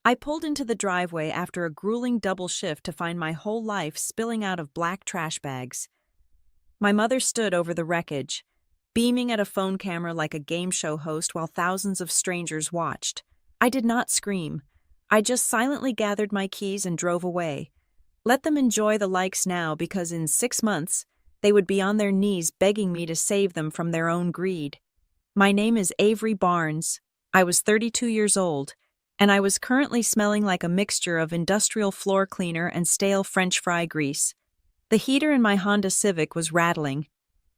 I pulled into the driveway after a grueling double shift to find my whole life spilling out of black trash bags. My mother stood over the wreckage, beaming at a phone camera like a game show host while thousands of strangers watched. I did not scream. I just silently gathered my keys and drove away. Let them enjoy the likes now because in 6 months, they would be on their knees begging me to save them from their own greed. My name is Avery Barnes. I was 32 years old, and I was currently smelling like a mixture of industrial floor cleaner and stale French fry grease. The heater in my Honda Civic was rattling,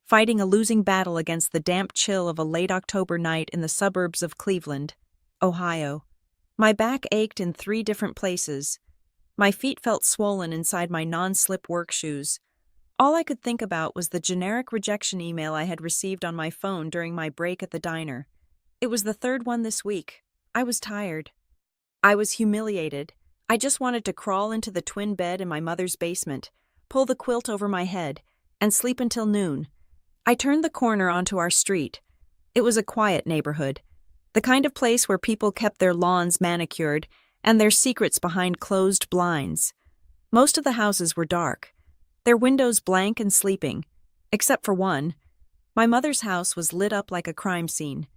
fighting a losing battle against the damp chill of a late October night in the suburbs of Cleveland, Ohio. My back ached in 3 different places. My feet felt swollen inside my non-slip work shoes. All I could think about was the generic rejection email I had received on my phone during my break at the diner. It was the 3rd one this week. I was tired. I was humiliated. I just wanted to crawl into the twin bed in my mother's basement, pull the quilt over my head, and sleep until noon. I turned the corner onto our street. It was a quiet neighborhood, the kind of place where people kept their lawns manicured and their secrets behind closed blinds. Most of the houses were dark, their windows blank and sleeping, except for one. My mother's house was lit up like a crime scene.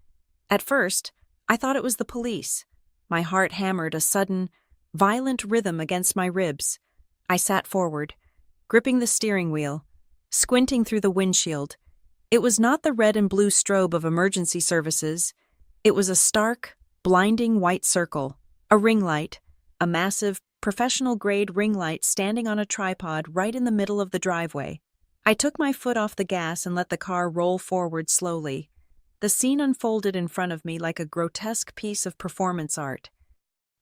At first, I thought it was the police. My heart hammered a sudden, violent rhythm against my ribs. I sat forward, gripping the steering wheel, squinting through the windshield. It was not the red and blue strobe of emergency services. It was a stark, blinding white circle, a ring light, a massive, professional-grade ring light standing on a tripod right in the middle of the driveway. I took my foot off the gas and let the car roll forward slowly. The scene unfolded in front of me like a grotesque piece of performance art.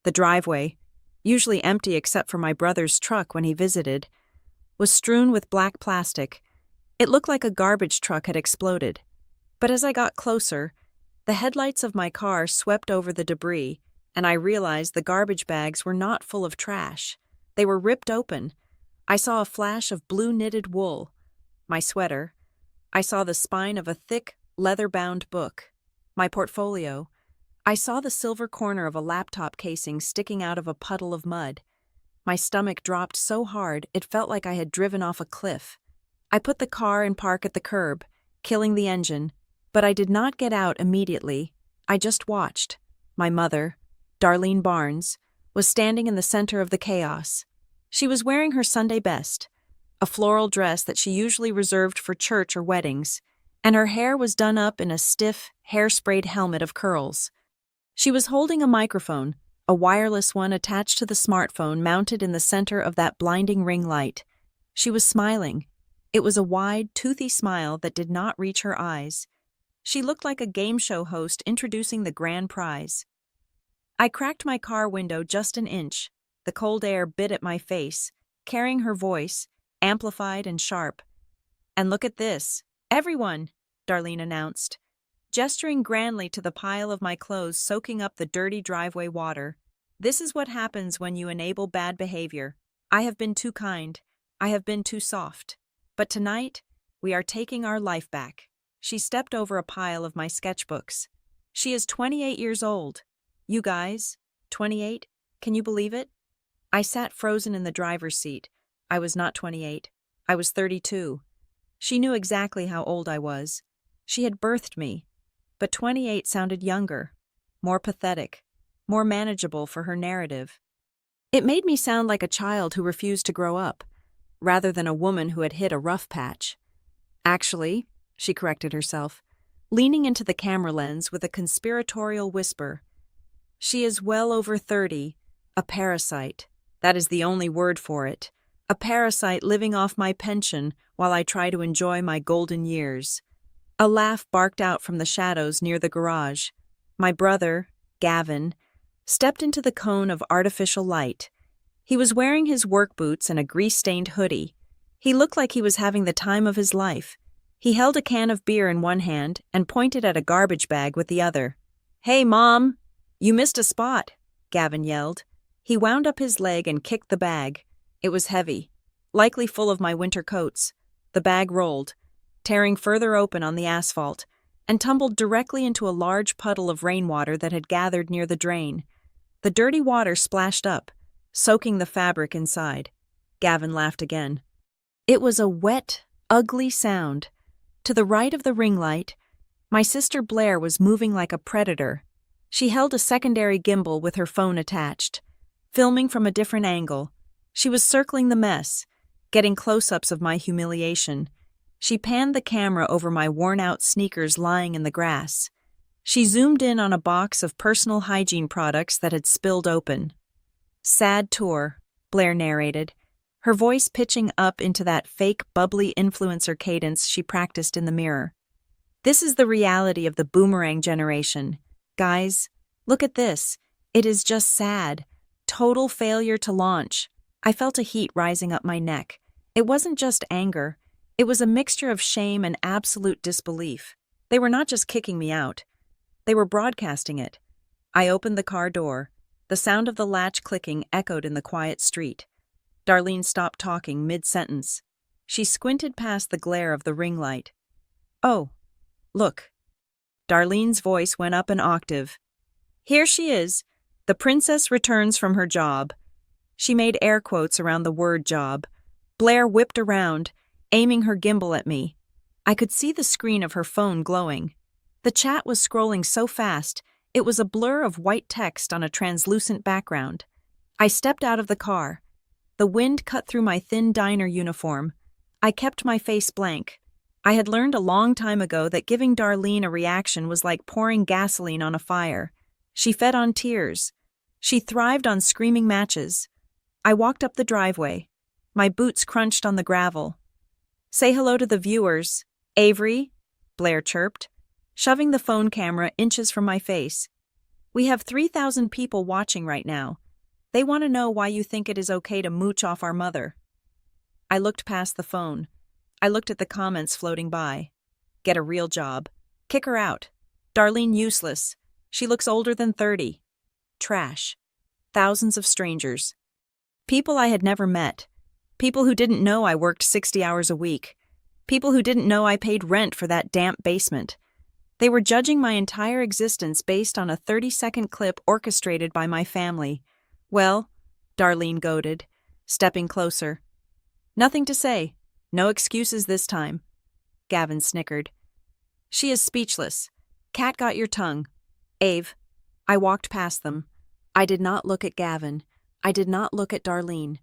The driveway, usually empty except for my brother's truck when he visited, was strewn with black plastic. It looked like a garbage truck had exploded. But as I got closer, the headlights of my car swept over the debris, and I realized the garbage bags were not full of trash. They were ripped open. I saw a flash of blue knitted wool. My sweater. I saw the spine of a thick, leather-bound book. My portfolio. I saw the silver corner of a laptop casing sticking out of a puddle of mud. My stomach dropped so hard it felt like I had driven off a cliff. I put the car in park at the curb, killing the engine, but I did not get out immediately. I just watched. My mother, Darlene Barnes, was standing in the center of the chaos. She was wearing her Sunday best, a floral dress that she usually reserved for church or weddings, and her hair was done up in a stiff, hair-sprayed helmet of curls. She was holding a microphone, a wireless one attached to the smartphone mounted in the center of that blinding ring light. She was smiling. It was a wide, toothy smile that did not reach her eyes. She looked like a game show host introducing the grand prize. I cracked my car window just an inch. The cold air bit at my face, carrying her voice, amplified and sharp. "And look at this. Everyone," Darlene announced, gesturing grandly to the pile of my clothes soaking up the dirty driveway water. "This is what happens when you enable bad behavior. I have been too kind. I have been too soft. But tonight, we are taking our life back." She stepped over a pile of my sketchbooks. "She is 28 years old. You guys, 28? Can you believe it?" I sat frozen in the driver's seat. I was not 28. I was 32. She knew exactly how old I was. She had birthed me. But 28 sounded younger, more pathetic, more manageable for her narrative. It made me sound like a child who refused to grow up, rather than a woman who had hit a rough patch. "Actually," she corrected herself, leaning into the camera lens with a conspiratorial whisper, "she is well over 30, a parasite. That is the only word for it. A parasite living off my pension while I try to enjoy my golden years." A laugh barked out from the shadows near the garage. My brother, Gavin, stepped into the cone of artificial light. He was wearing his work boots and a grease-stained hoodie. He looked like he was having the time of his life. He held a can of beer in one hand and pointed at a garbage bag with the other. "Hey, Mom! You missed a spot," Gavin yelled. He wound up his leg and kicked the bag. It was heavy, likely full of my winter coats. The bag rolled, tearing further open on the asphalt, and tumbled directly into a large puddle of rainwater that had gathered near the drain. The dirty water splashed up, soaking the fabric inside. Gavin laughed again. It was a wet, ugly sound. To the right of the ring light, my sister Blair was moving like a predator. She held a secondary gimbal with her phone attached, filming from a different angle. She was circling the mess, getting close-ups of my humiliation. She panned the camera over my worn-out sneakers lying in the grass. She zoomed in on a box of personal hygiene products that had spilled open. "Sad tour," Blair narrated, her voice pitching up into that fake, bubbly influencer cadence she practiced in the mirror. "This is the reality of the boomerang generation. Guys, look at this. It is just sad. Total failure to launch." I felt a heat rising up my neck. It wasn't just anger. It was a mixture of shame and absolute disbelief. They were not just kicking me out. They were broadcasting it. I opened the car door. The sound of the latch clicking echoed in the quiet street. Darlene stopped talking mid-sentence. She squinted past the glare of the ring light. "Oh, look." Darlene's voice went up an octave. "Here she is. The princess returns from her job." She made air quotes around the word job. Blair whipped around, aiming her gimbal at me. I could see the screen of her phone glowing. The chat was scrolling so fast, it was a blur of white text on a translucent background. I stepped out of the car. The wind cut through my thin diner uniform. I kept my face blank. I had learned a long time ago that giving Darlene a reaction was like pouring gasoline on a fire. She fed on tears. She thrived on screaming matches. I walked up the driveway. My boots crunched on the gravel. "Say hello to the viewers, Avery," Blair chirped, shoving the phone camera inches from my face. "We have 3,000 people watching right now. They want to know why you think it is okay to mooch off our mother." I looked past the phone. I looked at the comments floating by. "Get a real job. Kick her out. Darlene useless. She looks older than 30. Trash." Thousands of strangers. People I had never met. People who didn't know I worked 60 hours a week. People who didn't know I paid rent for that damp basement. They were judging my entire existence based on a 30-second clip orchestrated by my family. "Well," Darlene goaded, stepping closer. "Nothing to say. No excuses this time." Gavin snickered. "She is speechless. Cat got your tongue. Ave." I walked past them. I did not look at Gavin. I did not look at Darlene.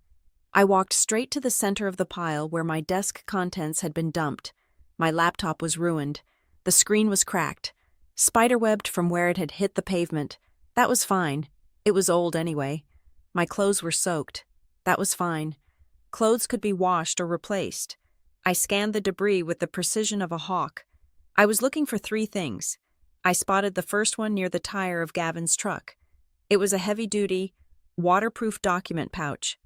I walked straight to the center of the pile where my desk contents had been dumped. My laptop was ruined. The screen was cracked, spiderwebbed from where it had hit the pavement. That was fine. It was old anyway. My clothes were soaked. That was fine. Clothes could be washed or replaced. I scanned the debris with the precision of a hawk. I was looking for 3 things. I spotted the first one near the tire of Gavin's truck. It was a heavy-duty, waterproof document pouch.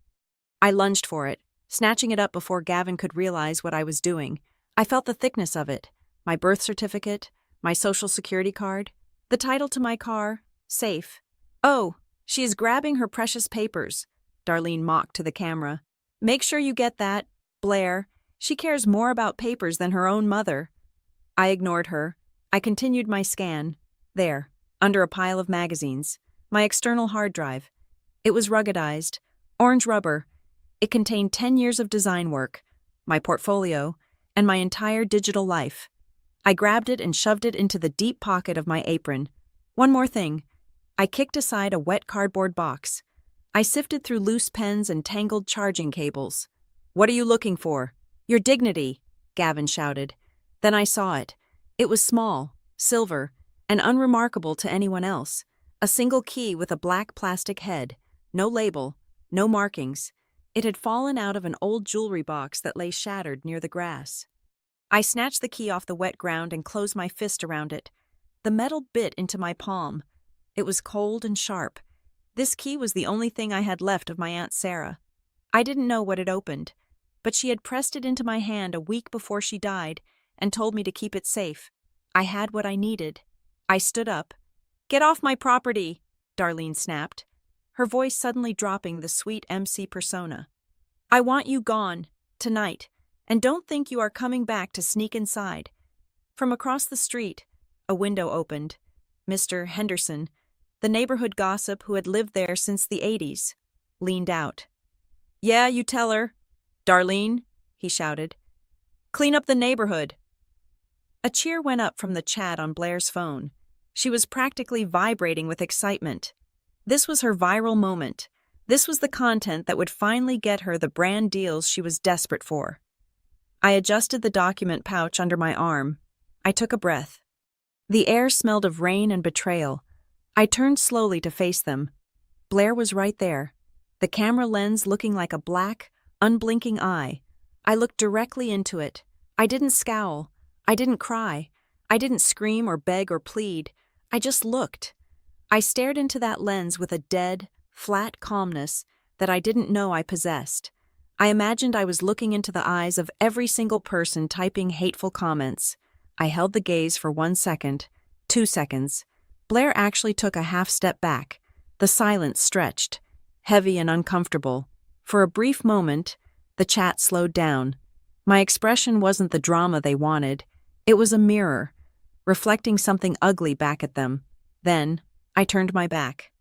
I lunged for it, snatching it up before Gavin could realize what I was doing. I felt the thickness of it. My birth certificate, my social security card, the title to my car, safe. "Oh, she is grabbing her precious papers," Darlene mocked to the camera. "Make sure you get that, Blair. She cares more about papers than her own mother." I ignored her. I continued my scan. There, under a pile of magazines, my external hard drive. It was ruggedized, orange rubber. It contained 10 years of design work, my portfolio, and my entire digital life. I grabbed it and shoved it into the deep pocket of my apron. One more thing. I kicked aside a wet cardboard box. I sifted through loose pens and tangled charging cables. "What are you looking for?" "Your dignity," Gavin shouted. Then I saw it. It was small, silver, and unremarkable to anyone else. A single key with a black plastic head. No label, no markings. It had fallen out of an old jewelry box that lay shattered near the grass. I snatched the key off the wet ground and closed my fist around it. The metal bit into my palm. It was cold and sharp. This key was the only thing I had left of my Aunt Sarah. I didn't know what it opened, but she had pressed it into my hand a week before she died and told me to keep it safe. I had what I needed. I stood up. "Get off my property," Darlene snapped, her voice suddenly dropping the sweet MC persona. "I want you gone, tonight, and don't think you are coming back to sneak inside." From across the street, a window opened. "Mr. Henderson, the neighborhood gossip who had lived there since the 80s, leaned out. "Yeah, you tell her. Darlene," he shouted. "Clean up the neighborhood." A cheer went up from the chat on Blair's phone. She was practically vibrating with excitement. This was her viral moment. This was the content that would finally get her the brand deals she was desperate for. I adjusted the document pouch under my arm. I took a breath. The air smelled of rain and betrayal. I turned slowly to face them. Blair was right there, the camera lens looking like a black, unblinking eye. I looked directly into it. I didn't scowl. I didn't cry. I didn't scream or beg or plead. I just looked. I stared into that lens with a dead, flat calmness that I didn't know I possessed. I imagined I was looking into the eyes of every single person typing hateful comments. I held the gaze for 1 second, 2 seconds. Blair actually took a half step back. The silence stretched, heavy and uncomfortable. For a brief moment, the chat slowed down. My expression wasn't the drama they wanted. It was a mirror, reflecting something ugly back at them. Then, I turned my back.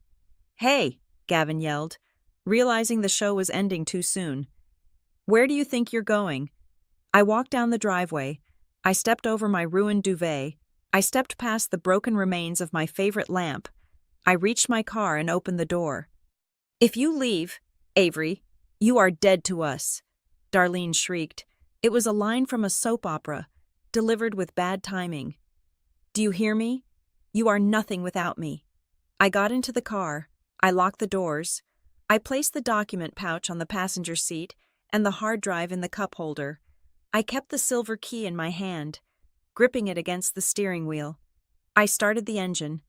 "Hey," Gavin yelled, realizing the show was ending too soon. "Where do you think you're going?" I walked down the driveway. I stepped over my ruined duvet. I stepped past the broken remains of my favorite lamp. I reached my car and opened the door. "If you leave, Avery, you are dead to us," Darlene shrieked. It was a line from a soap opera, delivered with bad timing. "Do you hear me? You are nothing without me." I got into the car. I locked the doors. I placed the document pouch on the passenger seat and the hard drive in the cup holder. I kept the silver key in my hand, gripping it against the steering wheel. I started the engine.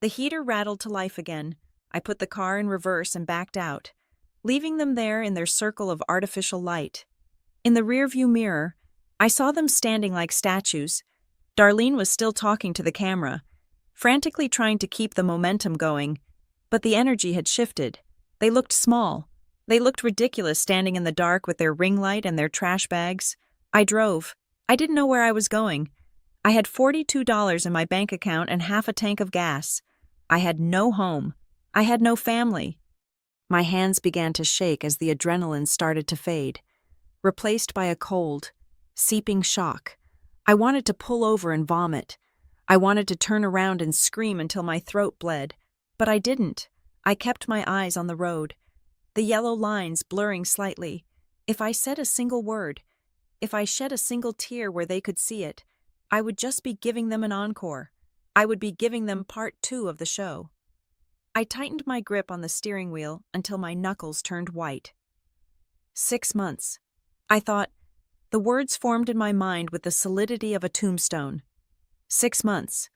The heater rattled to life again. I put the car in reverse and backed out, leaving them there in their circle of artificial light. In the rearview mirror, I saw them standing like statues. Darlene was still talking to the camera, frantically trying to keep the momentum going, but the energy had shifted. They looked small. They looked ridiculous standing in the dark with their ring light and their trash bags. I drove. I didn't know where I was going. I had $42 in my bank account and half a tank of gas. I had no home. I had no family. My hands began to shake as the adrenaline started to fade, replaced by a cold, seeping shock. I wanted to pull over and vomit. I wanted to turn around and scream until my throat bled, but I didn't. I kept my eyes on the road, the yellow lines blurring slightly. If I said a single word, if I shed a single tear where they could see it, I would just be giving them an encore. I would be giving them part 2 of the show. I tightened my grip on the steering wheel until my knuckles turned white. 6 months. I thought. The words formed in my mind with the solidity of a tombstone. 6 months.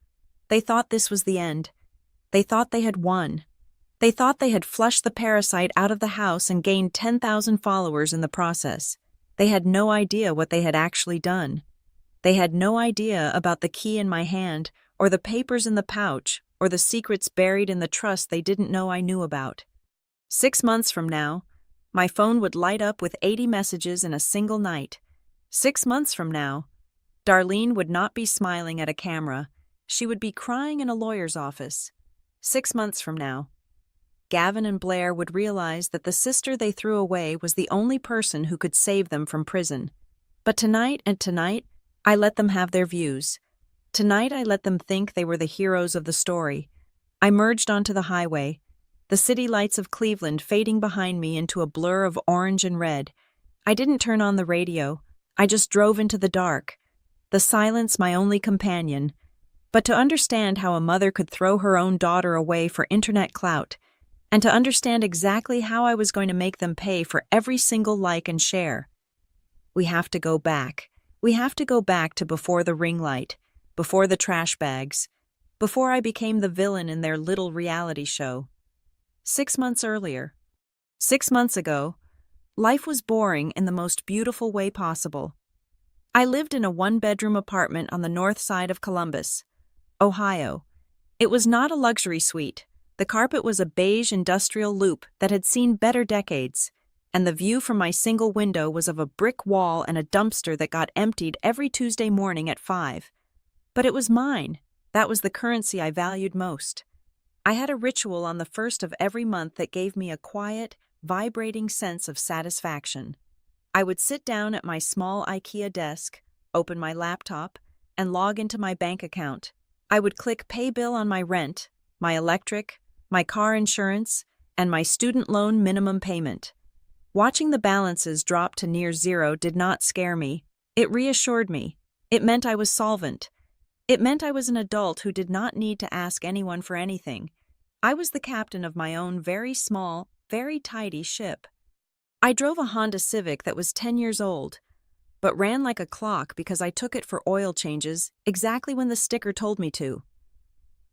They thought this was the end. They thought they had won. They thought they had flushed the parasite out of the house and gained 10,000 followers in the process. They had no idea what they had actually done. They had no idea about the key in my hand, or the papers in the pouch, or the secrets buried in the trust they didn't know I knew about. 6 months from now, my phone would light up with 80 messages in a single night. 6 months from now, Darlene would not be smiling at a camera. She would be crying in a lawyer's office. 6 months from now, Gavin and Blair would realize that the sister they threw away was the only person who could save them from prison. But tonight, I let them have their views. Tonight, I let them think they were the heroes of the story. I merged onto the highway, the city lights of Cleveland fading behind me into a blur of orange and red. I didn't turn on the radio. I just drove into the dark, the silence my only companion. But to understand how a mother could throw her own daughter away for internet clout, and to understand exactly how I was going to make them pay for every single like and share. We have to go back. We have to go back to before the ring light, before the trash bags, before I became the villain in their little reality show. 6 months earlier. 6 months ago, life was boring in the most beautiful way possible. I lived in a 1-bedroom apartment on the north side of Columbus, Ohio. It was not a luxury suite. The carpet was a beige industrial loop that had seen better decades, and the view from my single window was of a brick wall and a dumpster that got emptied every Tuesday morning at 5. But it was mine. That was the currency I valued most. I had a ritual on the first of every month that gave me a quiet, vibrating sense of satisfaction. I would sit down at my small IKEA desk, open my laptop, and log into my bank account. I would click pay bill on my rent, my electric, my car insurance, and my student loan minimum payment. Watching the balances drop to near zero did not scare me. It reassured me. It meant I was solvent. It meant I was an adult who did not need to ask anyone for anything. I was the captain of my own very small, very tidy ship. I drove a Honda Civic that was 10 years old, but ran like a clock because I took it for oil changes exactly when the sticker told me to.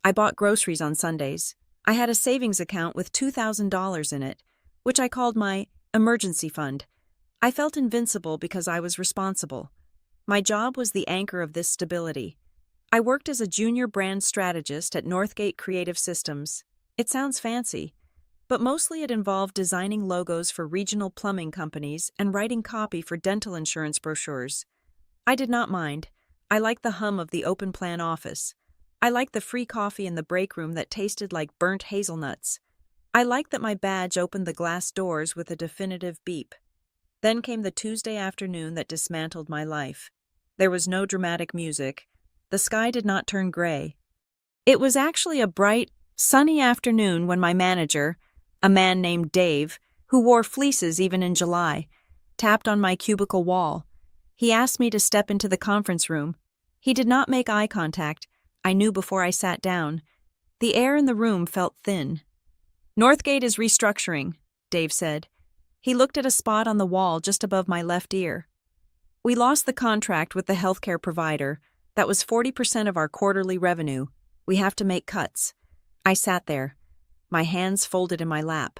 I bought groceries on Sundays. I had a savings account with $2,000 in it, which I called my emergency fund. I felt invincible because I was responsible. My job was the anchor of this stability. I worked as a junior brand strategist at Northgate Creative Systems. It sounds fancy, but mostly it involved designing logos for regional plumbing companies and writing copy for dental insurance brochures. I did not mind. I liked the hum of the open plan office. I liked the free coffee in the break room that tasted like burnt hazelnuts. I liked that my badge opened the glass doors with a definitive beep. Then came the Tuesday afternoon that dismantled my life. There was no dramatic music. The sky did not turn gray. It was actually a bright, sunny afternoon when my manager, a man named Dave, who wore fleeces even in July, tapped on my cubicle wall. He asked me to step into the conference room. He did not make eye contact. I knew before I sat down. The air in the room felt thin. "Northgate is restructuring," Dave said. He looked at a spot on the wall just above my left ear. "We lost the contract with the healthcare provider. That was 40% of our quarterly revenue. We have to make cuts." I sat there, my hands folded in my lap,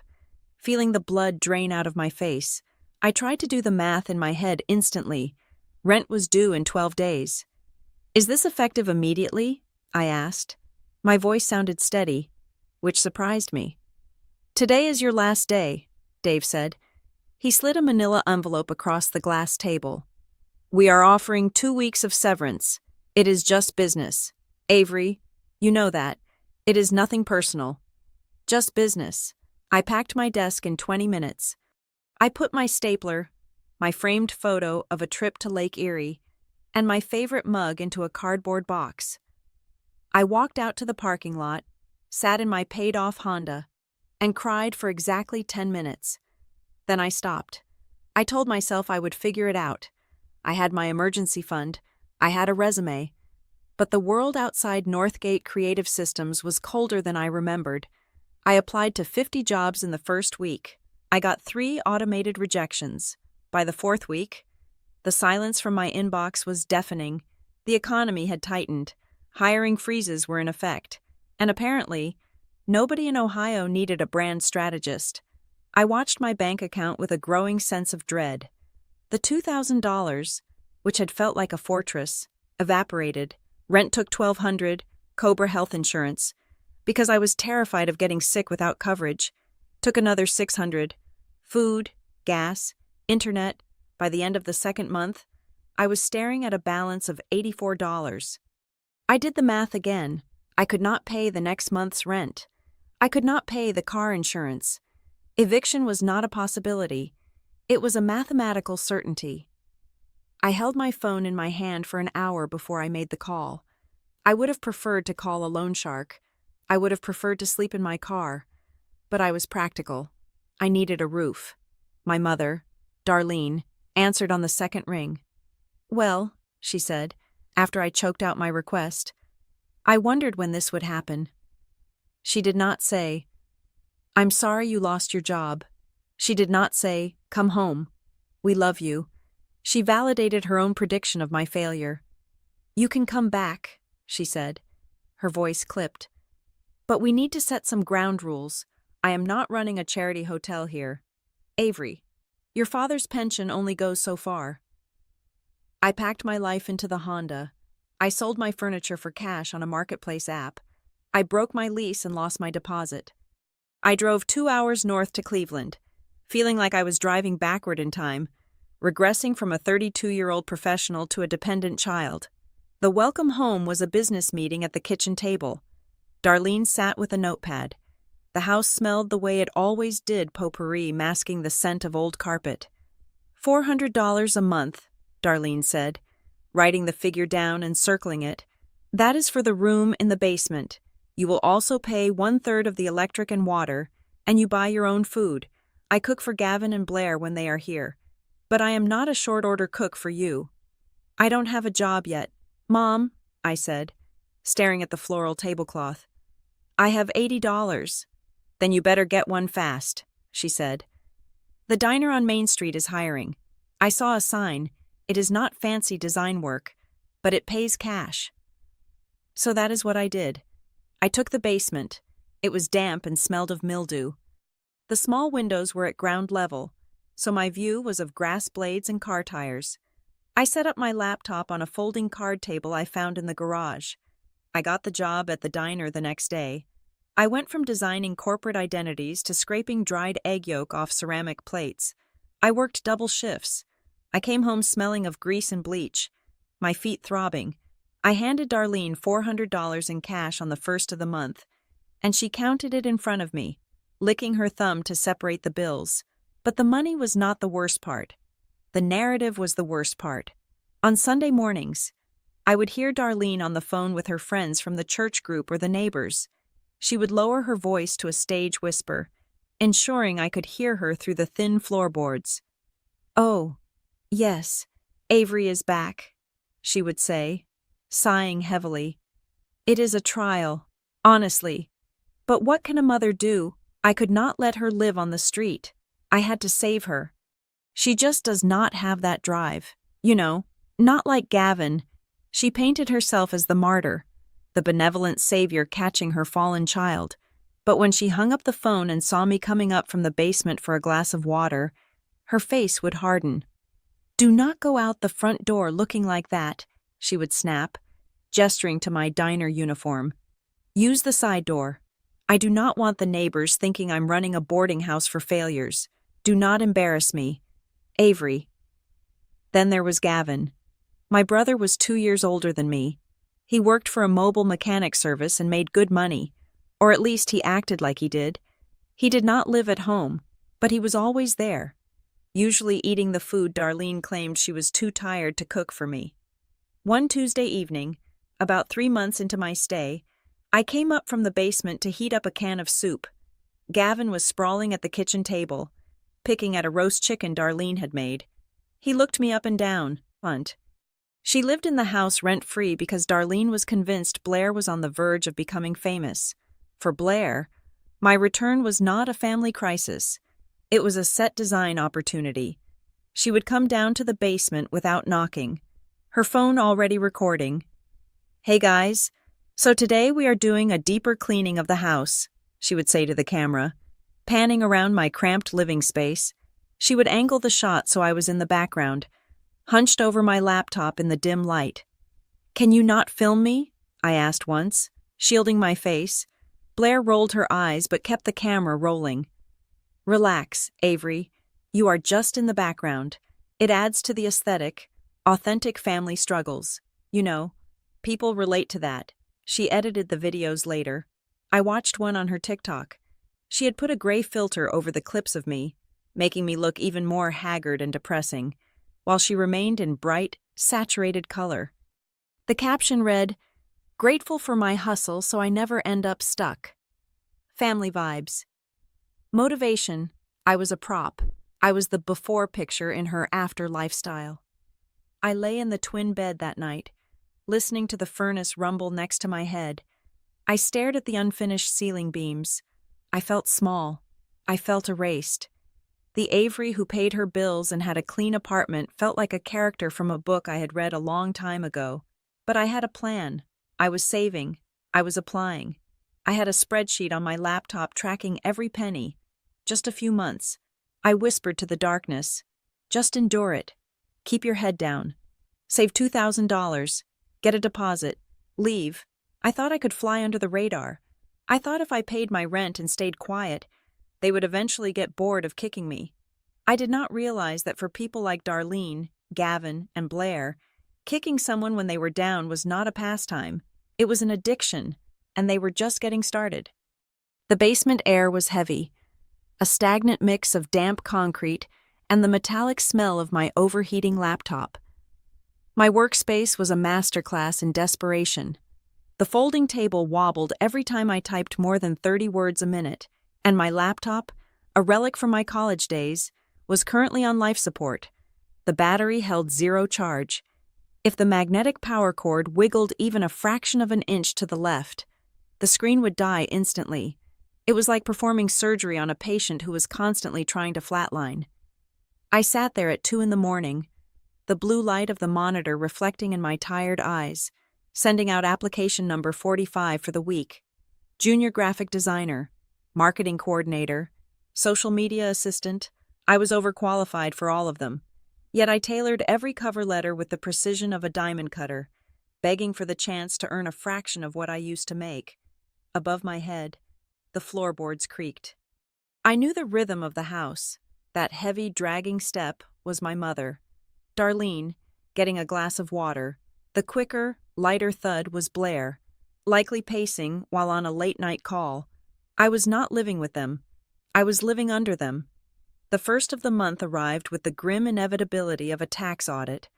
feeling the blood drain out of my face. I tried to do the math in my head instantly. Rent was due in 12 days. "Is this effective immediately?" I asked. My voice sounded steady, which surprised me. "Today is your last day," Dave said. He slid a manila envelope across the glass table. "We are offering 2 weeks of severance. It is just business. Avery, you know that. It is nothing personal. Just business." I packed my desk in 20 minutes. I put my stapler, my framed photo of a trip to Lake Erie, and my favorite mug into a cardboard box. I walked out to the parking lot, sat in my paid-off Honda, and cried for exactly 10 minutes. Then I stopped. I told myself I would figure it out. I had my emergency fund. I had a resume. But the world outside Northgate Creative Systems was colder than I remembered. I applied to 50 jobs in the first week. I got 3 automated rejections. By the 4th week, the silence from my inbox was deafening. The economy had tightened. Hiring freezes were in effect. And apparently, nobody in Ohio needed a brand strategist. I watched my bank account with a growing sense of dread. The $2,000, which had felt like a fortress, evaporated. Rent took $1,200, Cobra health insurance, because I was terrified of getting sick without coverage, took another $600, food, gas, internet. By the end of the second month, I was staring at a balance of $84. I did the math again. I could not pay the next month's rent. I could not pay the car insurance. Eviction was not a possibility. It was a mathematical certainty. I held my phone in my hand for an hour before I made the call. I would have preferred to call a loan shark. I would have preferred to sleep in my car. But I was practical. I needed a roof. My mother, Darlene, answered on the second ring. "Well," she said, after I choked out my request, "I wondered when this would happen." She did not say, "I'm sorry you lost your job." She did not say, "Come home. We love you." She validated her own prediction of my failure. "You can come back," she said. Her voice clipped. "But we need to set some ground rules. I am not running a charity hotel here. Avery, your father's pension only goes so far." I packed my life into the Honda. I sold my furniture for cash on a marketplace app. I broke my lease and lost my deposit. I drove 2 hours north to Cleveland, feeling like I was driving backward in time, regressing from a 32-year-old professional to a dependent child. The welcome home was a business meeting at the kitchen table. Darlene sat with a notepad. The house smelled the way it always did, potpourri masking the scent of old carpet. $400 a month, Darlene said, writing the figure down and circling it. That is for the room in the basement. You will also pay 1/3 of the electric and water, and you buy your own food. I cook for Gavin and Blair when they are here. But I am not a short-order cook for you. I don't have a job yet. Mom, I said, staring at the floral tablecloth. I have $80. Then you better get one fast, she said. The diner on Main Street is hiring. I saw a sign. It is not fancy design work, but it pays cash. So that is what I did. I took the basement. It was damp and smelled of mildew. The small windows were at ground level, so my view was of grass blades and car tires. I set up my laptop on a folding card table I found in the garage. I got the job at the diner the next day. I went from designing corporate identities to scraping dried egg yolk off ceramic plates. I worked double shifts. I came home smelling of grease and bleach, my feet throbbing. I handed Darlene $400 in cash on the first of the month, and she counted it in front of me, licking her thumb to separate the bills. But the money was not the worst part. The narrative was the worst part. On Sunday mornings, I would hear Darlene on the phone with her friends from the church group or the neighbors. She would lower her voice to a stage whisper, ensuring I could hear her through the thin floorboards. "Oh, yes, Avery is back," she would say, sighing heavily. "It is a trial, honestly. But what can a mother do? I could not let her live on the street. I had to save her. She just does not have that drive. You know, not like Gavin." She painted herself as the martyr, the benevolent savior catching her fallen child. But when she hung up the phone and saw me coming up from the basement for a glass of water, her face would harden. "Do not go out the front door looking like that," she would snap, gesturing to my diner uniform. "Use the side door. I do not want the neighbors thinking I'm running a boarding house for failures. Do not embarrass me. Avery." Then there was Gavin. My brother was 2 years older than me. He worked for a mobile mechanic service and made good money, or at least he acted like he did. He did not live at home, but he was always there, usually eating the food Darlene claimed she was too tired to cook for me. One Tuesday evening, about 3 months into my stay, I came up from the basement to heat up a can of soup. Gavin was sprawling at the kitchen table, picking at a roast chicken Darlene had made. He looked me up and down. She lived in the house rent-free because Darlene was convinced Blair was on the verge of becoming famous. For Blair, my return was not a family crisis. It was a set design opportunity. She would come down to the basement without knocking, her phone already recording. "Hey guys, so today we are doing a deeper cleaning of the house," she would say to the camera, panning around my cramped living space. She would angle the shot so I was in the background, hunched over my laptop in the dim light. "Can you not film me?" I asked once, shielding my face. Blair rolled her eyes but kept the camera rolling. "Relax, Avery. You are just in the background. It adds to the aesthetic, authentic family struggles. You know, people relate to that." She edited the videos later. I watched one on her TikTok. She had put a gray filter over the clips of me, making me look even more haggard and depressing, while she remained in bright, saturated color. The caption read, "Grateful for my hustle so I never end up stuck." Family vibes. Motivation. I was a prop. I was the before picture in her after lifestyle. I lay in the twin bed that night, listening to the furnace rumble next to my head. I stared at the unfinished ceiling beams. I felt small. I felt erased. The Avery who paid her bills and had a clean apartment felt like a character from a book I had read a long time ago. But I had a plan. I was saving. I was applying. I had a spreadsheet on my laptop tracking every penny. Just a few months. I whispered to the darkness, "Just endure it. Keep your head down. Save $2,000. Get a deposit. Leave." I thought I could fly under the radar. I thought if I paid my rent and stayed quiet, they would eventually get bored of kicking me. I did not realize that for people like Darlene, Gavin, and Blair, kicking someone when they were down was not a pastime. It was an addiction. and they were just getting started. The basement air was heavy, a stagnant mix of damp concrete and the metallic smell of my overheating laptop. My workspace was a masterclass in desperation. The folding table wobbled every time I typed more than 30 words a minute, and my laptop, a relic from my college days, was currently on life support. The battery held zero charge. If the magnetic power cord wiggled even a fraction of an inch to the left, the screen would die instantly. It was like performing surgery on a patient who was constantly trying to flatline. I sat there at 2 a.m, the blue light of the monitor reflecting in my tired eyes, sending out application number 45 for the week. Junior graphic designer, marketing coordinator, social media assistant. I was overqualified for all of them. Yet I tailored every cover letter with the precision of a diamond cutter, begging for the chance to earn a fraction of what I used to make. Above my head, the floorboards creaked. I knew the rhythm of the house. That heavy, dragging step was my mother. Darlene, getting a glass of water. The quicker, lighter thud was Blair, likely pacing while on a late-night call. I was not living with them. I was living under them. The first of the month arrived with the grim inevitability of a tax audit.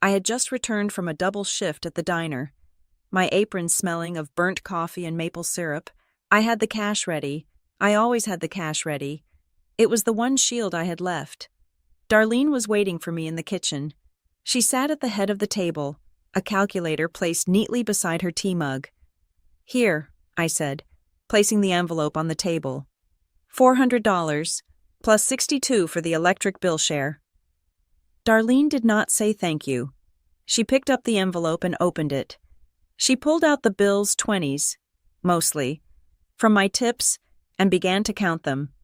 I had just returned from a double shift at the diner, my apron smelling of burnt coffee and maple syrup. I had the cash ready. I always had the cash ready. It was the one shield I had left. Darlene was waiting for me in the kitchen. She sat at the head of the table, a calculator placed neatly beside her tea mug. "Here," I said, placing the envelope on the table. $400, plus $62 for the electric bill share. Darlene did not say thank you. She picked up the envelope and opened it. She pulled out the bills, 20s, mostly, from my tips and began to count them.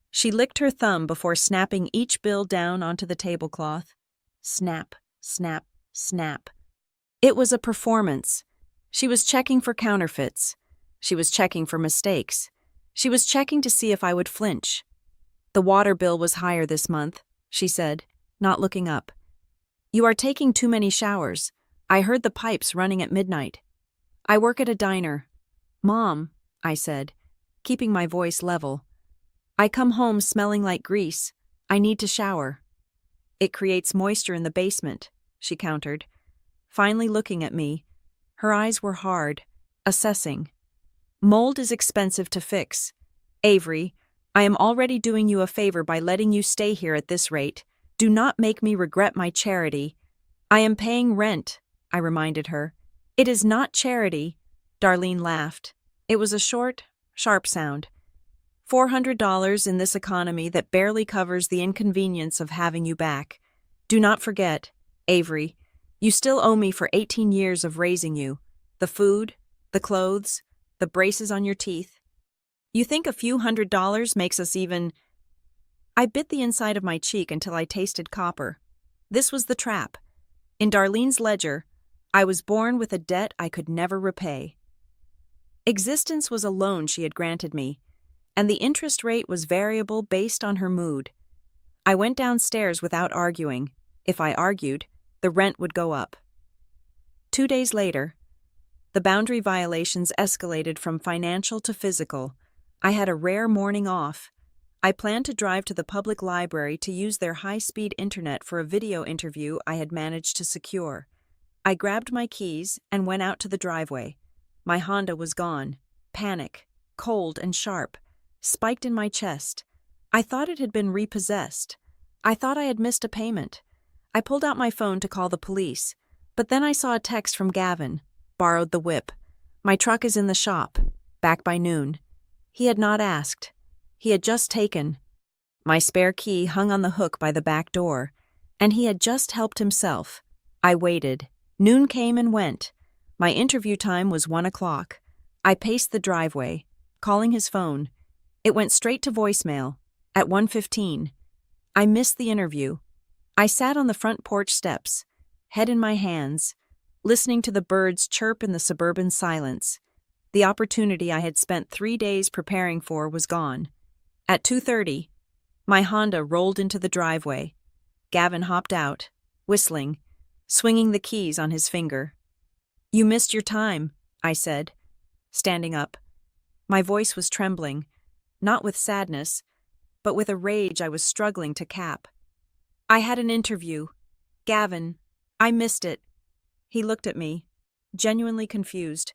She licked her thumb before snapping each bill down onto the tablecloth. Snap, snap, snap. It was a performance. She was checking for counterfeits. She was checking for mistakes. She was checking to see if I would flinch. "The water bill was higher this month," she said, not looking up. "You are taking too many showers. I heard the pipes running at midnight." "I work at a diner." "Mom," I said, keeping my voice level. "I come home smelling like grease. I need to shower." "It creates moisture in the basement," she countered, finally looking at me. Her eyes were hard, assessing. "Mold is expensive to fix. Avery, I am already doing you a favor by letting you stay here at this rate. Do not make me regret my charity." "I am paying rent," I reminded her. "It is not charity." Darlene laughed. It was a short, sharp sound. $400 in this economy that barely covers the inconvenience of having you back. Do not forget, Avery, you still owe me for 18 years of raising you. The food, the clothes, the braces on your teeth. You think a few $100s makes us even... I bit the inside of my cheek until I tasted copper. This was the trap. In Darlene's ledger, I was born with a debt I could never repay. Existence was a loan she had granted me, and the interest rate was variable based on her mood. I went downstairs without arguing. If I argued, the rent would go up. 2 days later, the boundary violations escalated from financial to physical. I had a rare morning off. I planned to drive to the public library to use their high-speed internet for a video interview I had managed to secure. I grabbed my keys and went out to the driveway. My Honda was gone. Panic, cold and sharp, spiked in my chest. I thought it had been repossessed. I thought I had missed a payment. I pulled out my phone to call the police, but then I saw a text from Gavin. Borrowed the whip. "My truck is in the shop. Back by noon." He had not asked. He had just taken. My spare key hung on the hook by the back door, and he had just helped himself. I waited. Noon came and went. My interview time was 1 o'clock. I paced the driveway, calling his phone. It went straight to voicemail. At 1:15. I missed the interview. I sat on the front porch steps, head in my hands, listening to the birds chirp in the suburban silence. The opportunity I had spent 3 days preparing for was gone. At 2:30, my Honda rolled into the driveway. Gavin hopped out, whistling, swinging the keys on his finger. "You missed your time," I said. standing up. My voice was trembling, not with sadness, but with a rage I was struggling to cap. I had an interview. Gavin, I missed it. He looked at me, genuinely confused.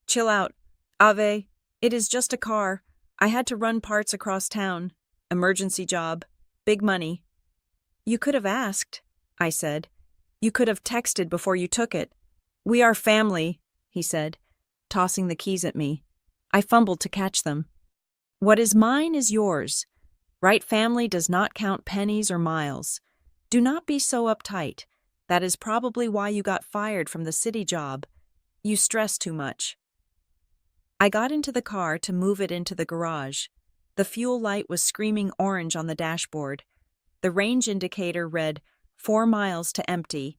Chill out, Ave. It is just a car. I had to run parts across town. Emergency job. Big money. You could have asked, I said. You could have texted before you took it. We are family, he said, tossing the keys at me. I fumbled to catch them. What is mine is yours. Right family does not count pennies or miles. Do not be so uptight. That is probably why you got fired from the city job. You stress too much. I got into the car to move it into the garage. The fuel light was screaming orange on the dashboard. The range indicator read 4 miles to empty.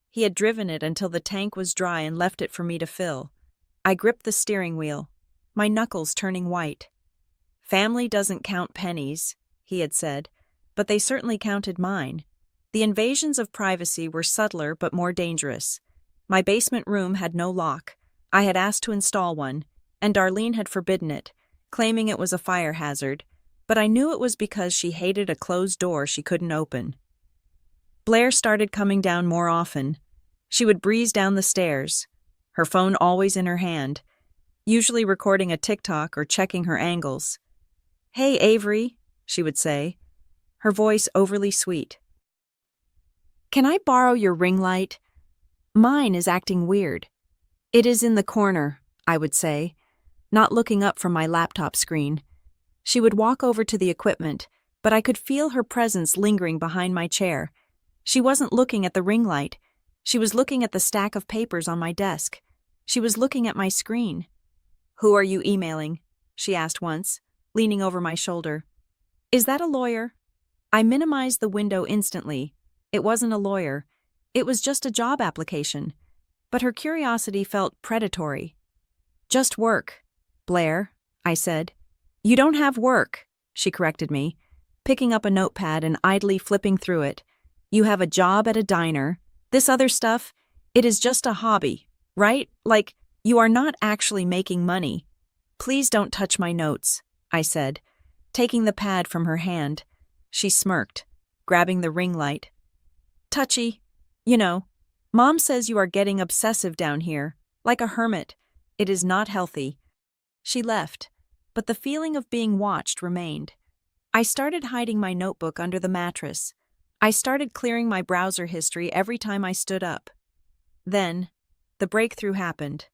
He had driven it until the tank was dry and left it for me to fill. I gripped the steering wheel, my knuckles turning white. Family doesn't count pennies, he had said, but they certainly counted mine. The invasions of privacy were subtler but more dangerous. My basement room had no lock. I had asked to install one, and Darlene had forbidden it, claiming it was a fire hazard, but I knew it was because she hated a closed door she couldn't open. Blair started coming down more often. She would breeze down the stairs, her phone always in her hand, usually recording a TikTok or checking her angles. Hey, Avery, she would say, her voice overly sweet. Can I borrow your ring light? Mine is acting weird. It is in the corner, I would say, not looking up from my laptop screen. She would walk over to the equipment, but I could feel her presence lingering behind my chair. She wasn't looking at the ring light. She was looking at the stack of papers on my desk. She was looking at my screen. Who are you emailing? She asked once, leaning over my shoulder. Is that a lawyer? I minimized the window instantly. It wasn't a lawyer. It was just a job application. But her curiosity felt predatory. Just work, Blair, I said. You don't have work, she corrected me, picking up a notepad and idly flipping through it. You have a job at a diner. This other stuff, it is just a hobby, right? Like, you are not actually making money. Please don't touch my notes, I said, taking the pad from her hand. She smirked, grabbing the ring light. Touchy. You know, Mom says you are getting obsessive down here, like a hermit. It is not healthy. She left, but the feeling of being watched remained. I started hiding my notebook under the mattress. I started clearing my browser history every time I stood up. Then, the breakthrough happened.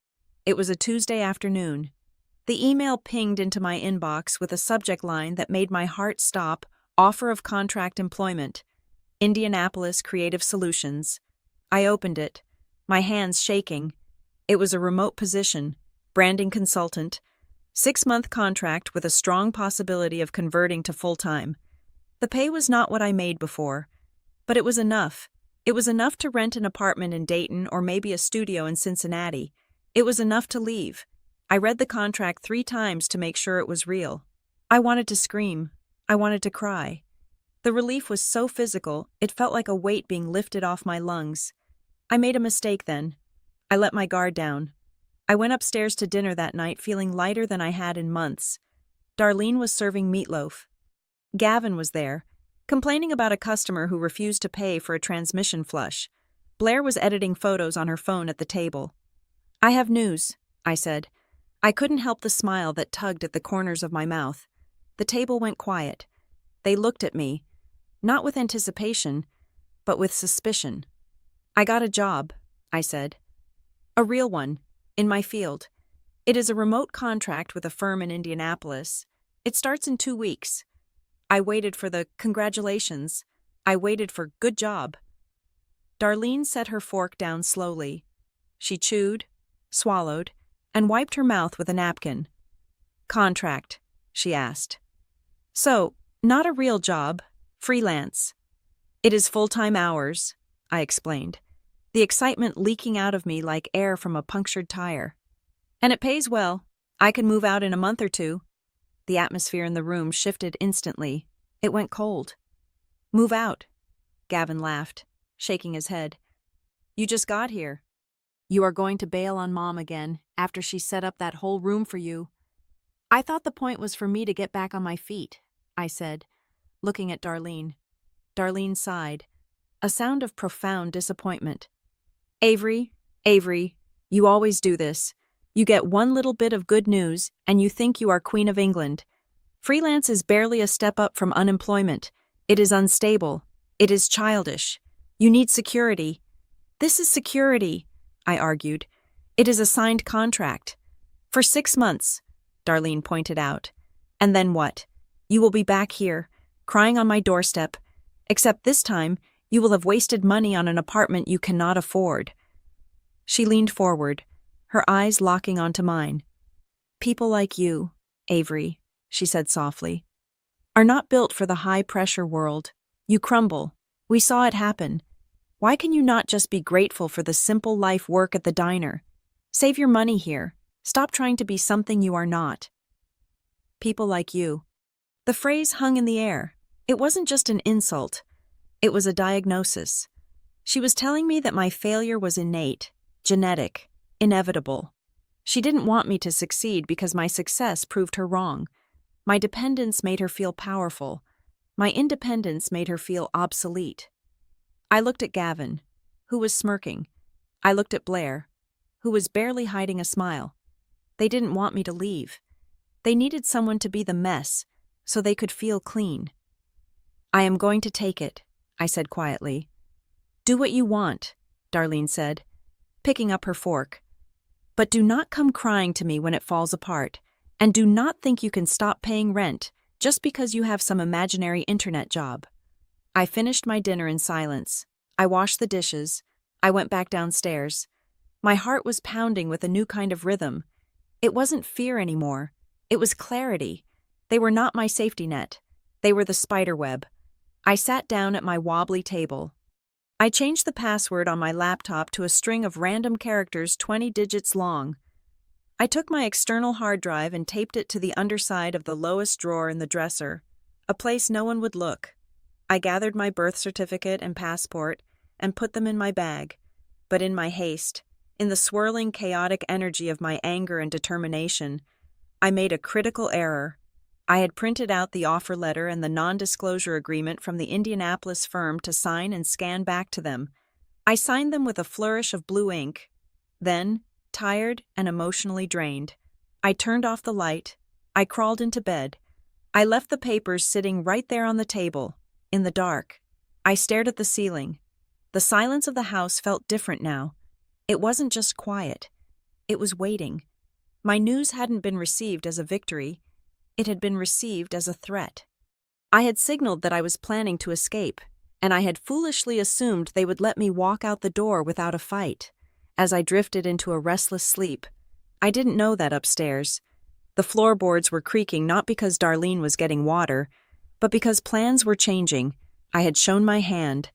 It was a Tuesday afternoon. The email pinged into my inbox with a subject line that made my heart stop. Offer of contract employment. Indianapolis Creative Solutions. I opened it, my hands shaking. It was a remote position, branding consultant, 6-month contract with a strong possibility of converting to full-time. The pay was not what I made before, but it was enough. It was enough to rent an apartment in Dayton or maybe a studio in Cincinnati. It was enough to leave. I read the contract 3 times to make sure it was real. I wanted to scream. I wanted to cry. The relief was so physical, it felt like a weight being lifted off my lungs. I made a mistake then. I let my guard down. I went upstairs to dinner that night feeling lighter than I had in months. Darlene was serving meatloaf. Gavin was there, complaining about a customer who refused to pay for a transmission flush. Blair was editing photos on her phone at the table. I have news, I said. I couldn't help the smile that tugged at the corners of my mouth. The table went quiet. They looked at me, not with anticipation, but with suspicion. I got a job, I said. A real one, in my field. It is a remote contract with a firm in Indianapolis. It starts in 2 weeks. I waited for the congratulations. I waited for good job. Darlene set her fork down slowly. She chewed, swallowed, and wiped her mouth with a napkin. Contract, she asked. So, not a real job, freelance. It is full-time hours, I explained, the excitement leaking out of me like air from a punctured tire. And it pays well. I can move out in a month or 2. The atmosphere in the room shifted instantly. It went cold. Move out, Gavin laughed, shaking his head. You just got here. You are going to bail on Mom again, after she set up that whole room for you. I thought the point was for me to get back on my feet, I said, looking at Darlene. Darlene sighed, a sound of profound disappointment. Avery, you always do this. You get one little bit of good news, and you think you are Queen of England. Freelance is barely a step up from unemployment. It is unstable. It is childish. You need security. This is security, I argued. It is a signed contract. For 6 months, Darlene pointed out. And then what? You will be back here, crying on my doorstep. Except this time, you will have wasted money on an apartment you cannot afford. She leaned forward, her eyes locking onto mine. People like you, Avery, she said softly, are not built for the high-pressure world. You crumble. We saw it happen. Why can you not just be grateful for the simple life work at the diner? Save your money here. Stop trying to be something you are not. People like you. The phrase hung in the air. It wasn't just an insult. It was a diagnosis. She was telling me that my failure was innate, genetic, inevitable. She didn't want me to succeed because my success proved her wrong. My dependence made her feel powerful. My independence made her feel obsolete. I looked at Gavin, who was smirking. I looked at Blair, who was barely hiding a smile. They didn't want me to leave. They needed someone to be the mess, so they could feel clean. I am going to take it, I said quietly. Do what you want, Darlene said, picking up her fork. But do not come crying to me when it falls apart, and do not think you can stop paying rent just because you have some imaginary internet job. I finished my dinner in silence. I washed the dishes. I went back downstairs. My heart was pounding with a new kind of rhythm. It wasn't fear anymore. It was clarity. They were not my safety net. They were the spider web. I sat down at my wobbly table. I changed the password on my laptop to a string of random characters 20 digits long. I took my external hard drive and taped it to the underside of the lowest drawer in the dresser, a place no one would look. I gathered my birth certificate and passport and put them in my bag, but in my haste, in the swirling, chaotic energy of my anger and determination, I made a critical error. I had printed out the offer letter and the non-disclosure agreement from the Indianapolis firm to sign and scan back to them. I signed them with a flourish of blue ink. Then, tired and emotionally drained, I turned off the light. I crawled into bed. I left the papers sitting right there on the table, in the dark. I stared at the ceiling. The silence of the house felt different now. It wasn't just quiet. It was waiting. My news hadn't been received as a victory. It had been received as a threat. I had signaled that I was planning to escape, and I had foolishly assumed they would let me walk out the door without a fight. As I drifted into a restless sleep, I didn't know that upstairs. The floorboards were creaking not because Darlene was getting water, but because plans were changing. I had shown my hand.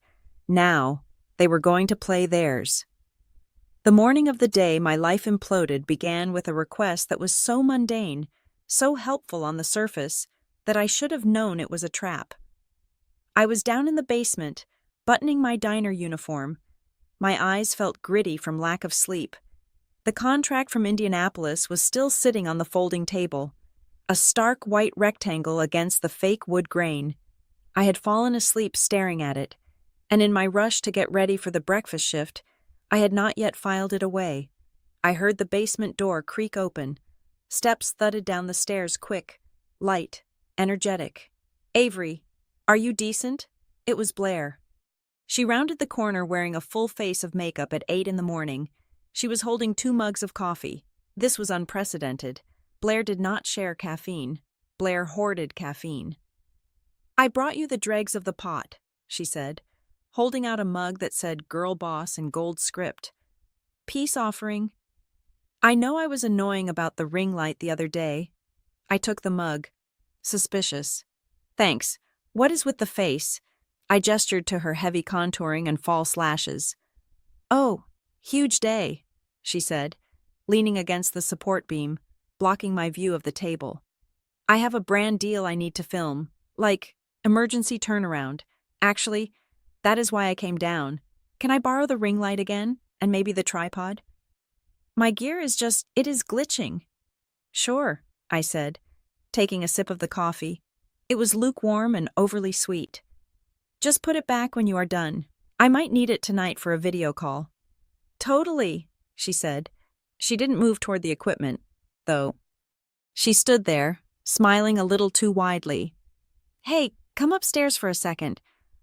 Now, they were going to play theirs. The morning of the day my life imploded began with a request that was so mundane, so helpful on the surface, that I should have known it was a trap. I was down in the basement, buttoning my diner uniform. My eyes felt gritty from lack of sleep. The contract from Indianapolis was still sitting on the folding table, a stark white rectangle against the fake wood grain. I had fallen asleep staring at it, and in my rush to get ready for the breakfast shift, I had not yet filed it away. I heard the basement door creak open. Steps thudded down the stairs quick, light, energetic. Avery, are you decent? It was Blair. She rounded the corner wearing a full face of makeup at 8 in the morning. She was holding 2 mugs of coffee. This was unprecedented. Blair did not share caffeine. Blair hoarded caffeine. I brought you the dregs of the pot, she said, holding out a mug that said Girl Boss in gold script. Peace offering. I know I was annoying about the ring light the other day. I took the mug. Suspicious. Thanks. What is with the face? I gestured to her heavy contouring and false lashes. Oh, huge day, she said, leaning against the support beam, blocking my view of the table. I have a brand deal I need to film, like emergency turnaround. Actually, that is why I came down. Can I borrow the ring light again, and maybe the tripod? My gear it is glitching. Sure, I said, taking a sip of the coffee. It was lukewarm and overly sweet. Just put it back when you are done. I might need it tonight for a video call. Totally, she said. She didn't move toward the equipment, though. She stood there, smiling a little too widely. Hey, come upstairs for a second.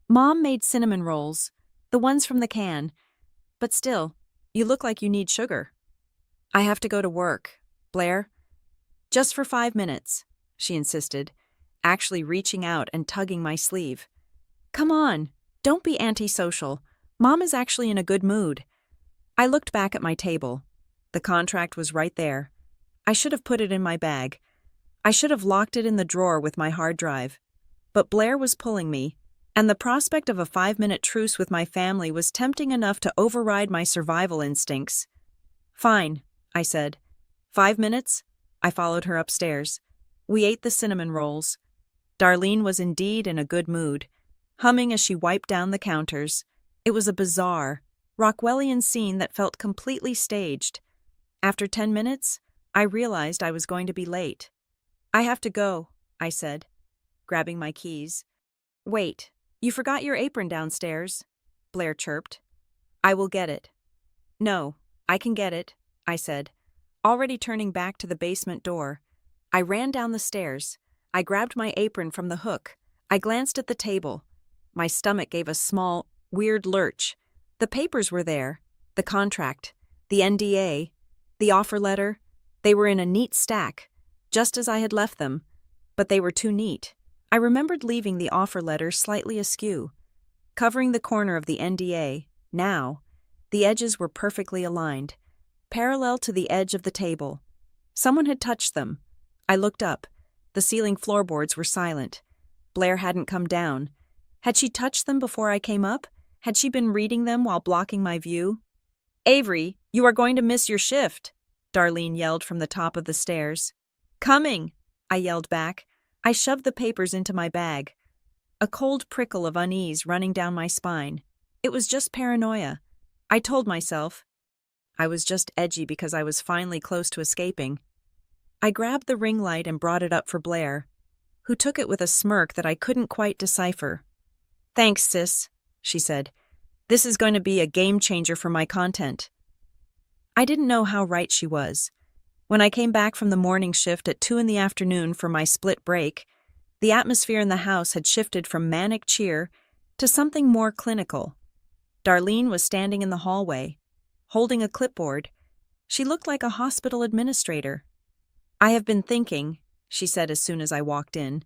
Mom made cinnamon rolls, the ones from the can. But still, you look like you need sugar. I have to go to work, Blair. Just for 5 minutes, she insisted, actually reaching out and tugging my sleeve. Come on, don't be antisocial. Mom is actually in a good mood. I looked back at my table. The contract was right there. I should have put it in my bag. I should have locked it in the drawer with my hard drive. But Blair was pulling me, and the prospect of a 5-minute truce with my family was tempting enough to override my survival instincts. Fine, I said. 5 minutes? I followed her upstairs. We ate the cinnamon rolls. Darlene was indeed in a good mood, humming as she wiped down the counters. It was a bizarre, Rockwellian scene that felt completely staged. After 10 minutes, I realized I was going to be late. I have to go, I said, grabbing my keys. Wait, you forgot your apron downstairs, Blair chirped. I will get it. No, I can get it, I said, already turning back to the basement door. I ran down the stairs. I grabbed my apron from the hook. I glanced at the table. My stomach gave a small, weird lurch. The papers were there. The contract, the NDA, the offer letter. They were in a neat stack, just as I had left them, but they were too neat. I remembered leaving the offer letter slightly askew. Covering the corner of the NDA, now, the edges were perfectly aligned, parallel to the edge of the table. Someone had touched them. I looked up. The ceiling floorboards were silent. Blair hadn't come down. Had she touched them before I came up? Had she been reading them while blocking my view? Avery, you are going to miss your shift, Darlene yelled from the top of the stairs. Coming, I yelled back. I shoved the papers into my bag. A cold prickle of unease running down my spine. It was just paranoia. I told myself. I was just edgy because I was finally close to escaping. I grabbed the ring light and brought it up for Blair, who took it with a smirk that I couldn't quite decipher. Thanks, sis, she said. This is going to be a game changer for my content. I didn't know how right she was. When I came back from the morning shift at 2 p.m. for my split break, the atmosphere in the house had shifted from manic cheer to something more clinical. Darlene was standing in the hallway, holding a clipboard. She looked like a hospital administrator. I have been thinking, she said as soon as I walked in.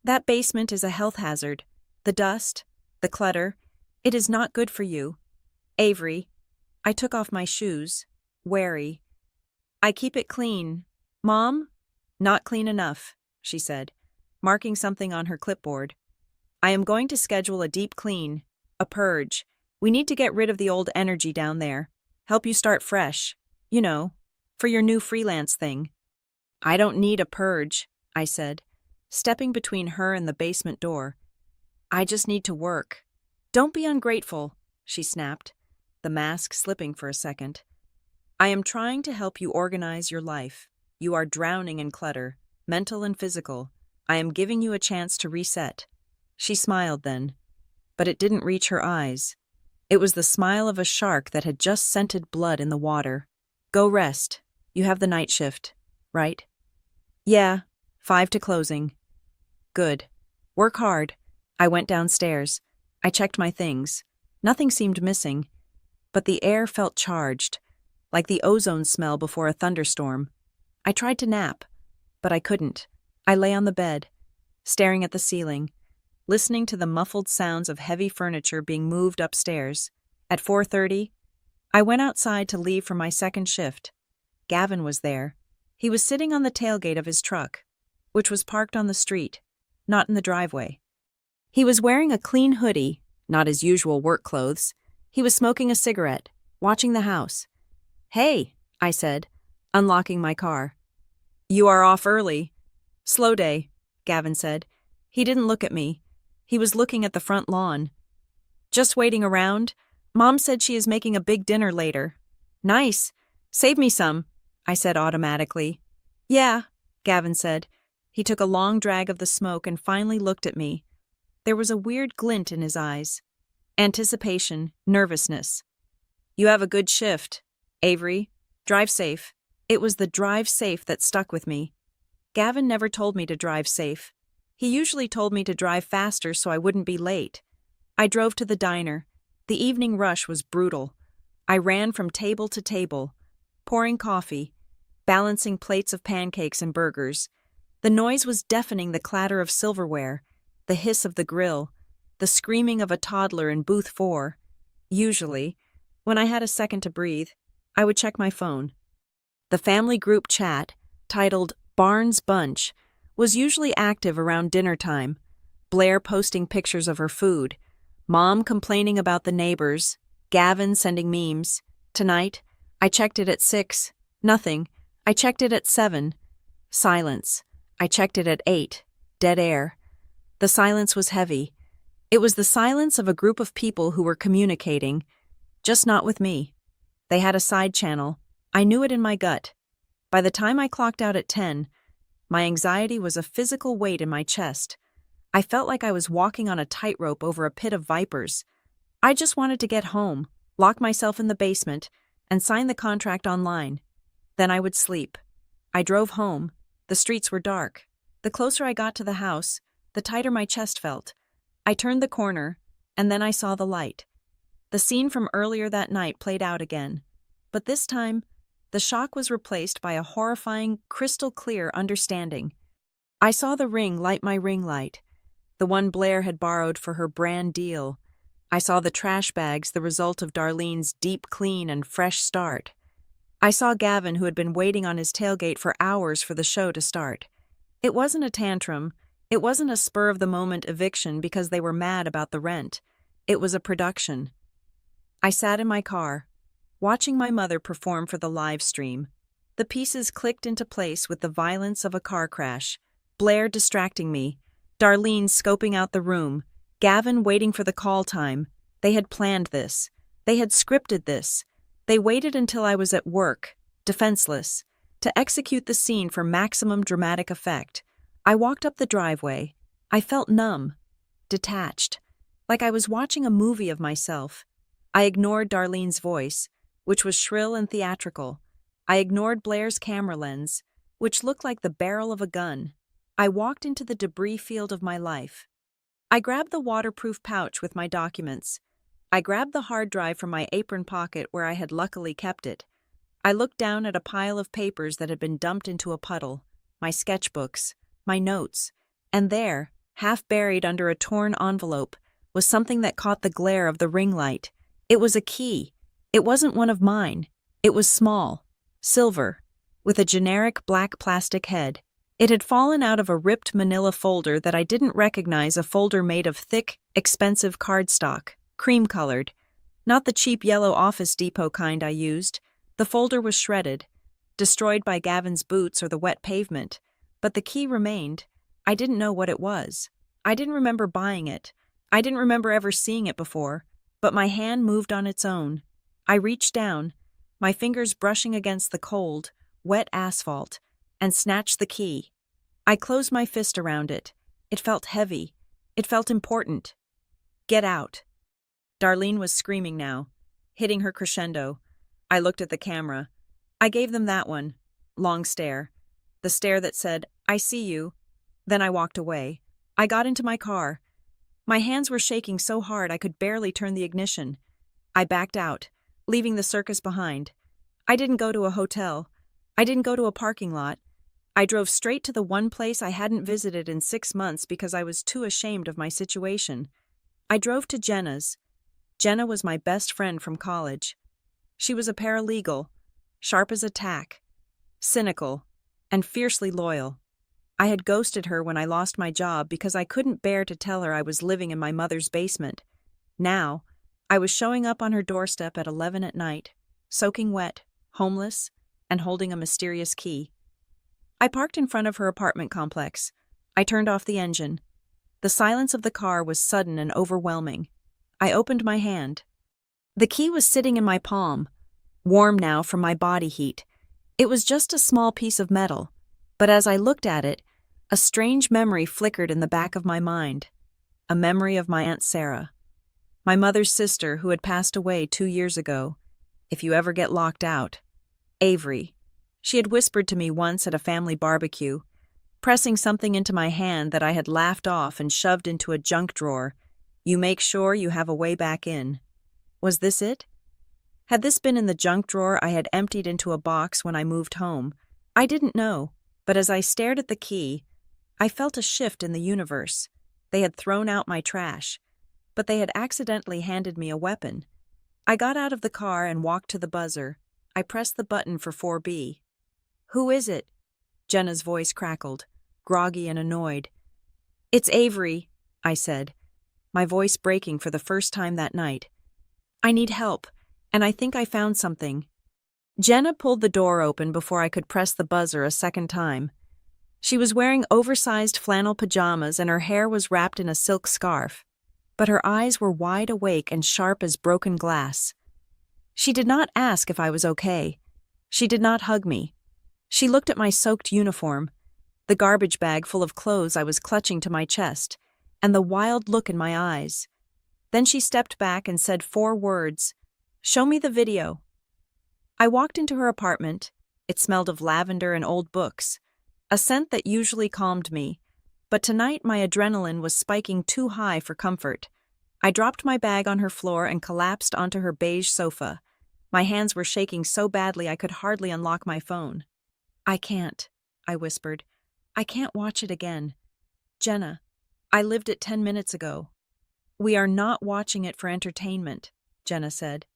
That basement is a health hazard. The dust, the clutter, it is not good for you. Avery, I took off my shoes, wary. I keep it clean. Mom? Not clean enough, she said, marking something on her clipboard. I am going to schedule a deep clean, a purge. We need to get rid of the old energy down there. Help you start fresh. You know, for your new freelance thing. I don't need a purge, I said, stepping between her and the basement door. I just need to work. Don't be ungrateful, she snapped, the mask slipping for a second. I am trying to help you organize your life. You are drowning in clutter, mental and physical. I am giving you a chance to reset. She smiled then, but it didn't reach her eyes. It was the smile of a shark that had just scented blood in the water. Go rest. You have the night shift, right? Yeah, 5 to closing. Good. Work hard. I went downstairs. I checked my things. Nothing seemed missing, but the air felt charged, like the ozone smell before a thunderstorm. I tried to nap, but I couldn't. I lay on the bed, staring at the ceiling, listening to the muffled sounds of heavy furniture being moved upstairs. At 4:30, I went outside to leave for my second shift. Gavin was there. He was sitting on the tailgate of his truck, which was parked on the street, not in the driveway. He was wearing a clean hoodie, not his usual work clothes. He was smoking a cigarette, watching the house. Hey, I said, unlocking my car. You are off early. Slow day, Gavin said. He didn't look at me. He was looking at the front lawn. Just waiting around. Mom said she is making a big dinner later. Nice. Save me some, I said automatically. Yeah, Gavin said. He took a long drag of the smoke and finally looked at me. There was a weird glint in his eyes. Anticipation, nervousness. You have a good shift, Avery. Drive safe. It was the drive safe that stuck with me. Gavin never told me to drive safe. He usually told me to drive faster so I wouldn't be late. I drove to the diner. The evening rush was brutal. I ran from table to table, pouring coffee, balancing plates of pancakes and burgers. The noise was deafening: the clatter of silverware, the hiss of the grill, the screaming of a toddler in booth 4. Usually, when I had a second to breathe, I would check my phone. The family group chat, titled Barnes Bunch, was usually active around dinner time. Blair posting pictures of her food, Mom complaining about the neighbors, Gavin sending memes. Tonight, I checked it at 6. Nothing. I checked it at 7. Silence. I checked it at 8. Dead air. The silence was heavy. It was the silence of a group of people who were communicating, just not with me. They had a side channel. I knew it in my gut. By the time I clocked out at 10, my anxiety was a physical weight in my chest. I felt like I was walking on a tightrope over a pit of vipers. I just wanted to get home, lock myself in the basement, and sign the contract online. Then I would sleep. I drove home. The streets were dark. The closer I got to the house, the tighter my chest felt. I turned the corner, and then I saw the light. The scene from earlier that night played out again. But this time, the shock was replaced by a horrifying, crystal-clear understanding. I saw the ring light my ring light, the one Blair had borrowed for her brand deal. I saw the trash bags, the result of Darlene's deep clean and fresh start. I saw Gavin, who had been waiting on his tailgate for hours for the show to start. It wasn't a tantrum. It wasn't a spur-of-the-moment eviction because they were mad about the rent. It was a production. I sat in my car, watching my mother perform for the live stream. The pieces clicked into place with the violence of a car crash. Blair distracting me, Darlene scoping out the room, Gavin waiting for the call time. They had planned this. They had scripted this. They waited until I was at work, defenseless, to execute the scene for maximum dramatic effect. I walked up the driveway. I felt numb, detached, like I was watching a movie of myself. I ignored Darlene's voice, which was shrill and theatrical. I ignored Blair's camera lens, which looked like the barrel of a gun. I walked into the debris field of my life. I grabbed the waterproof pouch with my documents. I grabbed the hard drive from my apron pocket where I had luckily kept it. I looked down at a pile of papers that had been dumped into a puddle, my sketchbooks, my notes, and there, half buried under a torn envelope, was something that caught the glare of the ring light. It was a key. It wasn't one of mine. It was small, silver, with a generic black plastic head. It had fallen out of a ripped manila folder that I didn't recognize, a folder made of thick, expensive cardstock, cream-colored. Not the cheap yellow Office Depot kind I used. The folder was shredded, destroyed by Gavin's boots or the wet pavement. But the key remained. I didn't know what it was. I didn't remember buying it. I didn't remember ever seeing it before. But my hand moved on its own. I reached down, my fingers brushing against the cold, wet asphalt, and snatched the key. I closed my fist around it. It felt heavy. It felt important. Get out. Darlene was screaming now, hitting her crescendo. I looked at the camera. I gave them that one. Long stare. The stare that said, I see you. Then I walked away. I got into my car. My hands were shaking so hard I could barely turn the ignition. I backed out, leaving the circus behind. I didn't go to a hotel. I didn't go to a parking lot. I drove straight to the one place I hadn't visited in 6 months because I was too ashamed of my situation. I drove to Jenna's. Jenna was my best friend from college. She was a paralegal, sharp as a tack, cynical, and fiercely loyal. I had ghosted her when I lost my job because I couldn't bear to tell her I was living in my mother's basement. Now, I was showing up on her doorstep at 11 at night, soaking wet, homeless, and holding a mysterious key. I parked in front of her apartment complex. I turned off the engine. The silence of the car was sudden and overwhelming. I opened my hand. The key was sitting in my palm, warm now from my body heat. It was just a small piece of metal, but as I looked at it, a strange memory flickered in the back of my mind. A memory of my Aunt Sarah, my mother's sister who had passed away 2 years ago. If you ever get locked out. Avery. She had whispered to me once at a family barbecue, pressing something into my hand that I had laughed off and shoved into a junk drawer. You make sure you have a way back in. Was this it? Had this been in the junk drawer I had emptied into a box when I moved home? I didn't know, but as I stared at the key, I felt a shift in the universe. They had thrown out my trash, but they had accidentally handed me a weapon. I got out of the car and walked to the buzzer. I pressed the button for 4B. Who is it? Jenna's voice crackled, groggy and annoyed. It's Avery, I said, my voice breaking for the first time that night. I need help, and I think I found something. Jenna pulled the door open before I could press the buzzer a second time. She was wearing oversized flannel pajamas and her hair was wrapped in a silk scarf, but her eyes were wide awake and sharp as broken glass. She did not ask if I was okay. She did not hug me. She looked at my soaked uniform, the garbage bag full of clothes I was clutching to my chest, and the wild look in my eyes. Then she stepped back and said 4 words, "Show me the video." I walked into her apartment. It smelled of lavender and old books, a scent that usually calmed me, but tonight my adrenaline was spiking too high for comfort. I dropped my bag on her floor and collapsed onto her beige sofa. My hands were shaking so badly I could hardly unlock my phone. I can't, I whispered. I can't watch it again. Jenna, I lived it 10 minutes ago. We are not watching it for entertainment, Jenna said,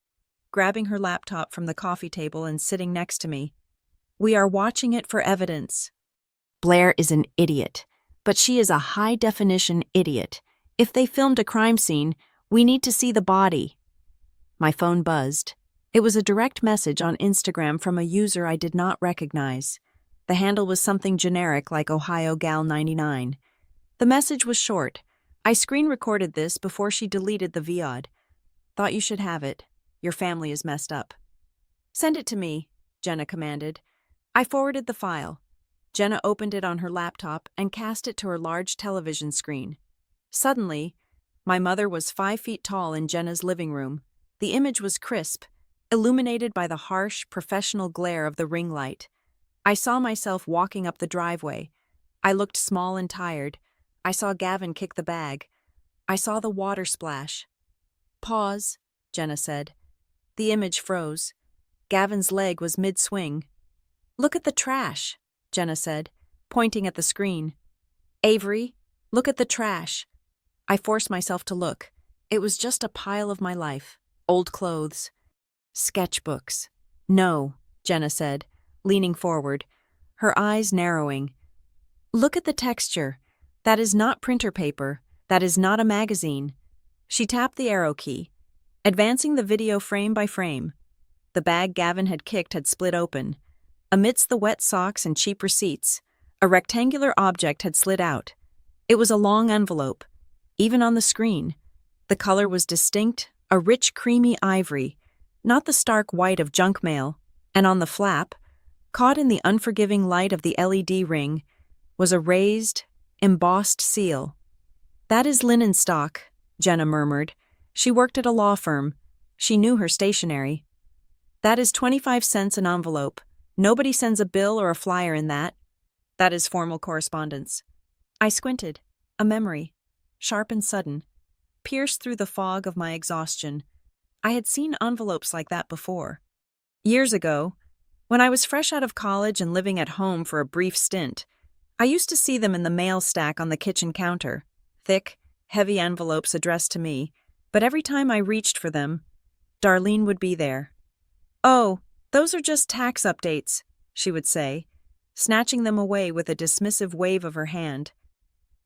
grabbing her laptop from the coffee table and sitting next to me. We are watching it for evidence. Blair is an idiot, but she is a high-definition idiot. If they filmed a crime scene, we need to see the body. My phone buzzed. It was a direct message on Instagram from a user I did not recognize. The handle was something generic like Ohio Gal 99. The message was short. I screen-recorded this before she deleted the VOD. Thought you should have it. Your family is messed up. Send it to me, Jenna commanded. I forwarded the file. Jenna opened it on her laptop and cast it to her large television screen. Suddenly, my mother was 5 feet tall in Jenna's living room. The image was crisp, illuminated by the harsh, professional glare of the ring light. I saw myself walking up the driveway. I looked small and tired. I saw Gavin kick the bag. I saw the water splash. Pause, Jenna said. The image froze. Gavin's leg was mid-swing. Look at the trash, Jenna said, pointing at the screen. Avery, look at the trash. I forced myself to look. It was just a pile of my life. Old clothes. Sketchbooks. No, Jenna said, leaning forward, her eyes narrowing. Look at the texture. That is not printer paper. That is not a magazine. She tapped the arrow key, advancing the video frame by frame. The bag Gavin had kicked had split open. Amidst the wet socks and cheap receipts, a rectangular object had slid out. It was a long envelope. Even on the screen, the color was distinct, a rich creamy ivory, not the stark white of junk mail, and on the flap, caught in the unforgiving light of the LED ring, was a raised, embossed seal. That is linen stock, Jenna murmured. She worked at a law firm. She knew her stationery. That is 25 cents an envelope. Nobody sends a bill or a flyer in that. That is formal correspondence. I squinted. A memory, sharp and sudden, pierced through the fog of my exhaustion. I had seen envelopes like that before. Years ago, when I was fresh out of college and living at home for a brief stint, I used to see them in the mail stack on the kitchen counter. Thick, heavy envelopes addressed to me, but every time I reached for them, Darlene would be there. Oh, those are just tax updates, she would say, snatching them away with a dismissive wave of her hand.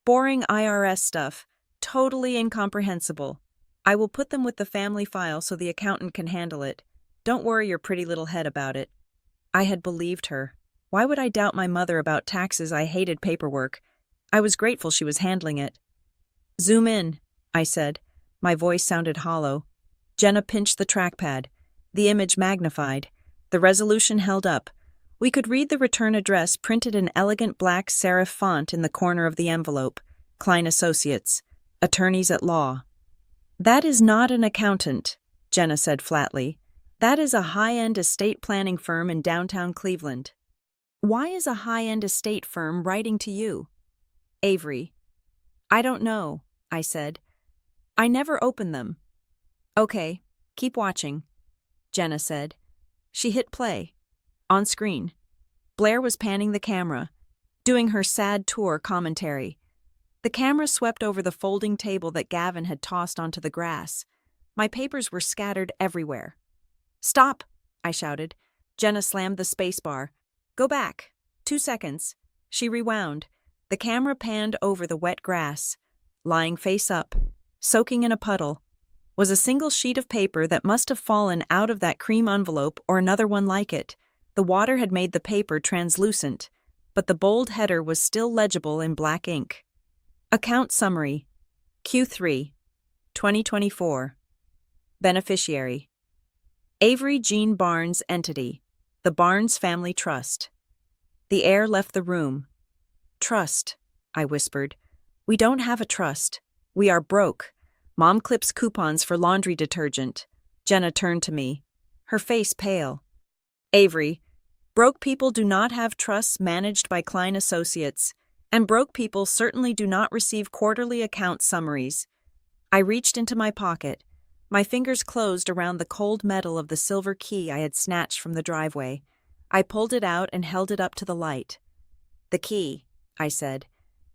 Boring IRS stuff, totally incomprehensible. I will put them with the family file so the accountant can handle it. Don't worry your pretty little head about it. I had believed her. Why would I doubt my mother about taxes? I hated paperwork. I was grateful she was handling it. Zoom in, I said. My voice sounded hollow. Jenna pinched the trackpad. The image magnified. The resolution held up. We could read the return address printed in elegant black serif font in the corner of the envelope. Klein Associates, attorneys at law. That is not an accountant, Jenna said flatly. That is a high-end estate planning firm in downtown Cleveland. Why is a high-end estate firm writing to you? Avery. I don't know, I said. I never open them. Okay, keep watching, Jenna said. She hit play. On screen. Blair was panning the camera, doing her sad tour commentary. The camera swept over the folding table that Gavin had tossed onto the grass. My papers were scattered everywhere. Stop, I shouted. Jenna slammed the spacebar. Go back. 2 seconds. She rewound. The camera panned over the wet grass. Lying face up, soaking in a puddle, was a single sheet of paper that must have fallen out of that cream envelope or another one like it. The water had made the paper translucent, but the bold header was still legible in black ink. Account Summary, Q3, 2024. Beneficiary, Avery Jean Barnes Entity, the Barnes Family Trust. The air left the room. Trust, I whispered. We don't have a trust. We are broke. Mom clips coupons for laundry detergent. Jenna turned to me, her face pale. Avery, broke people do not have trusts managed by Klein Associates, and broke people certainly do not receive quarterly account summaries. I reached into my pocket. My fingers closed around the cold metal of the silver key I had snatched from the driveway. I pulled it out and held it up to the light. The key, I said.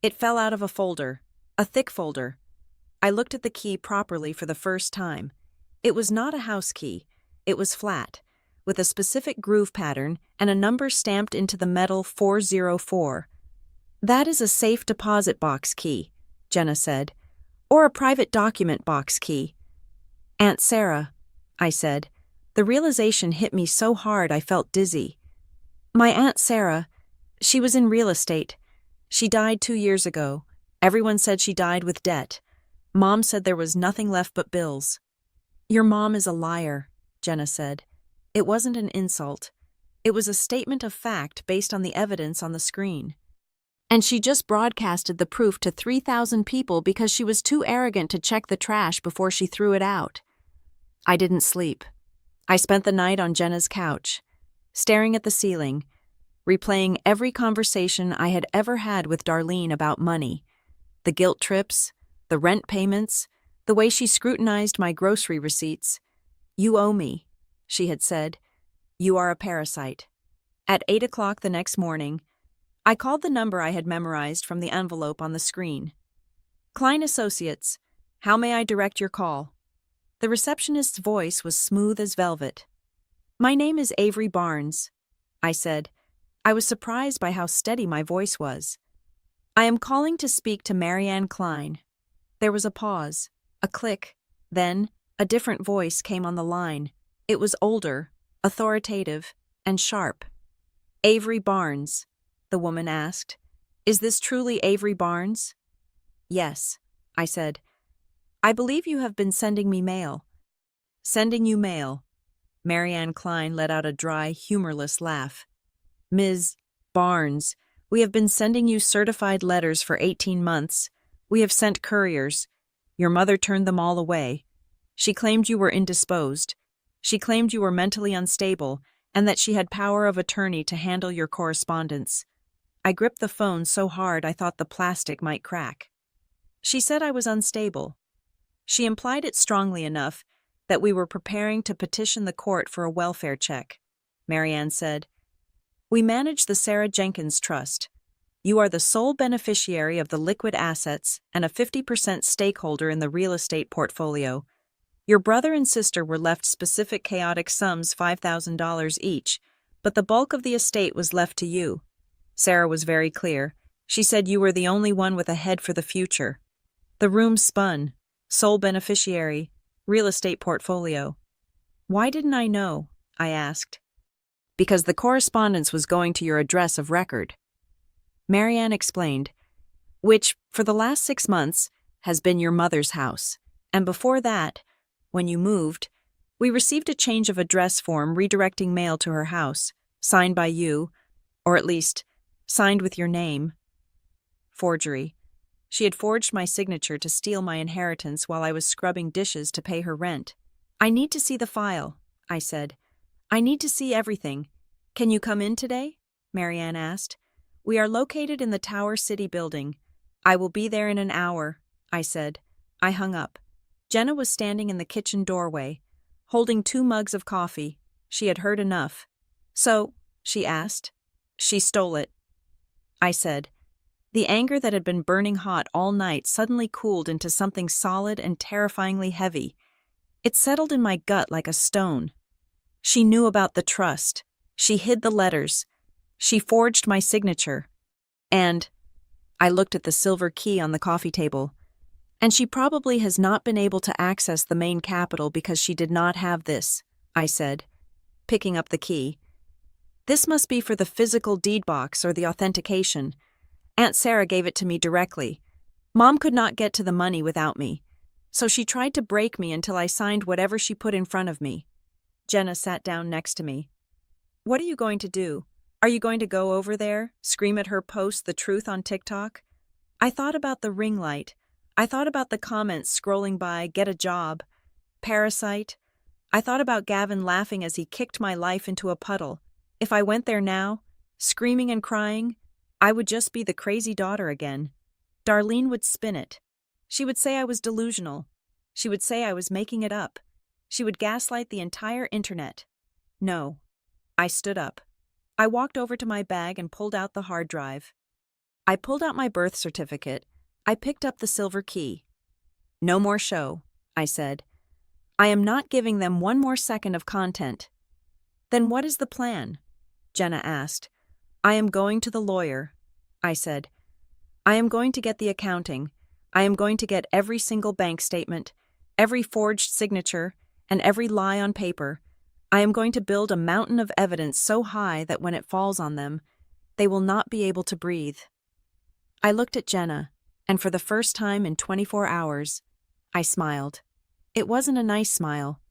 It fell out of a folder, a thick folder. I looked at the key properly for the first time. It was not a house key. It was flat, with a specific groove pattern and a number stamped into the metal 404. That is a safe deposit box key, Jenna said, or a private document box key. Aunt Sarah, I said. The realization hit me so hard I felt dizzy. My Aunt Sarah, she was in real estate. She died 2 years ago. Everyone said she died with debt. Mom said there was nothing left but bills. Your mom is a liar, Jenna said. It wasn't an insult. It was a statement of fact based on the evidence on the screen. And she just broadcasted the proof to 3,000 people because she was too arrogant to check the trash before she threw it out. I didn't sleep. I spent the night on Jenna's couch, staring at the ceiling, replaying every conversation I had ever had with Darlene about money, the guilt trips, the rent payments, the way she scrutinized my grocery receipts. You owe me, she had said. You are a parasite. At 8 o'clock the next morning, I called the number I had memorized from the envelope on the screen. Klein Associates, how may I direct your call? The receptionist's voice was smooth as velvet. My name is Avery Barnes, I said. I was surprised by how steady my voice was. I am calling to speak to Marianne Klein. There was a pause, a click, then a different voice came on the line. It was older, authoritative, and sharp. Avery Barnes, the woman asked. Is this truly Avery Barnes? Yes, I said. I believe you have been sending me mail. Sending you mail. Marianne Klein let out a dry, humorless laugh. Ms. Barnes, we have been sending you certified letters for 18 months. We have sent couriers. Your mother turned them all away. She claimed you were indisposed. She claimed you were mentally unstable and that she had power of attorney to handle your correspondence. I gripped the phone so hard I thought the plastic might crack. She said I was unstable. She implied it strongly enough that we were preparing to petition the court for a welfare check. Marianne said, We manage the Sarah Jenkins Trust. You are the sole beneficiary of the liquid assets and a 50% stakeholder in the real estate portfolio. Your brother and sister were left specific chaotic sums, $5,000 each, but the bulk of the estate was left to you. Sarah was very clear. She said you were the only one with a head for the future. The room spun. Sole beneficiary, real estate portfolio. Why didn't I know? I asked. Because the correspondence was going to your address of record. Marianne explained, which, for the last 6 months, has been your mother's house, and before that, when you moved, We received a change of address form redirecting mail to her house, signed by you, or at least, signed with your name. Forgery. She had forged my signature to steal my inheritance while I was scrubbing dishes to pay her rent. I need to see the file, I said. I need to see everything. Can you come in today? Marianne asked. We are located in the Tower City building. I will be there in an hour, I said. I hung up. Jenna was standing in the kitchen doorway, holding 2 mugs of coffee. She had heard enough. So, she asked. She stole it, I said. The anger that had been burning hot all night suddenly cooled into something solid and terrifyingly heavy. It settled in my gut like a stone. She knew about the trust. She hid the letters. She forged my signature. And I looked at the silver key on the coffee table. And she probably has not been able to access the main capital because she did not have this, I said, picking up the key. This must be for the physical deed box or the authentication. Aunt Sarah gave it to me directly. Mom could not get to the money without me, so she tried to break me until I signed whatever she put in front of me. Jenna sat down next to me. What are you going to do? Are you going to go over there, scream at her, post the truth on TikTok? I thought about the ring light. I thought about the comments scrolling by, get a job, parasite. I thought about Gavin laughing as he kicked my life into a puddle. If I went there now, screaming and crying, I would just be the crazy daughter again. Darlene would spin it. She would say I was delusional. She would say I was making it up. She would gaslight the entire internet. No. I stood up. I walked over to my bag and pulled out the hard drive. I pulled out my birth certificate. I picked up the silver key. No more show, I said. I am not giving them 1 more second of content. Then what is the plan? Jenna asked. I am going to the lawyer, I said. I am going to get the accounting. I am going to get every single bank statement, every forged signature, and every lie on paper. I am going to build a mountain of evidence so high that when it falls on them, they will not be able to breathe. I looked at Jenna, and for the first time in 24 hours, I smiled. It wasn't a nice smile.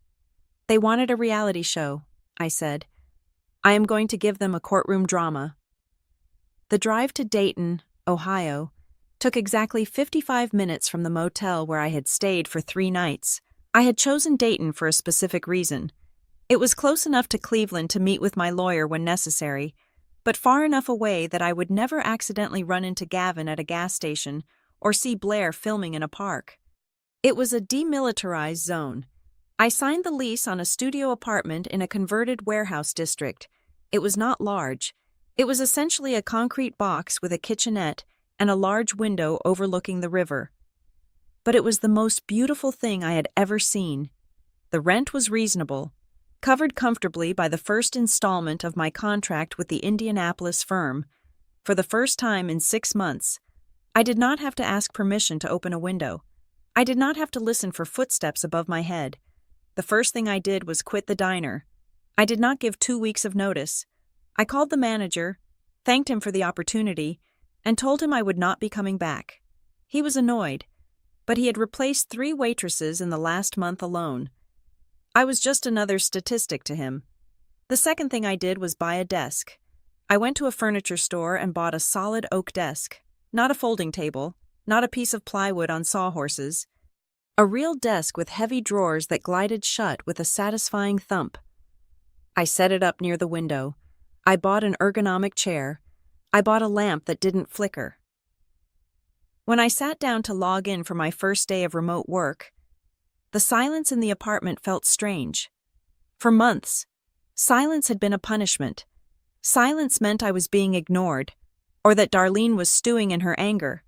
They wanted a reality show, I said. I am going to give them a courtroom drama. The drive to Dayton, Ohio, took exactly 55 minutes from the motel where I had stayed for 3 nights. I had chosen Dayton for a specific reason. It was close enough to Cleveland to meet with my lawyer when necessary, but far enough away that I would never accidentally run into Gavin at a gas station or see Blair filming in a park. It was a demilitarized zone. I signed the lease on a studio apartment in a converted warehouse district. It was not large. It was essentially a concrete box with a kitchenette and a large window overlooking the river. But it was the most beautiful thing I had ever seen. The rent was reasonable, covered comfortably by the first installment of my contract with the Indianapolis firm. For the first time in 6 months, I did not have to ask permission to open a window. I did not have to listen for footsteps above my head. The first thing I did was quit the diner. I did not give 2 weeks of notice. I called the manager, thanked him for the opportunity, and told him I would not be coming back. He was annoyed, but he had replaced 3 waitresses in the last month alone. I was just another statistic to him. The second thing I did was buy a desk. I went to a furniture store and bought a solid oak desk, not a folding table, not a piece of plywood on sawhorses. A real desk with heavy drawers that glided shut with a satisfying thump. I set it up near the window. I bought an ergonomic chair. I bought a lamp that didn't flicker. When I sat down to log in for my first day of remote work, the silence in the apartment felt strange. For months, silence had been a punishment. Silence meant I was being ignored, or that Darlene was stewing in her anger,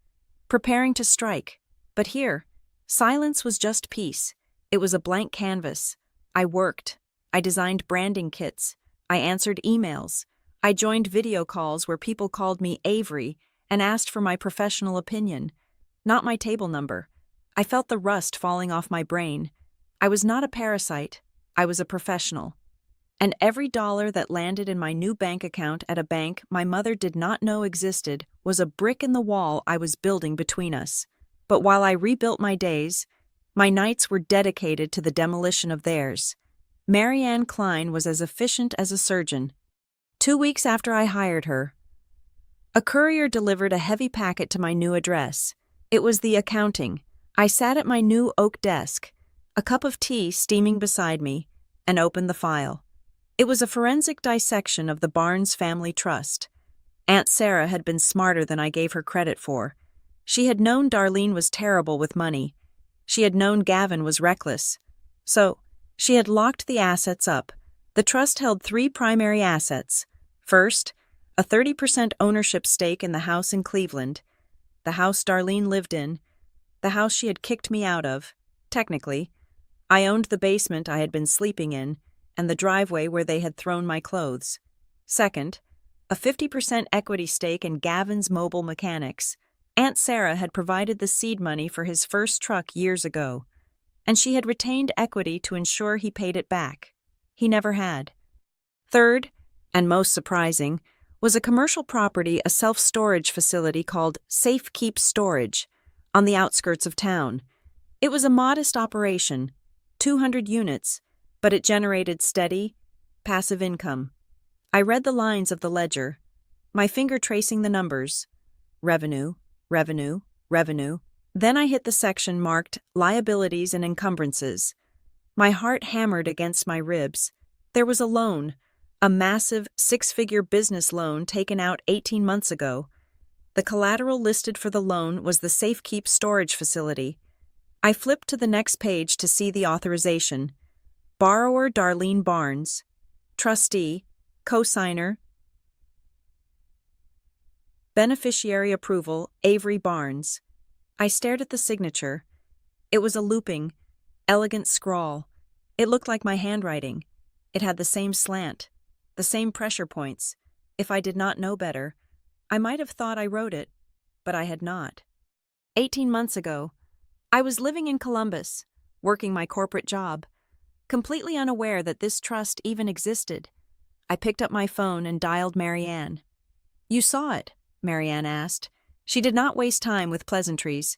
preparing to strike. But here, silence was just peace. It was a blank canvas. I worked. I designed branding kits. I answered emails. I joined video calls where people called me Avery and asked for my professional opinion, not my table number. I felt the rust falling off my brain. I was not a parasite. I was a professional. And every dollar that landed in my new bank account at a bank my mother did not know existed was a brick in the wall I was building between us. But while I rebuilt my days, my nights were dedicated to the demolition of theirs. Marianne Klein was as efficient as a surgeon. 2 weeks after I hired her, a courier delivered a heavy packet to my new address. It was the accounting. I sat at my new oak desk, a cup of tea steaming beside me, and opened the file. It was a forensic dissection of the Barnes family trust. Aunt Sarah had been smarter than I gave her credit for. She had known Darlene was terrible with money. She had known Gavin was reckless. So, she had locked the assets up. The trust held 3 primary assets. First, a 30% ownership stake in the house in Cleveland, the house Darlene lived in, the house she had kicked me out of. Technically, I owned the basement I had been sleeping in and the driveway where they had thrown my clothes. Second, a 50% equity stake in Gavin's Mobile Mechanics. Aunt Sarah had provided the seed money for his first truck years ago, and she had retained equity to ensure he paid it back. He never had. Third, and most surprising, was a commercial property, a self-storage facility called Safe Keep Storage, on the outskirts of town. It was a modest operation, 200 units, but it generated steady, passive income. I read the lines of the ledger, my finger tracing the numbers. Revenue, revenue, revenue. Then I hit the section marked Liabilities and Encumbrances. My heart hammered against my ribs. There was a loan, a massive 6-figure business loan taken out 18 months ago. The collateral listed for the loan was the Safe Keep storage facility. I flipped to the next page to see the authorization. Borrower Darlene Barnes. Trustee, cosigner. Beneficiary approval, Avery Barnes. I stared at the signature. It was a looping, elegant scrawl. It looked like my handwriting. It had the same slant, the same pressure points. If I did not know better, I might have thought I wrote it, but I had not. 18 months ago, I was living in Columbus, working my corporate job, completely unaware that this trust even existed. I picked up my phone and dialed Marianne. "You saw it?" Marianne asked. She did not waste time with pleasantries.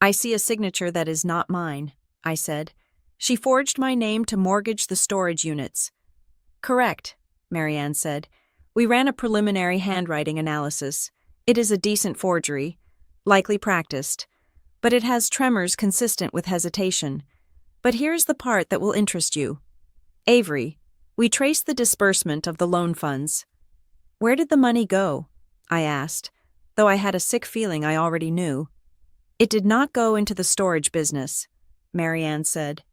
"I see a signature that is not mine," I said. "She forged my name to mortgage the storage units." "Correct," Marianne said. "We ran a preliminary handwriting analysis. It is a decent forgery, likely practiced, but it has tremors consistent with hesitation. But here's the part that will interest you. Avery, we traced the disbursement of the loan funds." "Where did the money go?" I asked, though I had a sick feeling I already knew. "It did not go into the storage business," Marianne said.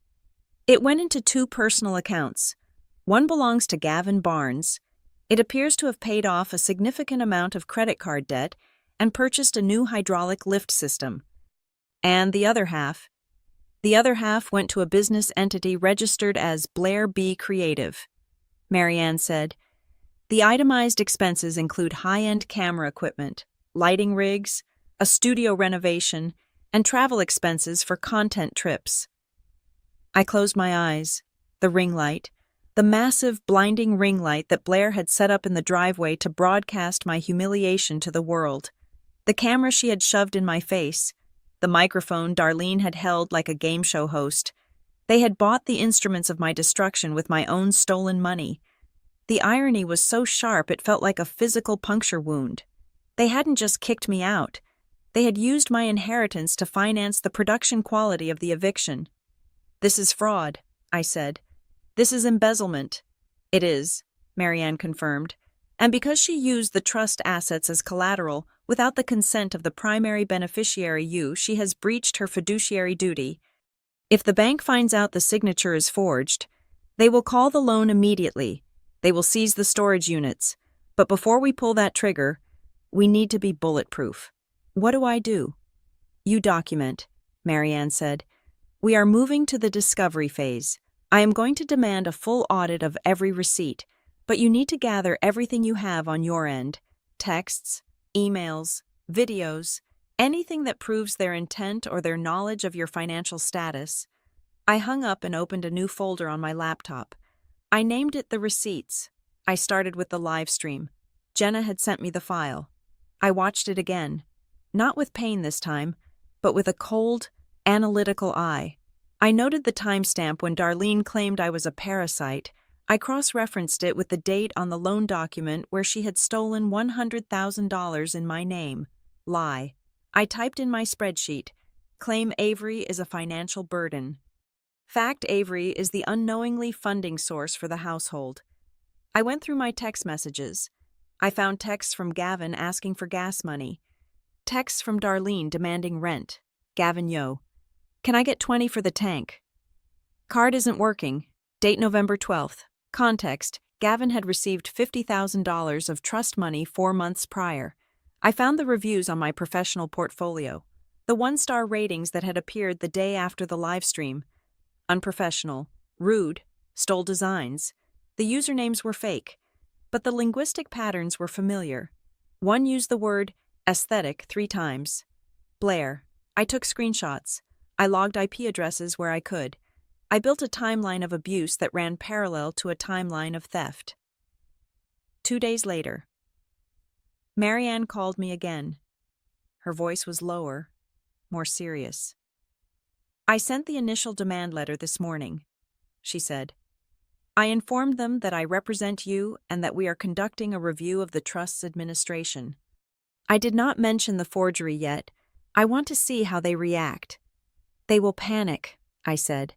"It went into 2 personal accounts. One belongs to Gavin Barnes. It appears to have paid off a significant amount of credit card debt and purchased a new hydraulic lift system. And the other half went to a business entity registered as Blair B. Creative." Marianne said, "The itemized expenses include high-end camera equipment, lighting rigs, a studio renovation, and travel expenses for content trips." I closed my eyes. The ring light, the massive, blinding ring light that Blair had set up in the driveway to broadcast my humiliation to the world. The camera she had shoved in my face. The microphone Darlene had held like a game show host. They had bought the instruments of my destruction with my own stolen money. The irony was so sharp it felt like a physical puncture wound. They hadn't just kicked me out. They had used my inheritance to finance the production quality of the eviction. "This is fraud," I said. "This is embezzlement." "It is," Marianne confirmed. "And because she used the trust assets as collateral without the consent of the primary beneficiary, she has breached her fiduciary duty. If the bank finds out the signature is forged, they will call the loan immediately. They will seize the storage units. But before we pull that trigger, we need to be bulletproof. What do I do?" "You document," Marianne said. "We are moving to the discovery phase. I am going to demand a full audit of every receipt, but you need to gather everything you have on your end. Texts, emails, videos, anything that proves their intent or their knowledge of your financial status." I hung up and opened a new folder on my laptop. I named it The Receipts. I started with the live stream. Jenna had sent me the file. I watched it again, not with pain this time, but with a cold, analytical eye. I noted the timestamp when Darlene claimed I was a parasite. I cross-referenced it with the date on the loan document where she had stolen $100,000 in my name. Lie. I typed in my spreadsheet, claim Avery is a financial burden. Fact, Avery is the unknowingly funding source for the household. I went through my text messages. I found texts from Gavin asking for gas money. Texts from Darlene demanding rent. Gavin, yo. Can I get 20 for the tank? Card isn't working. Date November 12th. Context: Gavin had received $50,000 of trust money 4 months prior. I found the reviews on my professional portfolio. The 1-star ratings that had appeared the day after the live stream. Unprofessional, rude, stole designs. The usernames were fake, but the linguistic patterns were familiar. One used the word aesthetic 3 times. Blair. I took screenshots. I logged IP addresses where I could. I built a timeline of abuse that ran parallel to a timeline of theft. 2 days later. Marianne called me again. Her voice was lower, more serious. I sent the initial demand letter this morning, she said. I informed them that I represent you and that we are conducting a review of the trust's administration. I did not mention the forgery yet. I want to see how they react. They will panic, I said.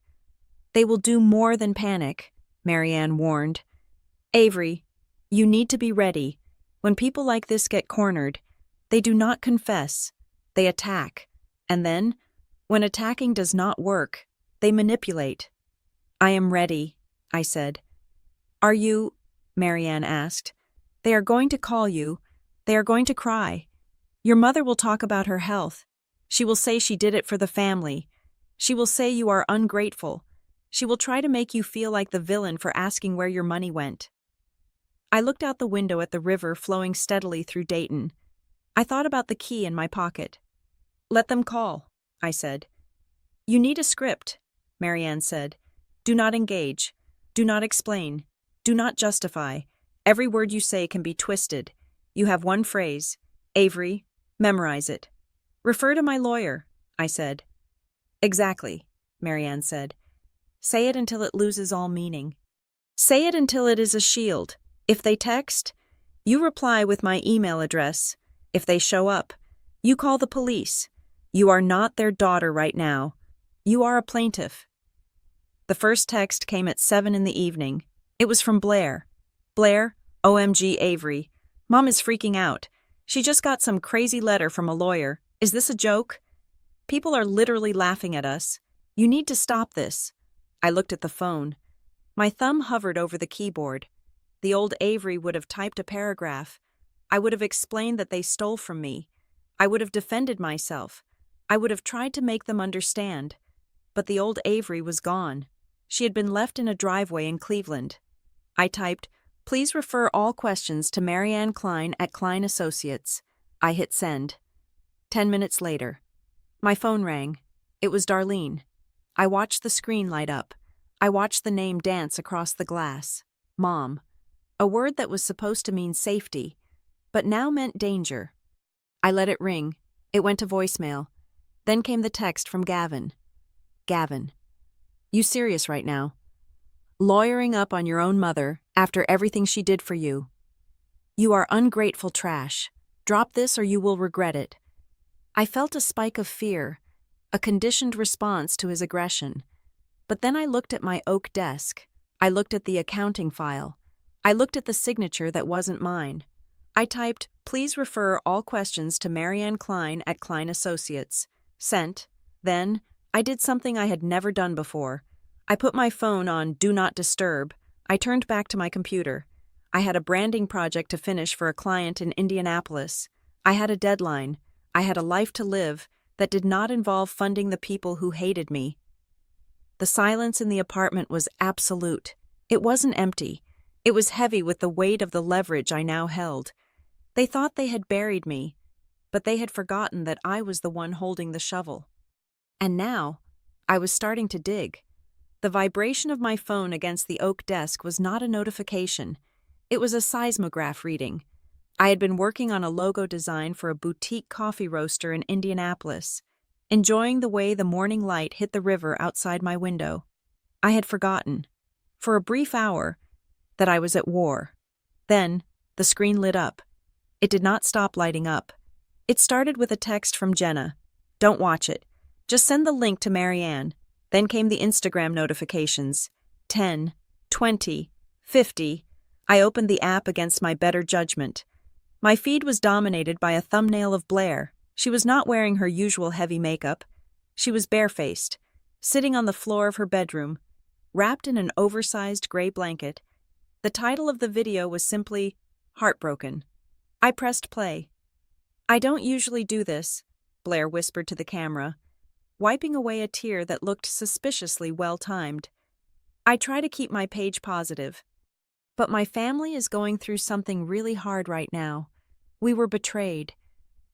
They will do more than panic, Marianne warned. Avery, you need to be ready. When people like this get cornered, they do not confess. They attack. And then, when attacking does not work, they manipulate. I am ready, I said. Are you? Marianne asked. They are going to call you. They are going to cry. Your mother will talk about her health. She will say she did it for the family. She will say you are ungrateful. She will try to make you feel like the villain for asking where your money went. I looked out the window at the river flowing steadily through Dayton. I thought about the key in my pocket. Let them call, I said. You need a script, Marianne said. Do not engage. Do not explain. Do not justify. Every word you say can be twisted. You have one phrase. Avery, memorize it. Refer to my lawyer, I said. Exactly, Marianne said. Say it until it loses all meaning. Say it until it is a shield. If they text, you reply with my email address. If they show up, you call the police. You are not their daughter right now. You are a plaintiff. The first text came at 7 in the evening. It was from Blair. Blair, OMG Avery. Mom is freaking out. She just got some crazy letter from a lawyer. Is this a joke? People are literally laughing at us. You need to stop this. I looked at the phone. My thumb hovered over the keyboard. The old Avery would have typed a paragraph. I would have explained that they stole from me. I would have defended myself. I would have tried to make them understand. But the old Avery was gone. She had been left in a driveway in Cleveland. I typed, please refer all questions to Marianne Klein at Klein Associates. I hit send. 10 minutes later. My phone rang. It was Darlene. I watched the screen light up. I watched the name dance across the glass. Mom. A word that was supposed to mean safety, but now meant danger. I let it ring. It went to voicemail. Then came the text from Gavin. Gavin. You serious right now? Lawyering up on your own mother after everything she did for you. You are ungrateful trash. Drop this or you will regret it. I felt a spike of fear, a conditioned response to his aggression. But then I looked at my oak desk. I looked at the accounting file. I looked at the signature that wasn't mine. I typed, please refer all questions to Marianne Klein at Klein Associates. Sent. Then, I did something I had never done before. I put my phone on Do Not Disturb. I turned back to my computer. I had a branding project to finish for a client in Indianapolis. I had a deadline. I had a life to live that did not involve funding the people who hated me. The silence in the apartment was absolute. It wasn't empty. It was heavy with the weight of the leverage I now held. They thought they had buried me, but they had forgotten that I was the one holding the shovel. And now, I was starting to dig. The vibration of my phone against the oak desk was not a notification. It was a seismograph reading. I had been working on a logo design for a boutique coffee roaster in Indianapolis. enjoying the way the morning light hit the river outside my window. I had forgotten, for a brief hour, that I was at war. Then, the screen lit up. It did not stop lighting up. It started with a text from Jenna. "Don't watch it. Just send the link to Marianne." Then came the Instagram notifications. 10, 20, 50. I opened the app against my better judgment. My feed was dominated by a thumbnail of Blair. She was not wearing her usual heavy makeup. She was barefaced, sitting on the floor of her bedroom, wrapped in an oversized gray blanket. The title of the video was simply, "Heartbroken." I pressed play. "I don't usually do this," Blair whispered to the camera, wiping away a tear that looked suspiciously well-timed. "I try to keep my page positive. But my family is going through something really hard right now. We were betrayed.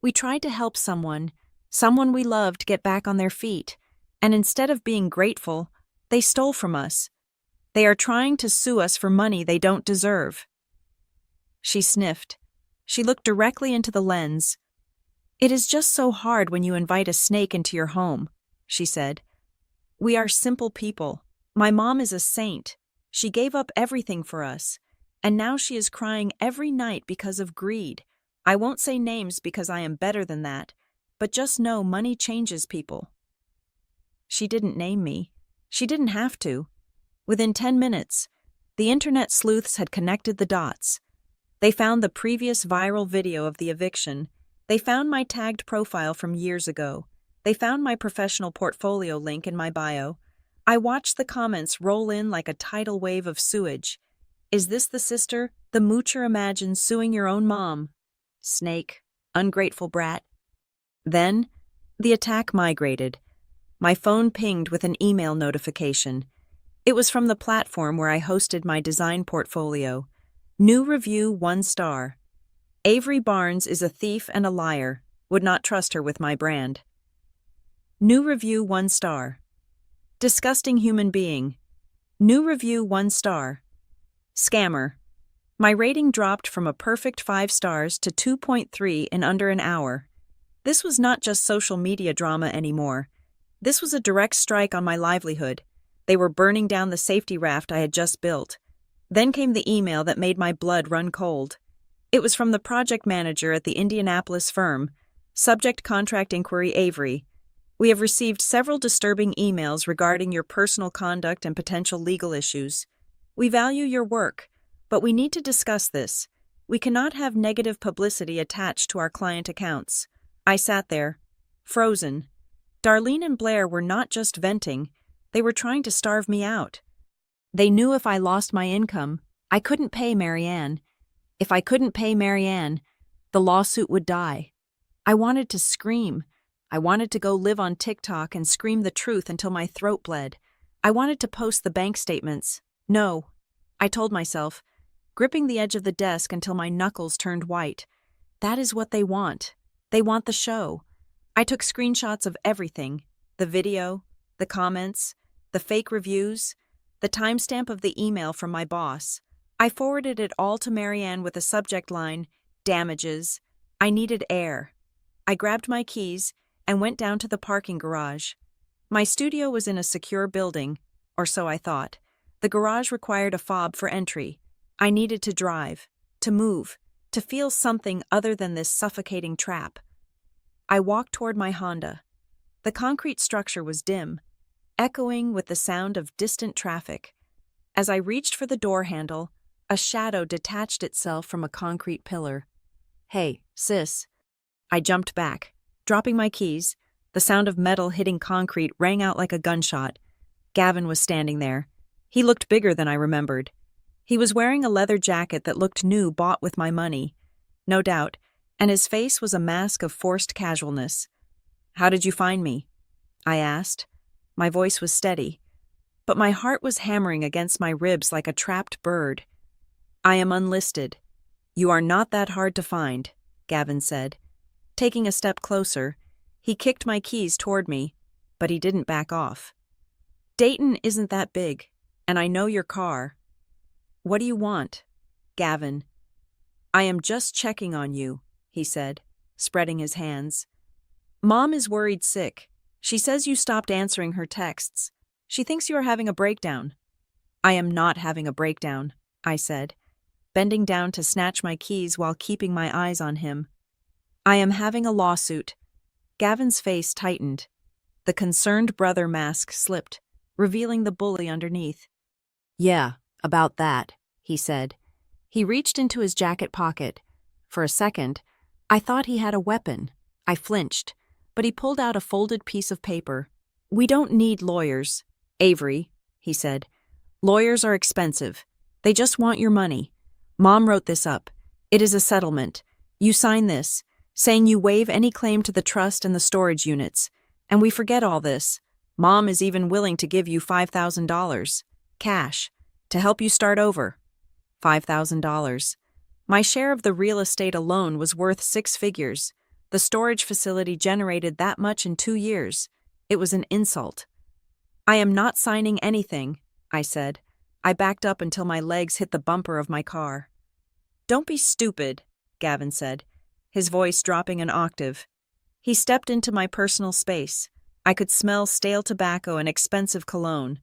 We tried to help someone we loved get back on their feet, and instead of being grateful, they stole from us. They are trying to sue us for money they don't deserve." She sniffed. She looked directly into the lens. "It is just so hard when you invite a snake into your home," she said. "We are simple people. My mom is a saint. She gave up everything for us, and now she is crying every night because of greed. I won't say names because I am better than that, but just know money changes people." She didn't name me. She didn't have to. Within 10 minutes, the internet sleuths had connected the dots. They found the previous viral video of the eviction. They found my tagged profile from years ago. They found my professional portfolio link in my bio. I watched the comments roll in like a tidal wave of sewage. "Is this the sister the moocher imagines suing your own mom? Snake. Ungrateful brat." Then, the attack migrated. My phone pinged with an email notification. It was from the platform where I hosted my design portfolio. New review 1 star. "Avery Barnes is a thief and a liar. Would not trust her with my brand." New review 1 star. "Disgusting human being." New review 1 star. "Scammer." My rating dropped from a perfect 5 stars to 2.3 in under an hour. This was not just social media drama anymore. This was a direct strike on my livelihood. They were burning down the safety raft I had just built. Then came the email that made my blood run cold. It was from the project manager at the Indianapolis firm. Subject contract inquiry Avery. "We have received several disturbing emails regarding your personal conduct and potential legal issues. We value your work, but we need to discuss this. We cannot have negative publicity attached to our client accounts." I sat there, frozen. Darlene and Blair were not just venting, they were trying to starve me out. They knew if I lost my income, I couldn't pay Marianne. If I couldn't pay Marianne, the lawsuit would die. I wanted to scream. I wanted to go live on TikTok and scream the truth until my throat bled. I wanted to post the bank statements. "No," I told myself, gripping the edge of the desk until my knuckles turned white. "That is what they want. They want the show." I took screenshots of everything: the video, the comments, the fake reviews, the timestamp of the email from my boss. I forwarded it all to Marianne with a subject line, "Damages." I needed air. I grabbed my keys and went down to the parking garage. My studio was in a secure building, or so I thought. The garage required a fob for entry. I needed to drive, to move, to feel something other than this suffocating trap. I walked toward my Honda. The concrete structure was dim, echoing with the sound of distant traffic. As I reached for the door handle, a shadow detached itself from a concrete pillar. "Hey, sis." I jumped back, dropping my keys. The sound of metal hitting concrete rang out like a gunshot. Gavin was standing there. He looked bigger than I remembered. He was wearing a leather jacket that looked new, bought with my money. No doubt, and his face was a mask of forced casualness. "How did you find me?" I asked. My voice was steady, but my heart was hammering against my ribs like a trapped bird. "I am unlisted." "You are not that hard to find," Gavin said. Taking a step closer, he kicked my keys toward me, but he didn't back off. "Dayton isn't that big, and I know your car." "What do you want?" "Gavin." "I am just checking on you," he said, spreading his hands. "Mom is worried sick. She says you stopped answering her texts. She thinks you are having a breakdown." "I am not having a breakdown," I said, bending down to snatch my keys while keeping my eyes on him. "I am having a lawsuit." Gavin's face tightened. The concerned brother mask slipped, revealing the bully underneath. "Yeah, about that," he said. He reached into his jacket pocket. For a second, I thought he had a weapon. I flinched, but he pulled out a folded piece of paper. "We don't need lawyers, Avery," he said. "Lawyers are expensive. They just want your money. Mom wrote this up. It is a settlement. You sign this, saying you waive any claim to the trust and the storage units. And we forget all this. Mom is even willing to give you $5,000, cash, to help you start over." $5,000. My share of the real estate alone was worth 6 figures. The storage facility generated that much in 2 years. It was an insult. "I am not signing anything," I said. I backed up until my legs hit the bumper of my car. "Don't be stupid," Gavin said, his voice dropping an octave. He stepped into my personal space. I could smell stale tobacco and expensive cologne.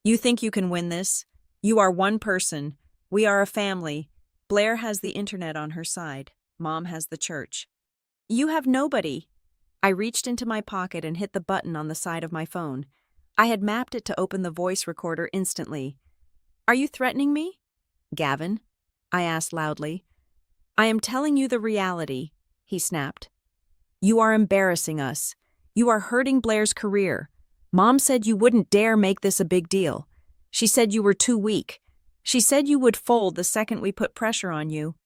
"You think you can win this? You are one person. We are a family. Blair has the internet on her side. Mom has the church. You have nobody." I reached into my pocket and hit the button on the side of my phone. I had mapped it to open the voice recorder instantly. "Are you threatening me, Gavin?" I asked loudly. "I am telling you the reality," he snapped. "You are embarrassing us. You are hurting Blair's career. Mom said you wouldn't dare make this a big deal. She said you were too weak. She said you would fold the second we put pressure on you."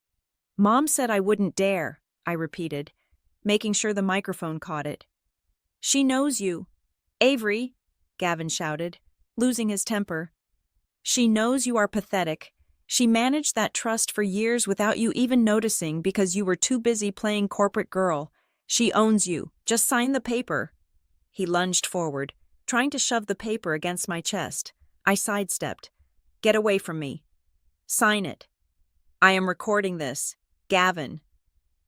"Mom said I wouldn't dare," I repeated, making sure the microphone caught it. "She knows you." "Avery," Gavin shouted, losing his temper. "She knows you are pathetic. She managed that trust for years without you even noticing because you were too busy playing corporate girl. She owns you. Just sign the paper." He lunged forward, trying to shove the paper against my chest. I sidestepped. "Get away from me." "Sign it." "I am recording this. Gavin."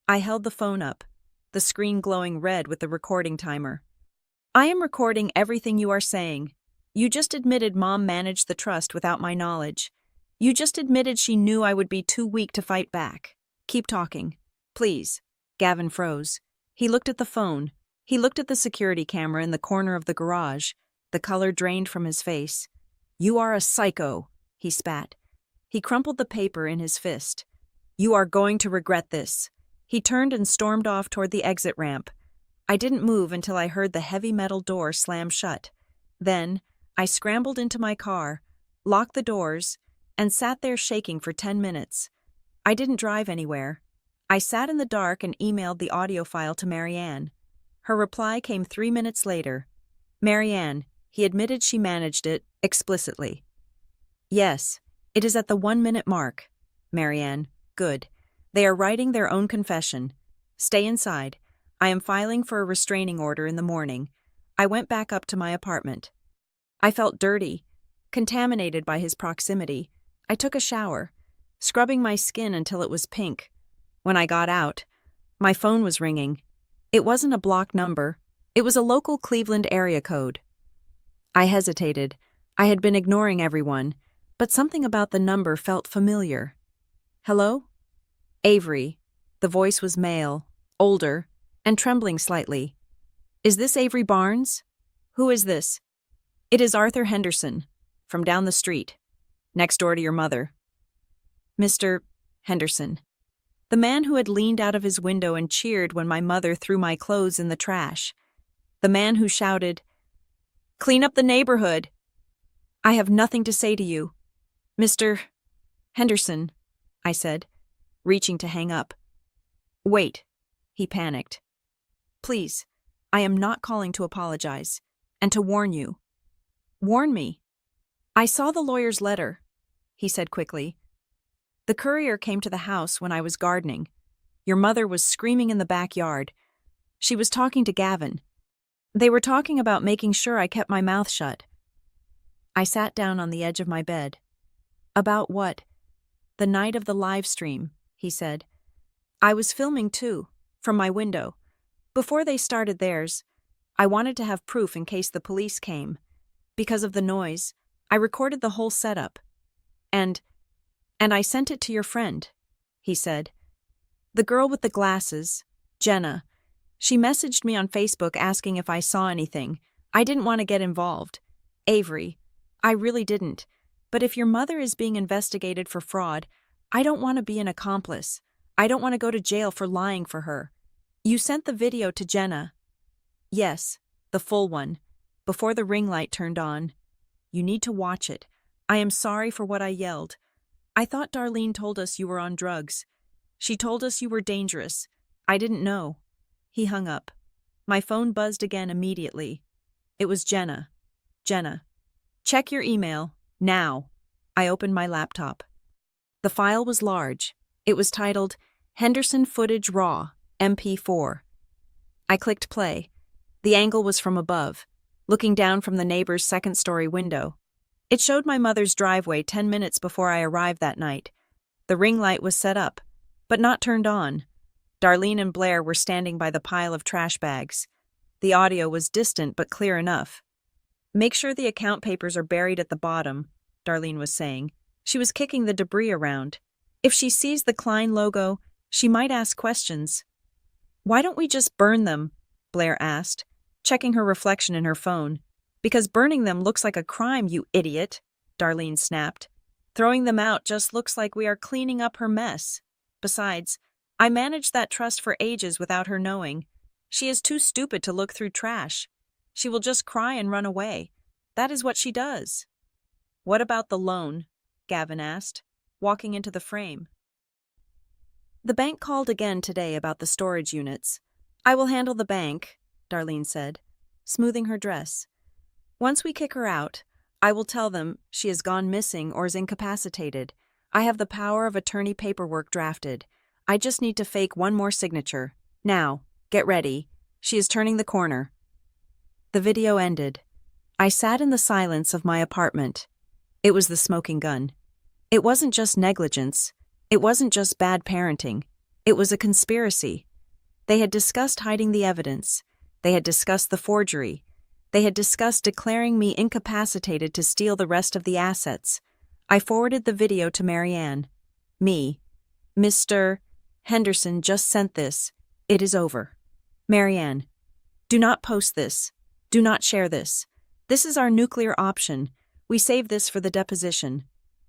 I held the phone up, the screen glowing red with the recording timer. "I am recording everything you are saying. You just admitted Mom managed the trust without my knowledge. You just admitted she knew I would be too weak to fight back. Keep talking. Please." Gavin froze. He looked at the phone. He looked at the security camera in the corner of the garage. The color drained from his face. "You are a psycho," he spat. He crumpled the paper in his fist. "You are going to regret this." He turned and stormed off toward the exit ramp. I didn't move until I heard the heavy metal door slam shut. Then, I scrambled into my car, locked the doors, and sat there shaking for 10 minutes. I didn't drive anywhere. I sat in the dark and emailed the audio file to Marianne. Her reply came 3 minutes later. "Marianne, he admitted she managed it, explicitly." "Yes, it is at the 1-minute mark." "Marianne, good. They are writing their own confession. Stay inside. I am filing for a restraining order in the morning." I went back up to my apartment. I felt dirty, contaminated by his proximity. I took a shower, scrubbing my skin until it was pink. When I got out, my phone was ringing. It wasn't a block number. It was a local Cleveland area code. I hesitated. I had been ignoring everyone, but something about the number felt familiar. "Hello?" "Avery." The voice was male, older, and trembling slightly. "Is this Avery Barnes?" "Who is this?" "It is Arthur Henderson, from down the street, next door to your mother." "Mr. Henderson." The man who had leaned out of his window and cheered when my mother threw my clothes in the trash. The man who shouted, "Clean up the neighborhood." "I have nothing to say to you." "Mr. Henderson," I said, reaching to hang up. "Wait," he panicked. "Please, I am not calling to apologize, and to warn you." "Warn me." "I saw the lawyer's letter," he said quickly. "The courier came to the house when I was gardening. Your mother was screaming in the backyard. She was talking to Gavin. They were talking about making sure I kept my mouth shut." I sat down on the edge of my bed. "About what?" "The night of the live stream," he said. "I was filming too, from my window. Before they started theirs, I wanted to have proof in case the police came. Because of the noise, I recorded the whole setup. And I sent it to your friend," he said. "The girl with the glasses, Jenna. She messaged me on Facebook asking if I saw anything. I didn't want to get involved. Avery, I really didn't. But if your mother is being investigated for fraud, I don't want to be an accomplice. I don't want to go to jail for lying for her. You sent the video to Jenna." "Yes, the full one, before the ring light turned on. You need to watch it. I am sorry for what I yelled. I thought Darlene told us you were on drugs. She told us you were dangerous. I didn't know." He hung up. My phone buzzed again immediately. It was Jenna. "Jenna, check your email, now." I opened my laptop. The file was large. It was titled, Henderson Footage Raw, MP4. I clicked play. The angle was from above, looking down from the neighbor's second-story window. It showed my mother's driveway 10 minutes before I arrived that night. The ring light was set up, but not turned on. Darlene and Blair were standing by the pile of trash bags. The audio was distant but clear enough. "Make sure the account papers are buried at the bottom," Darlene was saying. She was kicking the debris around. "If she sees the Klein logo, she might ask questions." "Why don't we just burn them?" Blair asked, checking her reflection in her phone. "Because burning them looks like a crime, you idiot," Darlene snapped. "Throwing them out just looks like we are cleaning up her mess. Besides, I managed that trust for ages without her knowing. She is too stupid to look through trash. She will just cry and run away. That is what she does." "What about the loan?" Gavin asked, walking into the frame. "The bank called again today about the storage units. I will handle the bank," Darlene said, smoothing her dress. "Once we kick her out, I will tell them she has gone missing or is incapacitated. I have the power of attorney paperwork drafted. I just need to fake one more signature. Now, get ready. She is turning the corner." The video ended. I sat in the silence of my apartment. It was the smoking gun. It wasn't just negligence. It wasn't just bad parenting. It was a conspiracy. They had discussed hiding the evidence. They had discussed the forgery. They had discussed declaring me incapacitated to steal the rest of the assets. I forwarded the video to Marianne. "Mr. Henderson just sent this. It is over. Marianne, do not post this. Do not share this. This is our nuclear option. We saved this for the deposition."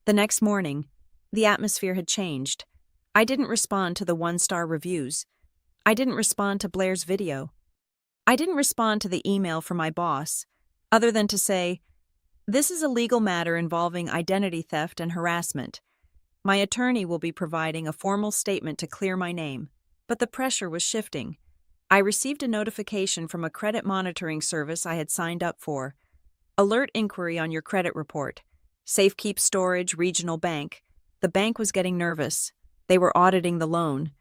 The next morning, the atmosphere had changed. I didn't respond to the one-star reviews. I didn't respond to Blair's video. I didn't respond to the email from my boss, other than to say, "This is a legal matter involving identity theft and harassment. My attorney will be providing a formal statement to clear my name." But the pressure was shifting. I received a notification from a credit monitoring service I had signed up for. "Alert inquiry on your credit report. Safekeep Storage Regional Bank." The bank was getting nervous. They were auditing the loan.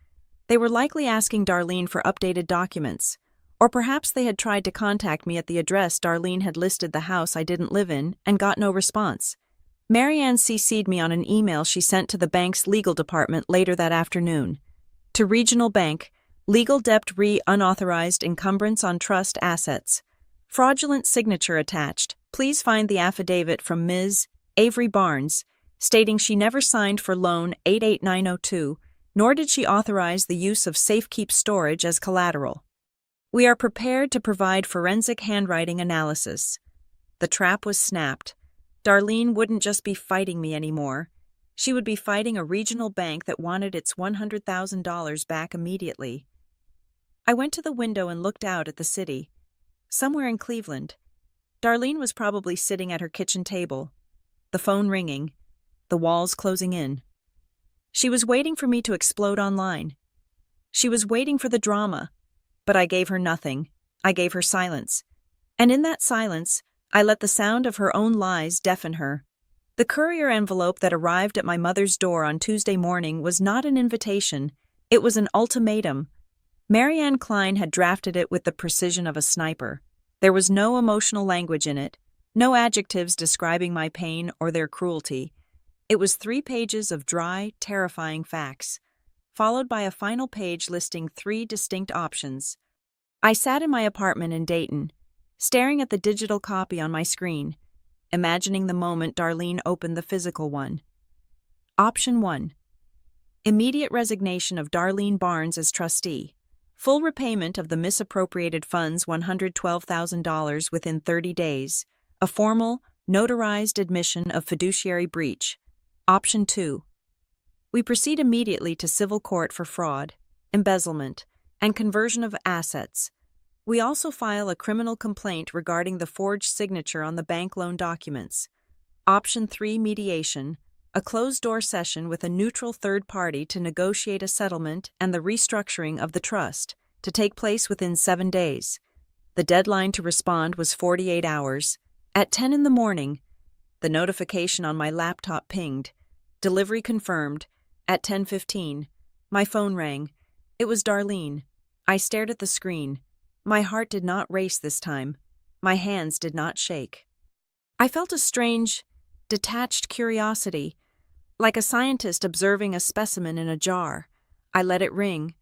They were likely asking Darlene for updated documents. Or perhaps they had tried to contact me at the address Darlene had listed the house I didn't live in and got no response. Marianne CC'd me on an email she sent to the bank's legal department later that afternoon. To Regional Bank, legal debt unauthorized encumbrance on trust assets. Fraudulent signature attached. Please find the affidavit from Ms. Avery Barnes, stating she never signed for loan 88902, nor did she authorize the use of Safekeep Storage as collateral. We are prepared to provide forensic handwriting analysis. The trap was snapped. Darlene wouldn't just be fighting me anymore. She would be fighting a regional bank that wanted its $100,000 back immediately. I went to the window and looked out at the city. Somewhere in Cleveland. Darlene was probably sitting at her kitchen table, the phone ringing, the walls closing in. She was waiting for me to explode online. She was waiting for the drama, but I gave her nothing. I gave her silence. And in that silence, I let the sound of her own lies deafen her. The courier envelope that arrived at my mother's door on Tuesday morning was not an invitation. It was an ultimatum. Marianne Klein had drafted it with the precision of a sniper. There was no emotional language in it, no adjectives describing my pain or their cruelty. It was 3 pages of dry, terrifying facts, followed by a final page listing 3 distinct options. I sat in my apartment in Dayton, staring at the digital copy on my screen, imagining the moment Darlene opened the physical one. Option 1. Immediate resignation of Darlene Barnes as trustee. Full repayment of the misappropriated funds $112,000 within 30 days. A formal, notarized admission of fiduciary breach. Option 2. We proceed immediately to civil court for fraud, embezzlement, and conversion of assets. We also file a criminal complaint regarding the forged signature on the bank loan documents. Option 3. Mediation. A closed-door session with a neutral third party to negotiate a settlement and the restructuring of the trust, to take place within 7 days. The deadline to respond was 48 hours. At 10 in the morning, the notification on my laptop pinged. Delivery confirmed. At 10:15, my phone rang. It was Darlene. I stared at the screen. My heart did not race this time. My hands did not shake. I felt a strange, detached curiosity, like a scientist observing a specimen in a jar. I let it ring.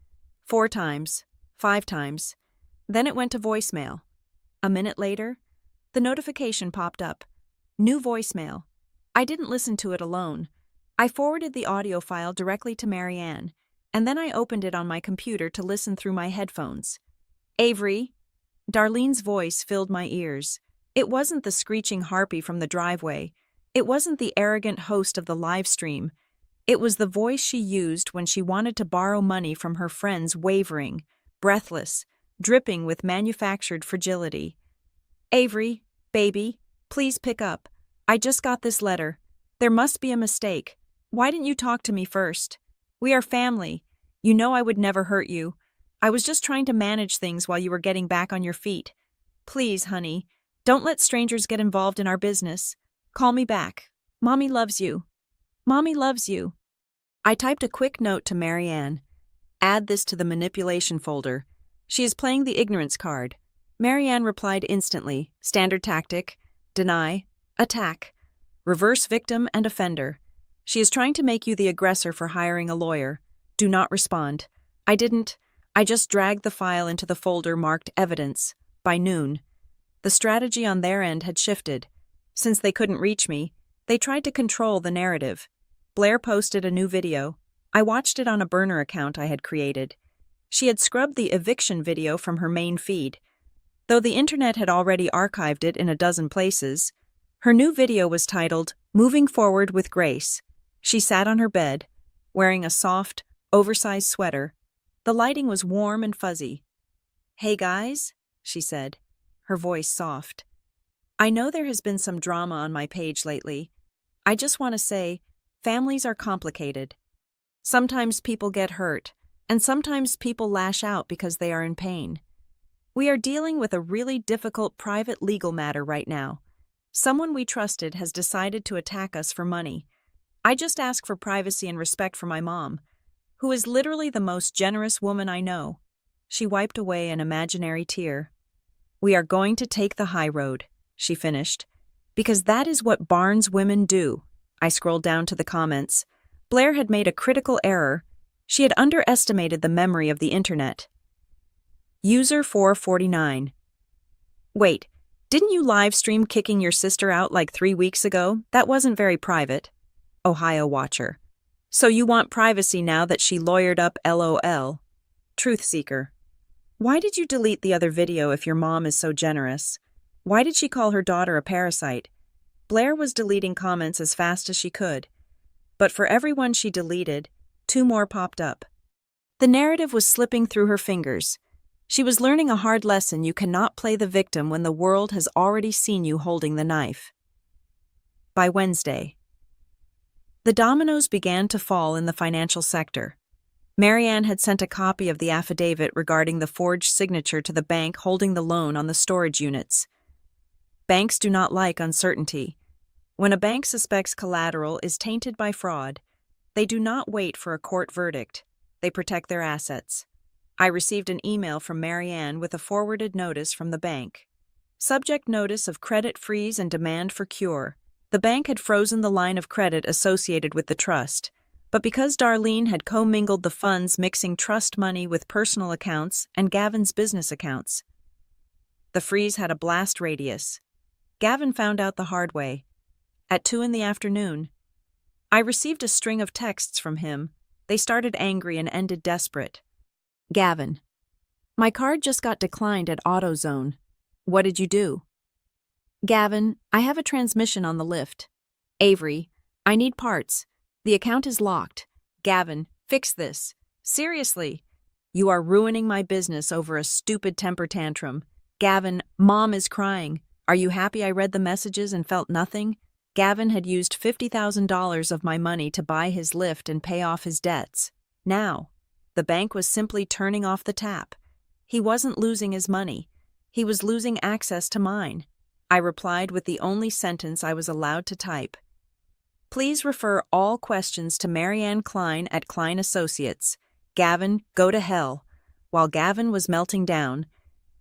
4 times, 5 times. Then it went to voicemail. A minute later, the notification popped up. New voicemail. I didn't listen to it alone. I forwarded the audio file directly to Marianne, and then I opened it on my computer to listen through my headphones. Avery. Darlene's voice filled my ears. It wasn't the screeching harpy from the driveway. It wasn't the arrogant host of the live stream. It was the voice she used when she wanted to borrow money from her friends, wavering, breathless, dripping with manufactured fragility. Avery, baby, please pick up. I just got this letter. There must be a mistake. Why didn't you talk to me first? We are family. You know I would never hurt you. I was just trying to manage things while you were getting back on your feet. Please, honey, don't let strangers get involved in our business. Call me back. Mommy loves you. Mommy loves you. I typed a quick note to Marianne. Add this to the manipulation folder. She is playing the ignorance card. Marianne replied instantly. Standard tactic. Deny. Attack. Reverse victim and offender. She is trying to make you the aggressor for hiring a lawyer. Do not respond. I didn't. I just dragged the file into the folder marked evidence. By noon. The strategy on their end had shifted. Since they couldn't reach me, they tried to control the narrative. Blair posted a new video. I watched it on a burner account I had created. She had scrubbed the eviction video from her main feed. Though the internet had already archived it in a dozen places, her new video was titled, Moving Forward with Grace. She sat on her bed, wearing a soft, oversized sweater. The lighting was warm and fuzzy. Hey guys, she said, her voice soft. I know there has been some drama on my page lately. I just want to say, families are complicated. Sometimes people get hurt, and sometimes people lash out because they are in pain. We are dealing with a really difficult private legal matter right now. Someone we trusted has decided to attack us for money. I just ask for privacy and respect for my mom, who is literally the most generous woman I know. She wiped away an imaginary tear. We are going to take the high road, she finished, because that is what Barnes women do. I scrolled down to the comments. Blair had made a critical error. She had underestimated the memory of the internet. User 449. Wait, didn't you live stream kicking your sister out like 3 weeks ago? That wasn't very private. Ohio Watcher. So you want privacy now that she lawyered up LOL? Truth Seeker. Why did you delete the other video if your mom is so generous? Why did she call her daughter a parasite? Blair was deleting comments as fast as she could. But for everyone she deleted, 2 more popped up. The narrative was slipping through her fingers. She was learning a hard lesson: you cannot play the victim when the world has already seen you holding the knife. By Wednesday, the dominoes began to fall in the financial sector. Marianne had sent a copy of the affidavit regarding the forged signature to the bank holding the loan on the storage units. Banks do not like uncertainty. When a bank suspects collateral is tainted by fraud, they do not wait for a court verdict. They protect their assets. I received an email from Marianne with a forwarded notice from the bank. Subject notice of credit freeze and demand for cure. The bank had frozen the line of credit associated with the trust, But because Darlene had commingled the funds, mixing trust money with personal accounts and Gavin's business accounts. The freeze had a blast radius. Gavin found out the hard way. At 2 in the afternoon, I received a string of texts from him. They started angry and ended desperate. Gavin: my card just got declined at AutoZone. What did you do? Gavin: I have a transmission on the lift. Avery: I need parts. The account is locked. Gavin: fix this. Seriously. You are ruining my business over a stupid temper tantrum. Gavin: Mom is crying. Are you happy I read the messages and felt nothing? Gavin had used $50,000 of my money to buy his lift and pay off his debts. Now, the bank was simply turning off the tap. He wasn't losing his money. He was losing access to mine. I replied with the only sentence I was allowed to type. Please refer all questions to Marianne Klein at Klein Associates. Gavin, go to hell. While Gavin was melting down,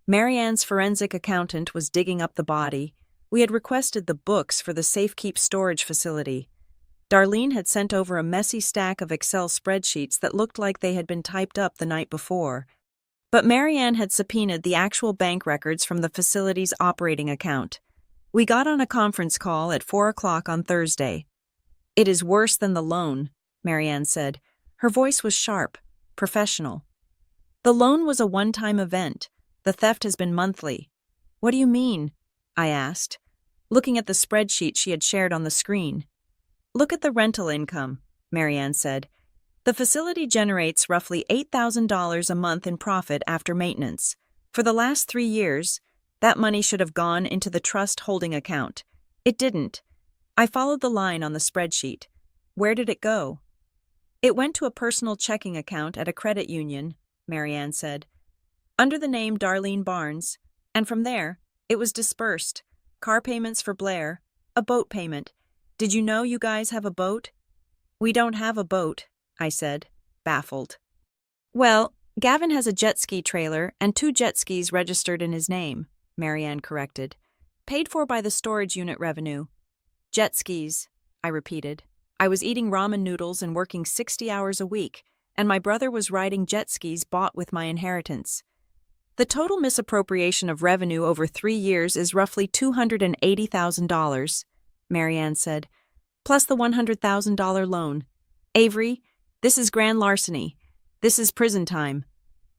Marianne's forensic accountant was digging up the body. We had requested the books for the safekeep storage facility. Darlene had sent over a messy stack of Excel spreadsheets that looked like they had been typed up the night before. But Marianne had subpoenaed the actual bank records from the facility's operating account. We got on a conference call at 4 o'clock on Thursday. It is worse than the loan, Marianne said. Her voice was sharp, professional. The loan was a one-time event. The theft has been monthly. What do you mean? I asked, looking at the spreadsheet she had shared on the screen. Look at the rental income, Marianne said. The facility generates roughly $8,000 a month in profit after maintenance. For the last 3 years, that money should have gone into the trust holding account. It didn't. I followed the line on the spreadsheet. Where did it go? It went to a personal checking account at a credit union, Marianne said, under the name Darlene Barnes, and from there, it was dispersed. Car payments for Blair, a boat payment. Did you know you guys have a boat? We don't have a boat, I said, baffled. Well, Gavin has a jet ski trailer and 2 jet skis registered in his name, Marianne corrected. Paid for by the storage unit revenue. Jet skis, I repeated. I was eating ramen noodles and working 60 hours a week, and my brother was riding jet skis bought with my inheritance. The total misappropriation of revenue over 3 years is roughly $280,000, Marianne said, plus the $100,000 loan. Avery, this is grand larceny. This is prison time.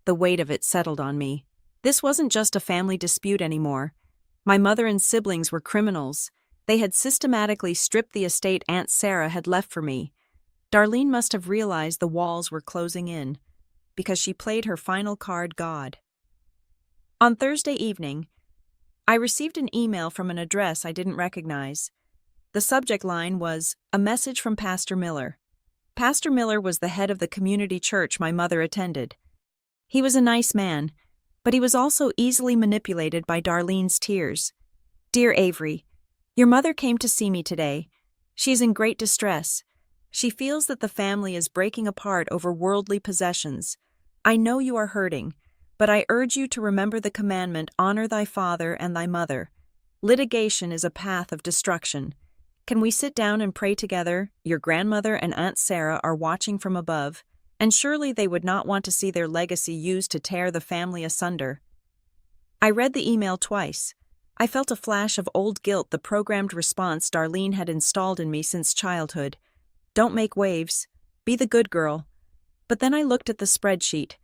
The weight of it settled on me. This wasn't just a family dispute anymore. My mother and siblings were criminals. They had systematically stripped the estate Aunt Sarah had left for me. Darlene must have realized the walls were closing in, because she played her final card God. On Thursday evening, I received an email from an address I didn't recognize. The subject line was, a message from Pastor Miller. Pastor Miller was the head of the community church my mother attended. He was a nice man, but he was also easily manipulated by Darlene's tears. Dear Avery, your mother came to see me today. She is in great distress. She feels that the family is breaking apart over worldly possessions. I know you are hurting, but I urge you to remember the commandment, honor thy father and thy mother. Litigation is a path of destruction. Can we sit down and pray together? Your grandmother and Aunt Sarah are watching from above, and surely they would not want to see their legacy used to tear the family asunder. I read the email twice. I felt a flash of old guilt, the programmed response Darlene had installed in me since childhood. Don't make waves. Be the good girl. But then I looked at the spreadsheet.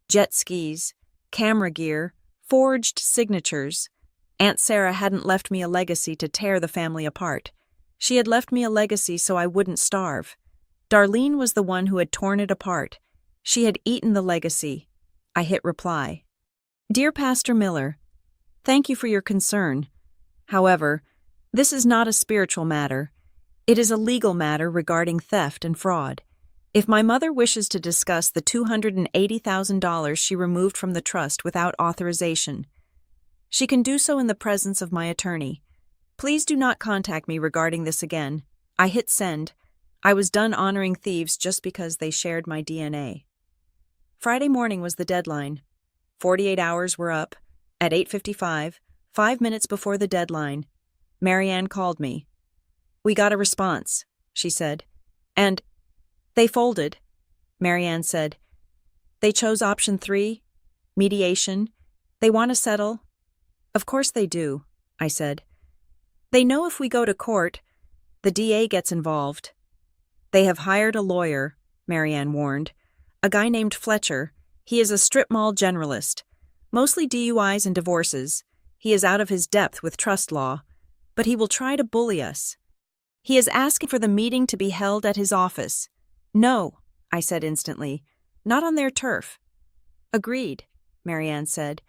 Jet skis, camera gear, forged signatures. Aunt Sarah hadn't left me a legacy to tear the family apart. She had left me a legacy so I wouldn't starve. Darlene was the one who had torn it apart. She had eaten the legacy. I hit reply. Dear Pastor Miller, thank you for your concern. However, this is not a spiritual matter. It is a legal matter regarding theft and fraud. If my mother wishes to discuss the $280,000 she removed from the trust without authorization, she can do so in the presence of my attorney. Please do not contact me regarding this again. I hit send. I was done honoring thieves just because they shared my DNA. Friday morning was the deadline. 48 hours were up. At 8:55, 5 minutes before the deadline, Marianne called me. We got a response, she said. And They folded, Marianne said. They chose option 3, mediation. They want to settle. Of course they do, I said. They know if we go to court, the DA gets involved. They have hired a lawyer, Marianne warned. A guy named Fletcher. He is a strip mall generalist. Mostly DUIs and divorces. He is out of his depth with trust law. But he will try to bully us. He is asking for the meeting to be held at his office. No, I said instantly. Not on their turf. Agreed, Marianne said.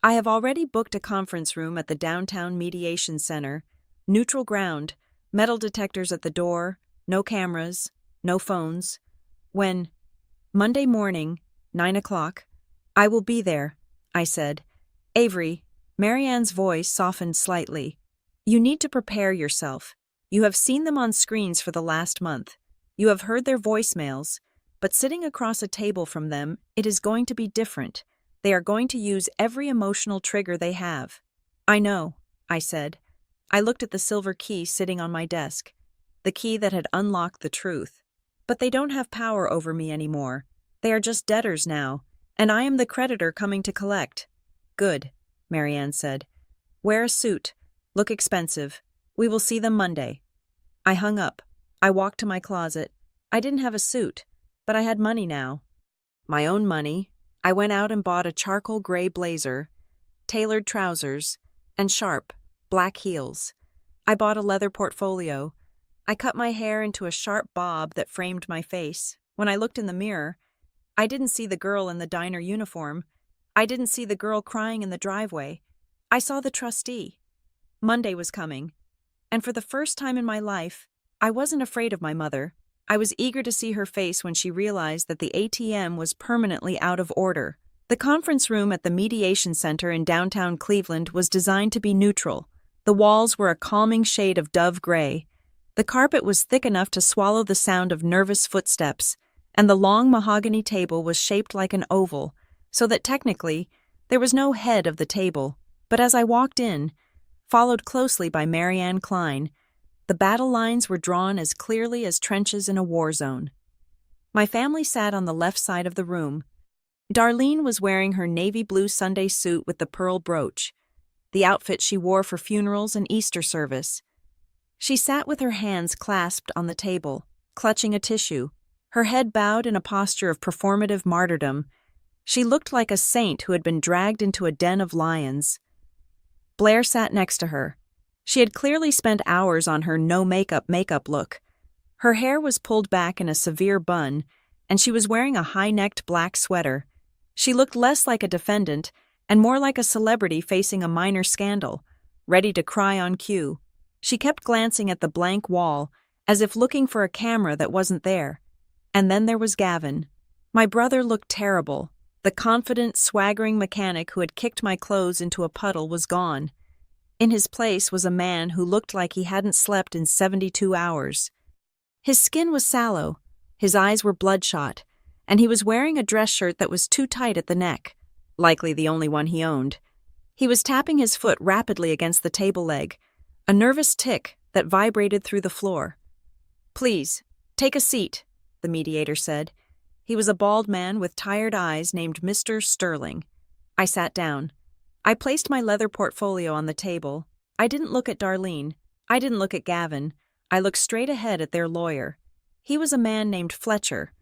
I have already booked a conference room at the downtown mediation center. Neutral ground, metal detectors at the door, no cameras, no phones. When? Monday morning, 9 o'clock. I will be there, I said. Avery, Marianne's voice softened slightly. You need to prepare yourself. You have seen them on screens for the last month. You have heard their voicemails, but sitting across a table from them, it is going to be different. They are going to use every emotional trigger they have. I know, I said. I looked at the silver key sitting on my desk, the key that had unlocked the truth. But they don't have power over me anymore. They are just debtors now, and I am the creditor coming to collect. Good, Marianne said. Wear a suit. Look expensive. We will see them Monday. I hung up. I walked to my closet. I didn't have a suit, but I had money now. My own money. I went out and bought a charcoal gray blazer, tailored trousers, and sharp, black heels. I bought a leather portfolio. I cut my hair into a sharp bob that framed my face. When I looked in the mirror, I didn't see the girl in the diner uniform. I didn't see the girl crying in the driveway. I saw the trustee. Monday was coming. And for the first time in my life, I wasn't afraid of my mother. I was eager to see her face when she realized that the ATM was permanently out of order. The conference room at the Mediation Center in downtown Cleveland was designed to be neutral. The walls were a calming shade of dove gray. The carpet was thick enough to swallow the sound of nervous footsteps, and the long mahogany table was shaped like an oval, so that technically there was no head of the table. But as I walked in, followed closely by Marianne Klein, the battle lines were drawn as clearly as trenches in a war zone. My family sat on the left side of the room. Darlene was wearing her navy blue Sunday suit with the pearl brooch, the outfit she wore for funerals and Easter service. She sat with her hands clasped on the table, clutching a tissue, her head bowed in a posture of performative martyrdom. She looked like a saint who had been dragged into a den of lions. Blair sat next to her. She had clearly spent hours on her no-makeup look. Her hair was pulled back in a severe bun, and she was wearing a high-necked black sweater. She looked less like a defendant and more like a celebrity facing a minor scandal, ready to cry on cue. She kept glancing at the blank wall, as if looking for a camera that wasn't there. And then there was Gavin. My brother looked terrible. The confident, swaggering mechanic who had kicked my clothes into a puddle was gone. In his place was a man who looked like he hadn't slept in 72 hours. His skin was sallow, his eyes were bloodshot, and he was wearing a dress shirt that was too tight at the neck, likely the only one he owned. He was tapping his foot rapidly against the table leg, a nervous tick that vibrated through the floor. Please, take a seat, the mediator said. He was a bald man with tired eyes named Mr. Sterling. I sat down. I placed my leather portfolio on the table. I didn't look at Darlene. I didn't look at Gavin. I looked straight ahead at their lawyer. He was a man named Fletcher,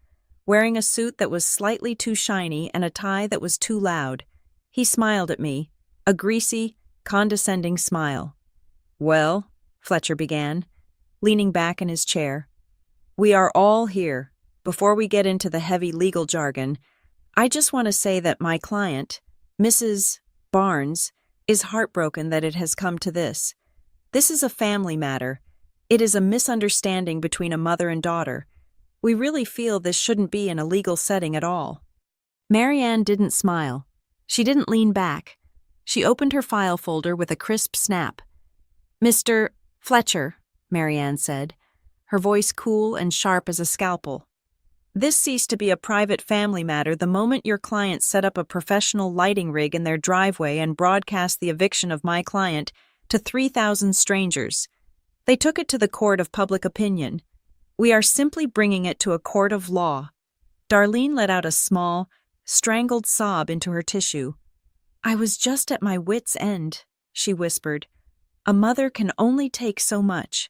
wearing a suit that was slightly too shiny and a tie that was too loud. He smiled at me, a greasy, condescending smile. Well, Fletcher began, leaning back in his chair, we are all here. Before we get into the heavy legal jargon, I just want to say that my client, Mrs. Barnes, is heartbroken that it has come to this. This is a family matter. It is a misunderstanding between a mother and daughter. We really feel this shouldn't be in a legal setting at all. Marianne didn't smile. She didn't lean back. She opened her file folder with a crisp snap. Mr. Fletcher, Marianne said, her voice cool and sharp as a scalpel. This ceased to be a private family matter the moment your client set up a professional lighting rig in their driveway and broadcast the eviction of my client to 3,000 strangers. They took it to the court of public opinion. We are simply bringing it to a court of law. Darlene let out a small, strangled sob into her tissue. I was just at my wit's end, she whispered. A mother can only take so much.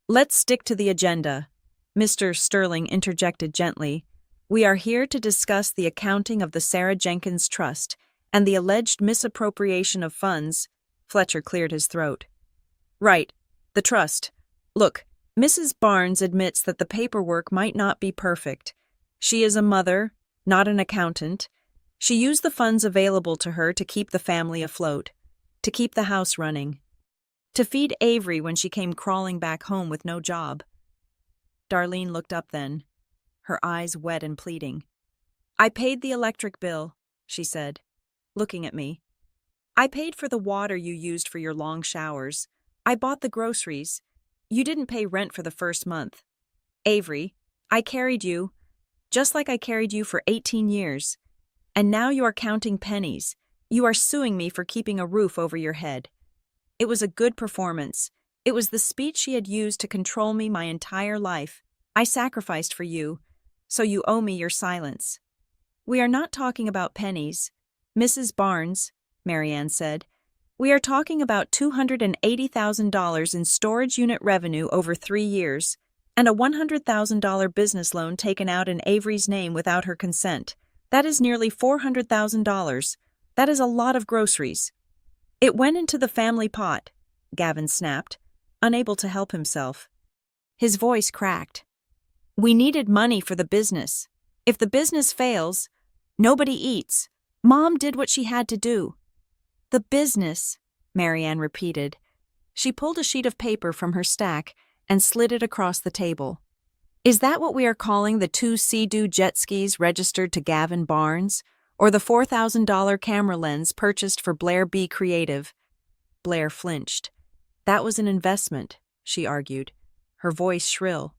Let's stick to the agenda, Mr. Sterling interjected gently. We are here to discuss the accounting of the Sarah Jenkins Trust and the alleged misappropriation of funds. Fletcher cleared his throat. Right, the trust. Look, Mrs. Barnes admits that the paperwork might not be perfect. She is a mother, not an accountant. She used the funds available to her to keep the family afloat, to keep the house running, to feed Avery when she came crawling back home with no job. Darlene looked up then, her eyes wet and pleading. I paid the electric bill, she said, looking at me. I paid for the water you used for your long showers. I bought the groceries. You didn't pay rent for the first month. Avery, I carried you, just like I carried you for 18 years. And now you are counting pennies. You are suing me for keeping a roof over your head. It was a good performance. It was the speech she had used to control me my entire life. I sacrificed for you, so you owe me your silence. We are not talking about pennies, Mrs. Barnes, Marianne said. We are talking about $280,000 in storage unit revenue over 3 years, and a $100,000 business loan taken out in Avery's name without her consent. That is nearly $400,000. That is a lot of groceries. It went into the family pot, Gavin snapped, unable to help himself. His voice cracked. We needed money for the business. If the business fails, nobody eats. Mom did what she had to do. The business, Marianne repeated. She pulled a sheet of paper from her stack and slid it across the table. Is that what we are calling the 2 Sea-Doo jet skis registered to Gavin Barnes, or the $4,000 camera lens purchased for Blair B. Creative? Blair flinched. That was an investment, she argued, her voice shrill.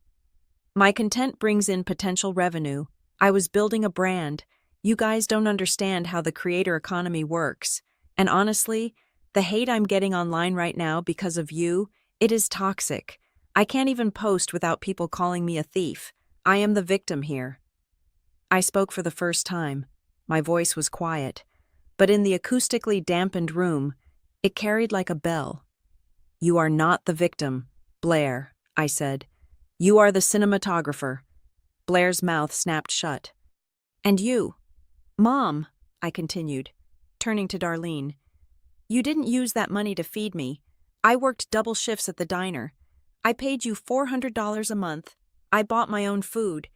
My content brings in potential revenue. I was building a brand. You guys don't understand how the creator economy works. And honestly, the hate I'm getting online right now because of you, it is toxic. I can't even post without people calling me a thief. I am the victim here. I spoke for the first time. My voice was quiet, but in the acoustically dampened room, it carried like a bell. You are not the victim, Blair, I said. You are the cinematographer. Blair's mouth snapped shut. And you? Mom, I continued, turning to Darlene. You didn't use that money to feed me. I worked double shifts at the diner. I paid you $400 a month. I bought my own food.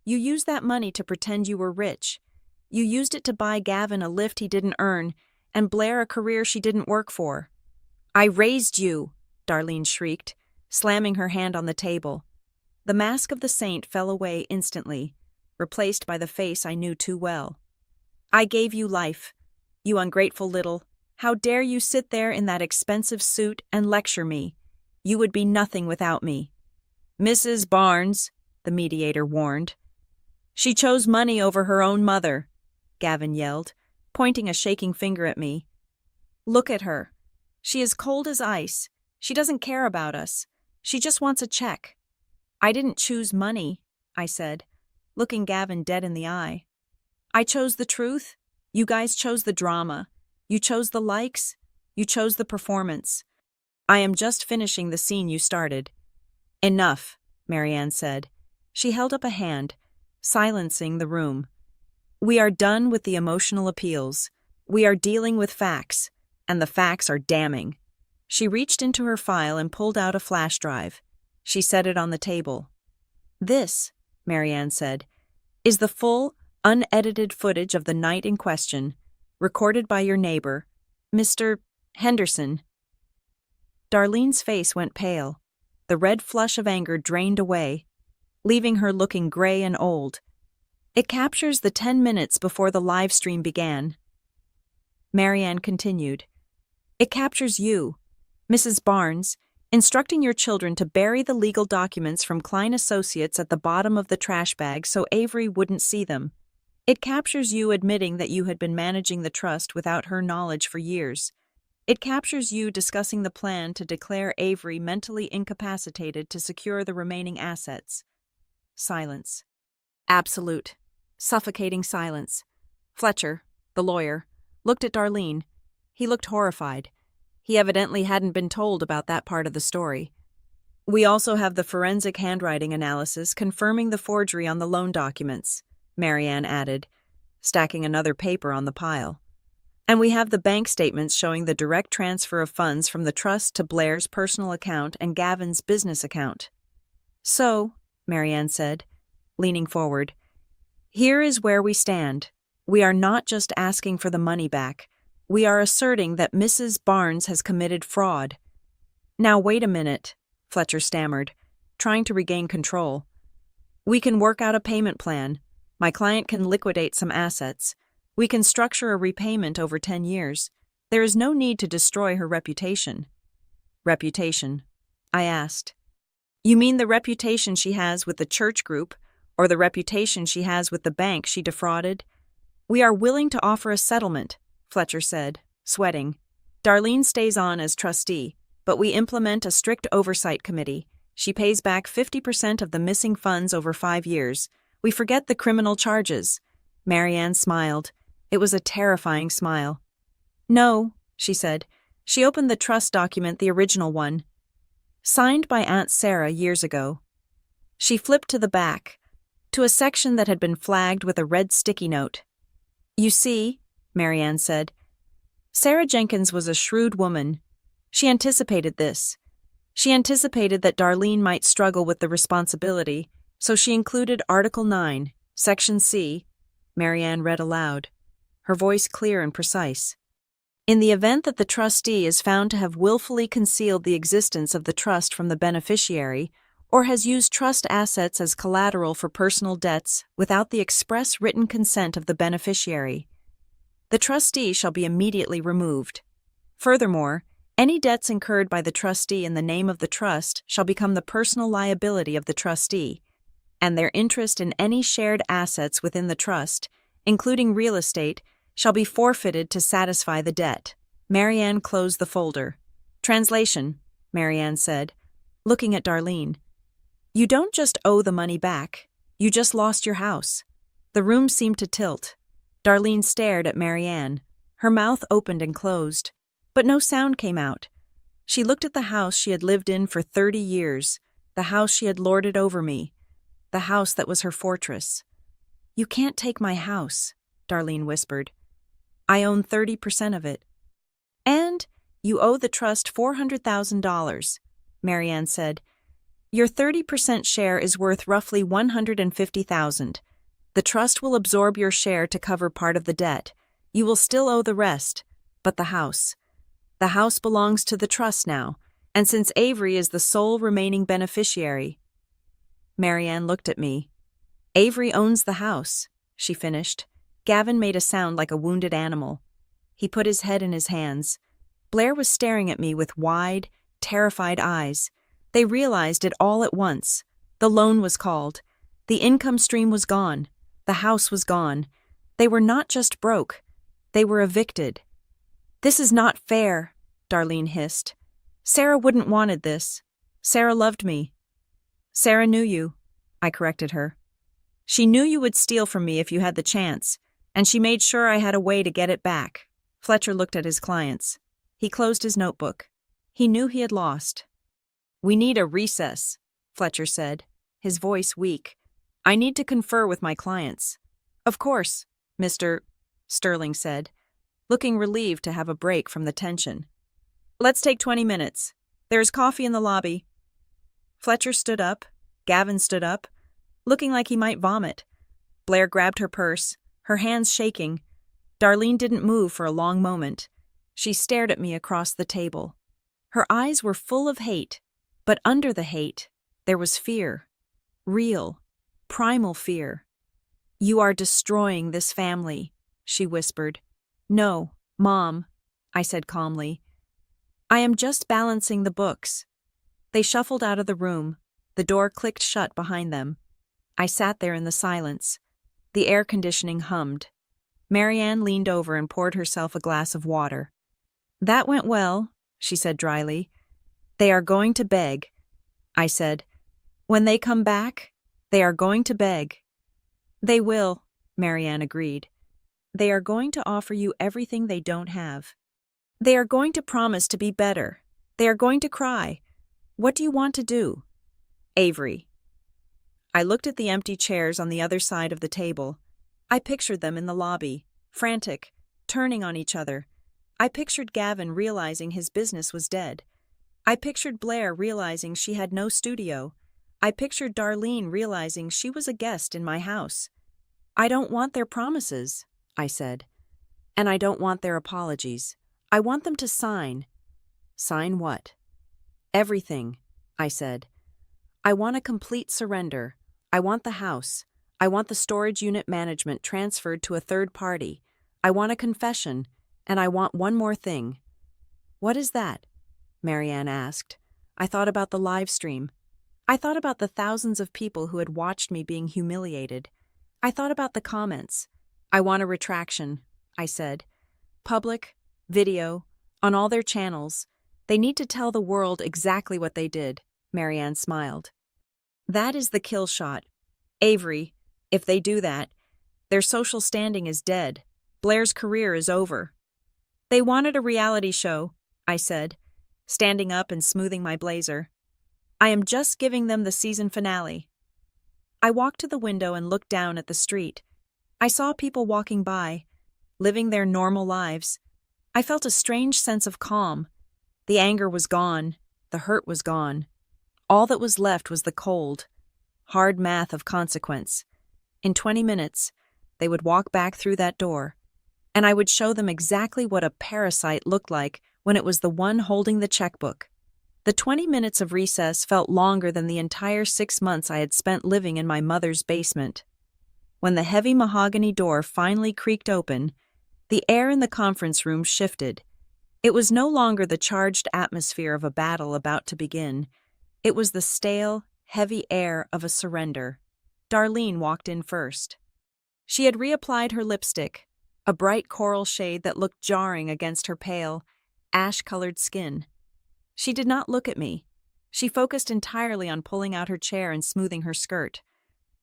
You used that money to pretend you were rich. You used it to buy Gavin a lift he didn't earn, and Blair a career she didn't work for. I raised you, Darlene shrieked, slamming her hand on the table. The mask of the saint fell away instantly, replaced by the face I knew too well. I gave you life, you ungrateful little. How dare you sit there in that expensive suit and lecture me? You would be nothing without me. Mrs. Barnes, the mediator warned. She chose money over her own mother, Gavin yelled, pointing a shaking finger at me. Look at her. She is cold as ice. She doesn't care about us. She just wants a check. I didn't choose money, I said, looking Gavin dead in the eye. I chose the truth. You guys chose the drama. You chose the likes. You chose the performance. I am just finishing the scene you started. Enough, Marianne said. She held up a hand, silencing the room. We are done with the emotional appeals. We are dealing with facts, and the facts are damning. She reached into her file and pulled out a flash drive. She set it on the table. This, Marianne said, is the full, unedited footage of the night in question, recorded by your neighbor, Mr. Henderson. Darlene's face went pale. The red flush of anger drained away, leaving her looking gray and old. It captures the 10 minutes before the live stream began. Marianne continued. It captures you, Mrs. Barnes, instructing your children to bury the legal documents from Klein Associates at the bottom of the trash bag so Avery wouldn't see them. It captures you admitting that you had been managing the trust without her knowledge for years. It captures you discussing the plan to declare Avery mentally incapacitated to secure the remaining assets. Silence. Absolute, suffocating silence. Fletcher, the lawyer, looked at Darlene. He looked horrified. He evidently hadn't been told about that part of the story. We also have the forensic handwriting analysis confirming the forgery on the loan documents, Marianne added, stacking another paper on the pile. And we have the bank statements showing the direct transfer of funds from the trust to Blair's personal account and Gavin's business account. So, Marianne said, leaning forward, here is where we stand. We are not just asking for the money back. We are asserting that Mrs. Barnes has committed fraud. Now wait a minute, Fletcher stammered, trying to regain control. We can work out a payment plan. My client can liquidate some assets. We can structure a repayment over 10 years. There is no need to destroy her reputation. Reputation? I asked. You mean the reputation she has with the church group, or the reputation she has with the bank she defrauded? We are willing to offer a settlement, Fletcher said, sweating. Darlene stays on as trustee, but we implement a strict oversight committee. She pays back 50% of the missing funds over 5 years. We forget the criminal charges. Marianne smiled. It was a terrifying smile. No, she said. She opened the trust document, the original one, signed by Aunt Sarah years ago. She flipped to the back, to a section that had been flagged with a red sticky note. You see, Marianne said, Sarah Jenkins was a shrewd woman. She anticipated this. She anticipated that Darlene might struggle with the responsibility, so she included Article 9, Section C. Marianne read aloud, her voice clear and precise. In the event that the trustee is found to have willfully concealed the existence of the trust from the beneficiary, or has used trust assets as collateral for personal debts without the express written consent of the beneficiary, the trustee shall be immediately removed. Furthermore, any debts incurred by the trustee in the name of the trust shall become the personal liability of the trustee, and their interest in any shared assets within the trust, including real estate, shall be forfeited to satisfy the debt. Marianne closed the folder. Translation, Marianne said, looking at Darlene. You don't just owe the money back. You just lost your house. The room seemed to tilt. Darlene stared at Marianne. Her mouth opened and closed, but no sound came out. She looked at the house she had lived in for 30 years, the house she had lorded over me, the house that was her fortress. You can't take my house, Darlene whispered. I own 30% of it. And you owe the trust $400,000, Marianne said. Your 30% share is worth roughly $150,000. The trust will absorb your share to cover part of the debt. You will still owe the rest, but the house. The house belongs to the trust now, and since Avery is the sole remaining beneficiary. Marianne looked at me. Avery owns the house, she finished. Gavin made a sound like a wounded animal. He put his head in his hands. Blair was staring at me with wide, terrified eyes. They realized it all at once. The loan was called. The income stream was gone. The house was gone. They were not just broke. They were evicted. This is not fair, Darlene hissed. Sarah wouldn't wanted this. Sarah loved me. Sarah knew you, I corrected her. She knew you would steal from me if you had the chance, and she made sure I had a way to get it back. Fletcher looked at his clients. He closed his notebook. He knew he had lost. We need a recess, Fletcher said, his voice weak. I need to confer with my clients. Of course, Mr. Sterling said, looking relieved to have a break from the tension. Let's take 20 minutes. There's coffee in the lobby. Fletcher stood up. Gavin stood up, looking like he might vomit. Blair grabbed her purse, her hands shaking. Darlene didn't move for a long moment. She stared at me across the table. Her eyes were full of hate, but under the hate, there was fear. Real, primal fear. You are destroying this family, she whispered. No, Mom, I said calmly. I am just balancing the books. They shuffled out of the room. The door clicked shut behind them. I sat there in the silence. The air conditioning hummed. Marianne leaned over and poured herself a glass of water. That went well, she said dryly. They are going to beg, I said. When they come back, They are going to beg. They will, Marianne agreed. They are going to offer you everything they don't have. They are going to promise to be better. They are going to cry. What do you want to do? Avery. I looked at the empty chairs on the other side of the table. I pictured them in the lobby, frantic, turning on each other. I pictured Gavin realizing his business was dead. I pictured Blair realizing she had no studio. I pictured Darlene realizing she was a guest in my house. I don't want their promises, I said. And I don't want their apologies. I want them to sign. Sign what? Everything, I said. I want a complete surrender. I want the house. I want the storage unit management transferred to a third party. I want a confession. And I want one more thing. What is that? Marianne asked. I thought about the live stream. I thought about the thousands of people who had watched me being humiliated. I thought about the comments. I want a retraction, I said. Public, video, on all their channels. They need to tell the world exactly what they did, Marianne smiled. That is the kill shot. Avery, if they do that, their social standing is dead. Blair's career is over. They wanted a reality show, I said, standing up and smoothing my blazer. I am just giving them the season finale. I walked to the window and looked down at the street. I saw people walking by, living their normal lives. I felt a strange sense of calm. The anger was gone. The hurt was gone. All that was left was the cold, hard math of consequence. In 20 minutes, they would walk back through that door, and I would show them exactly what a parasite looked like when it was the one holding the checkbook. The 20 minutes of recess felt longer than the entire 6 months I had spent living in my mother's basement. When the heavy mahogany door finally creaked open, the air in the conference room shifted. It was no longer the charged atmosphere of a battle about to begin. It was the stale, heavy air of a surrender. Darlene walked in first. She had reapplied her lipstick, a bright coral shade that looked jarring against her pale, ash-colored skin. She did not look at me. She focused entirely on pulling out her chair and smoothing her skirt,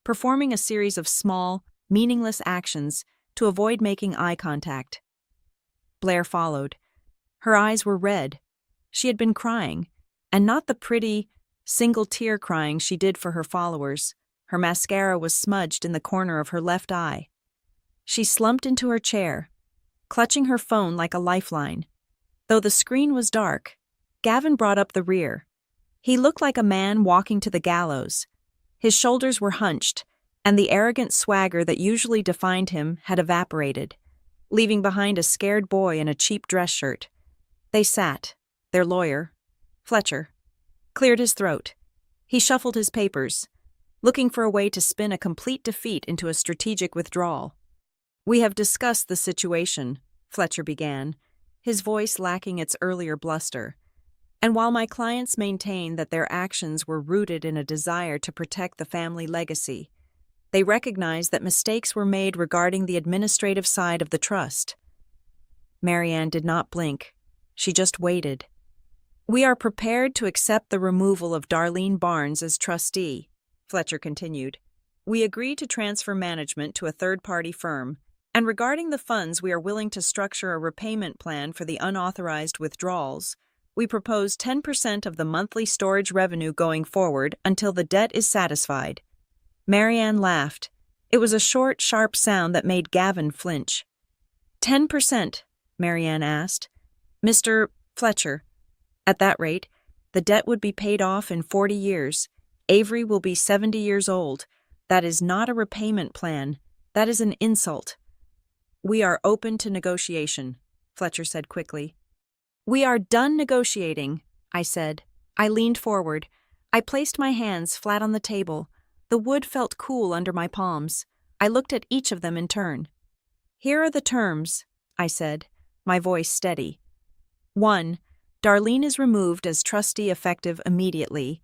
performing a series of small, meaningless actions to avoid making eye contact. Blair followed. Her eyes were red. She had been crying, and not the pretty, single-tear crying she did for her followers. Her mascara was smudged in the corner of her left eye. She slumped into her chair, clutching her phone like a lifeline. Though the screen was dark, Gavin brought up the rear. He looked like a man walking to the gallows. His shoulders were hunched, and the arrogant swagger that usually defined him had evaporated, leaving behind a scared boy in a cheap dress shirt. They sat. Their lawyer, Fletcher, cleared his throat. He shuffled his papers, looking for a way to spin a complete defeat into a strategic withdrawal. We have discussed the situation, Fletcher began, his voice lacking its earlier bluster. And while my clients maintain that their actions were rooted in a desire to protect the family legacy, they recognize that mistakes were made regarding the administrative side of the trust. Marianne did not blink. She just waited. We are prepared to accept the removal of Darlene Barnes as trustee, Fletcher continued. We agree to transfer management to a third-party firm, and regarding the funds, we are willing to structure a repayment plan for the unauthorized withdrawals. We propose 10% of the monthly storage revenue going forward until the debt is satisfied. Marianne laughed. It was a short, sharp sound that made Gavin flinch. 10%, Marianne asked. Mr. Fletcher, at that rate, the debt would be paid off in 40 years. Avery will be 70 years old. That is not a repayment plan. That is an insult. We are open to negotiation, Fletcher said quickly. We are done negotiating, I said. I leaned forward. I placed my hands flat on the table. The wood felt cool under my palms. I looked at each of them in turn. Here are the terms, I said, my voice steady. 1. Darlene is removed as trustee effective immediately.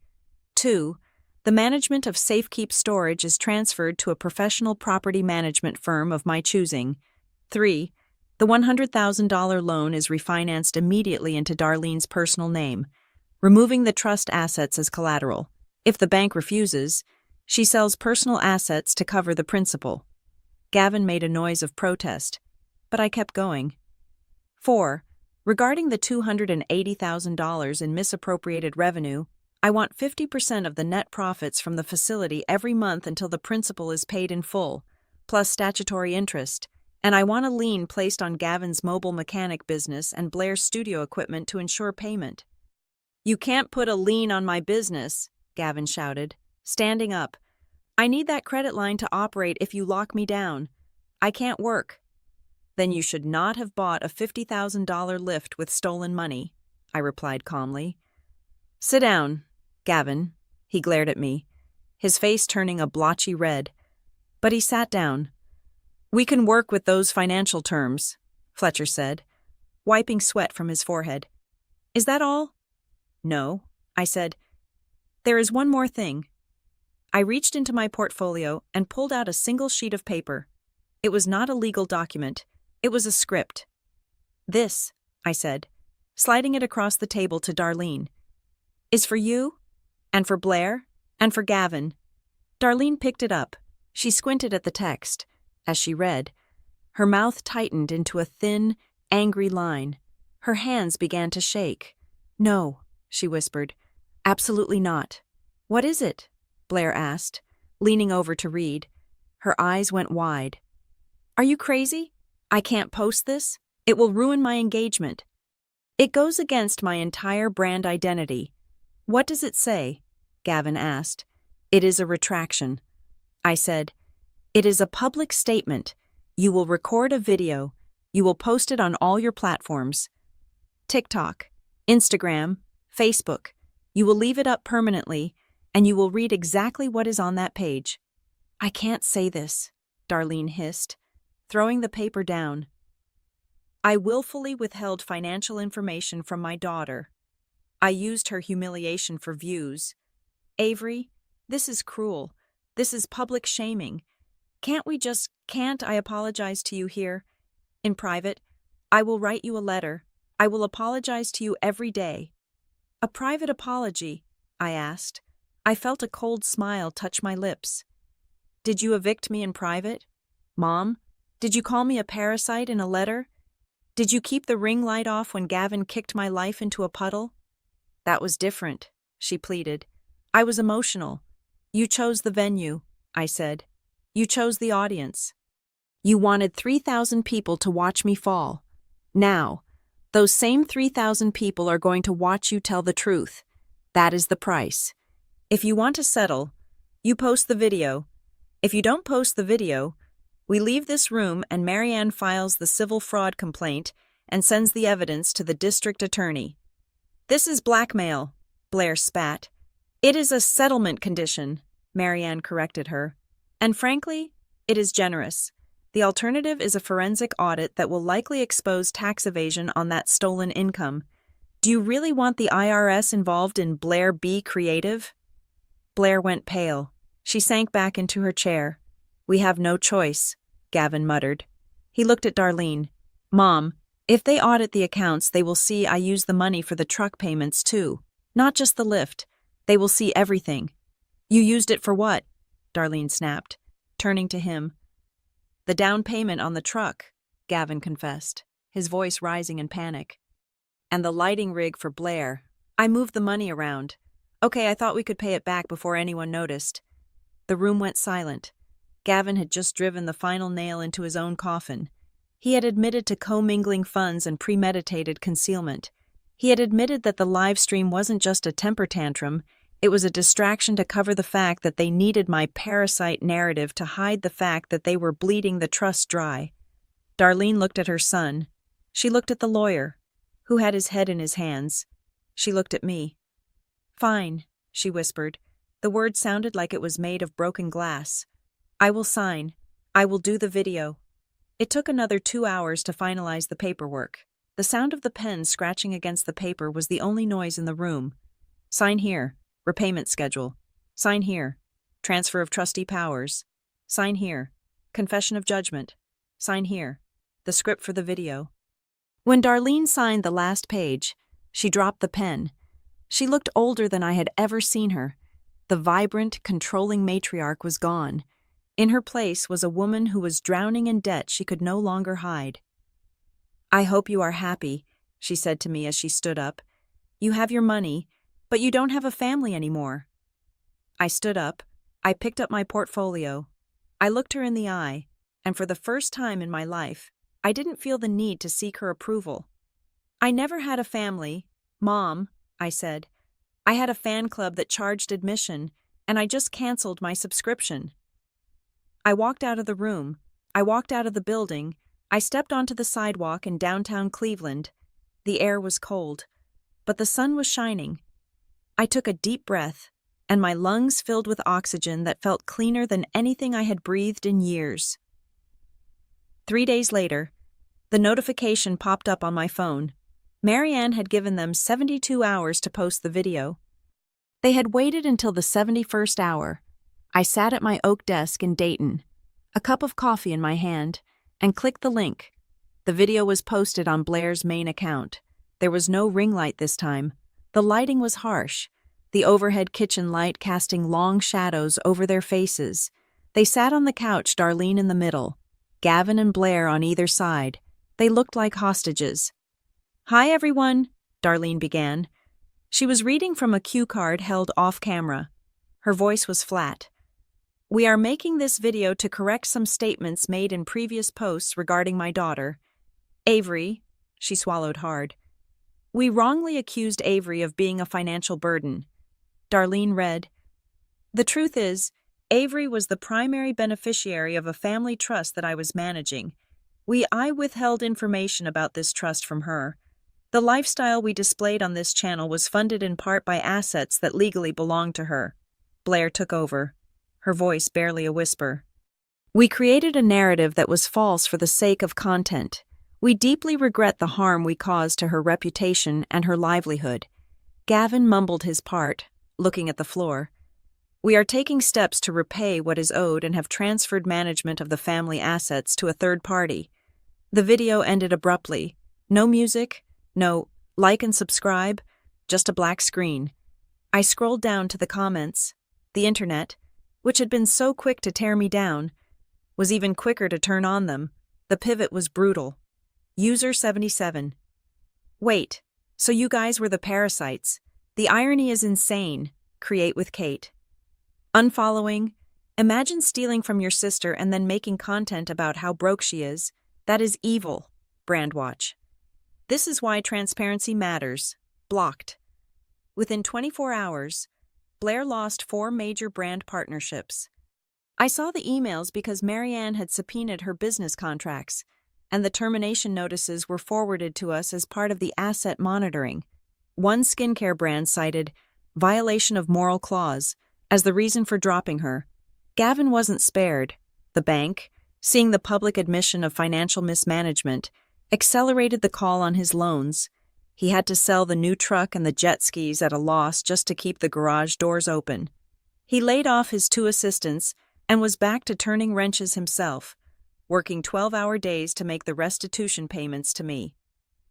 2. The management of Safekeep Storage is transferred to a professional property management firm of my choosing. 3. The $100,000 loan is refinanced immediately into Darlene's personal name, removing the trust assets as collateral. If the bank refuses, She sells personal assets to cover the principal. Gavin made a noise of protest, but I kept going. 4. Regarding the $280,000 in misappropriated revenue, I want 50% of the net profits from the facility every month until the principal is paid in full, plus statutory interest, and I want a lien placed on Gavin's mobile mechanic business and Blair's studio equipment to ensure payment. You can't put a lien on my business, Gavin shouted, standing up. I need that credit line to operate if you lock me down. I can't work. Then you should not have bought a $50,000 lift with stolen money, I replied calmly. Sit down, Gavin, he glared at me, his face turning a blotchy red. But he sat down. We can work with those financial terms, Fletcher said, wiping sweat from his forehead. Is that all? No, I said. There is one more thing. I reached into my portfolio and pulled out a single sheet of paper. It was not a legal document. It was a script. This, I said, sliding it across the table to Darlene, is for you, and for Blair, and for Gavin. Darlene picked it up. She squinted at the text. As she read, her mouth tightened into a thin, angry line. Her hands began to shake. No, she whispered. Absolutely not. What is it? Blair asked, leaning over to read. Her eyes went wide. Are you crazy? I can't post this. It will ruin my engagement. It goes against my entire brand identity. What does it say? Gavin asked. It is a retraction. I said, it is a public statement. You will record a video. You will post it on all your platforms. TikTok, Instagram, Facebook. You will leave it up permanently, and you will read exactly what is on that page. I can't say this, Darlene hissed, throwing the paper down. I willfully withheld financial information from my daughter. I used her humiliation for views. Avery, this is cruel. This is public shaming. Can't I apologize to you here? In private, I will write you a letter. I will apologize to you every day. A private apology, I asked. I felt a cold smile touch my lips. Did you evict me in private? Mom, did you call me a parasite in a letter? Did you keep the ring light off when Gavin kicked my life into a puddle? That was different, she pleaded. I was emotional. You chose the venue, I said. You chose the audience. You wanted 3,000 people to watch me fall. Now, those same 3,000 people are going to watch you tell the truth. That is the price. If you want to settle, you post the video. If you don't post the video, we leave this room and Marianne files the civil fraud complaint and sends the evidence to the district attorney. This is blackmail, Blair spat. It is a settlement condition, Marianne corrected her. And frankly, it is generous. The alternative is a forensic audit that will likely expose tax evasion on that stolen income. Do you really want the IRS involved in Blair B. Creative? Blair went pale. She sank back into her chair. We have no choice, Gavin muttered. He looked at Darlene. Mom, if they audit the accounts, they will see I use the money for the truck payments too. Not just the lift. They will see everything. You used it for what? Darlene snapped, turning to him. The down payment on the truck, Gavin confessed, his voice rising in panic. And the lighting rig for Blair. I moved the money around. Okay, I thought we could pay it back before anyone noticed. The room went silent. Gavin had just driven the final nail into his own coffin. He had admitted to commingling funds and premeditated concealment. He had admitted that the live stream wasn't just a temper tantrum. It was a distraction to cover the fact that they needed my parasite narrative to hide the fact that they were bleeding the trust dry. Darlene looked at her son. She looked at the lawyer, who had his head in his hands. She looked at me. Fine, she whispered. The word sounded like it was made of broken glass. I will sign. I will do the video. It took another 2 hours to finalize the paperwork. The sound of the pen scratching against the paper was the only noise in the room. Sign here. Repayment schedule. Sign here. Transfer of trustee powers. Sign here. Confession of judgment. Sign here. The script for the video. When Darlene signed the last page, she dropped the pen. She looked older than I had ever seen her. The vibrant, controlling matriarch was gone. In her place was a woman who was drowning in debt she could no longer hide. "I hope you are happy," she said to me as she stood up. "You have your money, but you don't have a family anymore." I stood up. I picked up my portfolio. I looked her in the eye, and for the first time in my life, I didn't feel the need to seek her approval. "I never had a family, Mom," I said. "I had a fan club that charged admission, and I just canceled my subscription." I walked out of the room. I walked out of the building. I stepped onto the sidewalk in downtown Cleveland. The air was cold, but the sun was shining. I took a deep breath, and my lungs filled with oxygen that felt cleaner than anything I had breathed in years. 3 days later, the notification popped up on my phone. Marianne had given them 72 hours to post the video. They had waited until the 71st hour. I sat at my oak desk in Dayton, a cup of coffee in my hand, and clicked the link. The video was posted on Blair's main account. There was no ring light this time. The lighting was harsh, the overhead kitchen light casting long shadows over their faces. They sat on the couch, Darlene in the middle, Gavin and Blair on either side. They looked like hostages. "Hi, everyone," Darlene began. She was reading from a cue card held off-camera. Her voice was flat. "We are making this video to correct some statements made in previous posts regarding my daughter, Avery." She swallowed hard. "We wrongly accused Avery of being a financial burden." Darlene read, "The truth is, Avery was the primary beneficiary of a family trust that I was managing. I withheld information about this trust from her. The lifestyle we displayed on this channel was funded in part by assets that legally belonged to her." Blair took over, her voice barely a whisper. "We created a narrative that was false for the sake of content. We deeply regret the harm we caused to her reputation and her livelihood." Gavin mumbled his part, looking at the floor. "We are taking steps to repay what is owed and have transferred management of the family assets to a third party." The video ended abruptly. No music, no like and subscribe, just a black screen. I scrolled down to the comments. The internet, which had been so quick to tear me down, was even quicker to turn on them. The pivot was brutal. User 77. "Wait, so you guys were the parasites. The irony is insane. Create with Kate." "Unfollowing. Imagine stealing from your sister and then making content about how broke she is. That is evil." Brandwatch. "This is why transparency matters." Blocked. Within 24 hours, Blair lost 4 major brand partnerships. I saw the emails because Marianne had subpoenaed her business contracts, and the termination notices were forwarded to us as part of the asset monitoring. One skincare brand cited violation of moral clause as the reason for dropping her. Gavin wasn't spared. The bank, seeing the public admission of financial mismanagement, accelerated the call on his loans. He had to sell the new truck and the jet skis at a loss just to keep the garage doors open. He laid off his 2 assistants and was back to turning wrenches himself, working 12-hour days to make the restitution payments to me.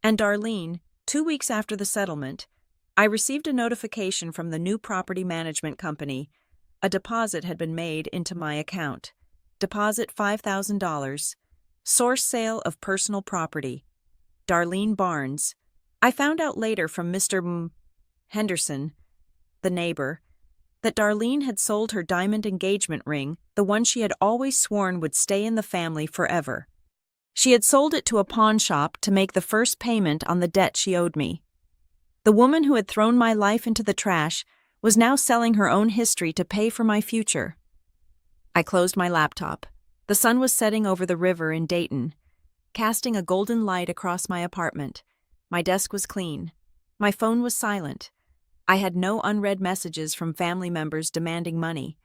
And Darlene, 2 weeks after the settlement, I received a notification from the new property management company. A deposit had been made into my account. Deposit $5,000. Source sale of personal property. Darlene Barnes. I found out later from Mr. Henderson, the neighbor, that Darlene had sold her diamond engagement ring, the one she had always sworn would stay in the family forever. She had sold it to a pawn shop to make the first payment on the debt she owed me. The woman who had thrown my life into the trash was now selling her own history to pay for my future. I closed my laptop. The sun was setting over the river in Dayton, casting a golden light across my apartment. My desk was clean. My phone was silent. I had no unread messages from family members demanding money.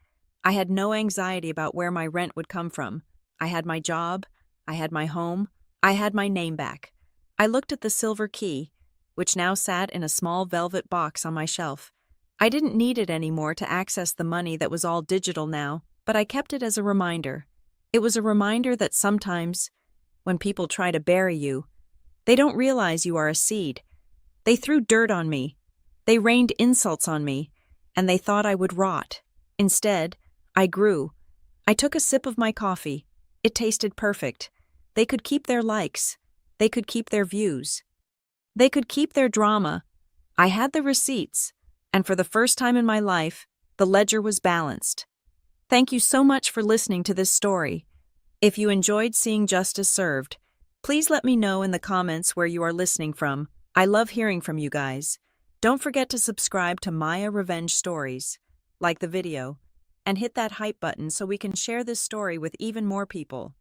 I had no anxiety about where my rent would come from. I had my job. I had my home. I had my name back. I looked at the silver key, which now sat in a small velvet box on my shelf. I didn't need it anymore to access the money that was all digital now, but I kept it as a reminder. It was a reminder that sometimes, when people try to bury you, they don't realize you are a seed. They threw dirt on me. They rained insults on me. and they thought I would rot. Instead, I grew. I took a sip of my coffee. It tasted perfect. They could keep their likes. They could keep their views. They could keep their drama. I had the receipts, and for the first time in my life, the ledger was balanced. Thank you so much for listening to this story. If you enjoyed seeing justice served, please let me know in the comments where you are listening from. I love hearing from you guys. Don't forget to subscribe to Maya Revenge Stories, like the video, and hit that hype button so we can share this story with even more people.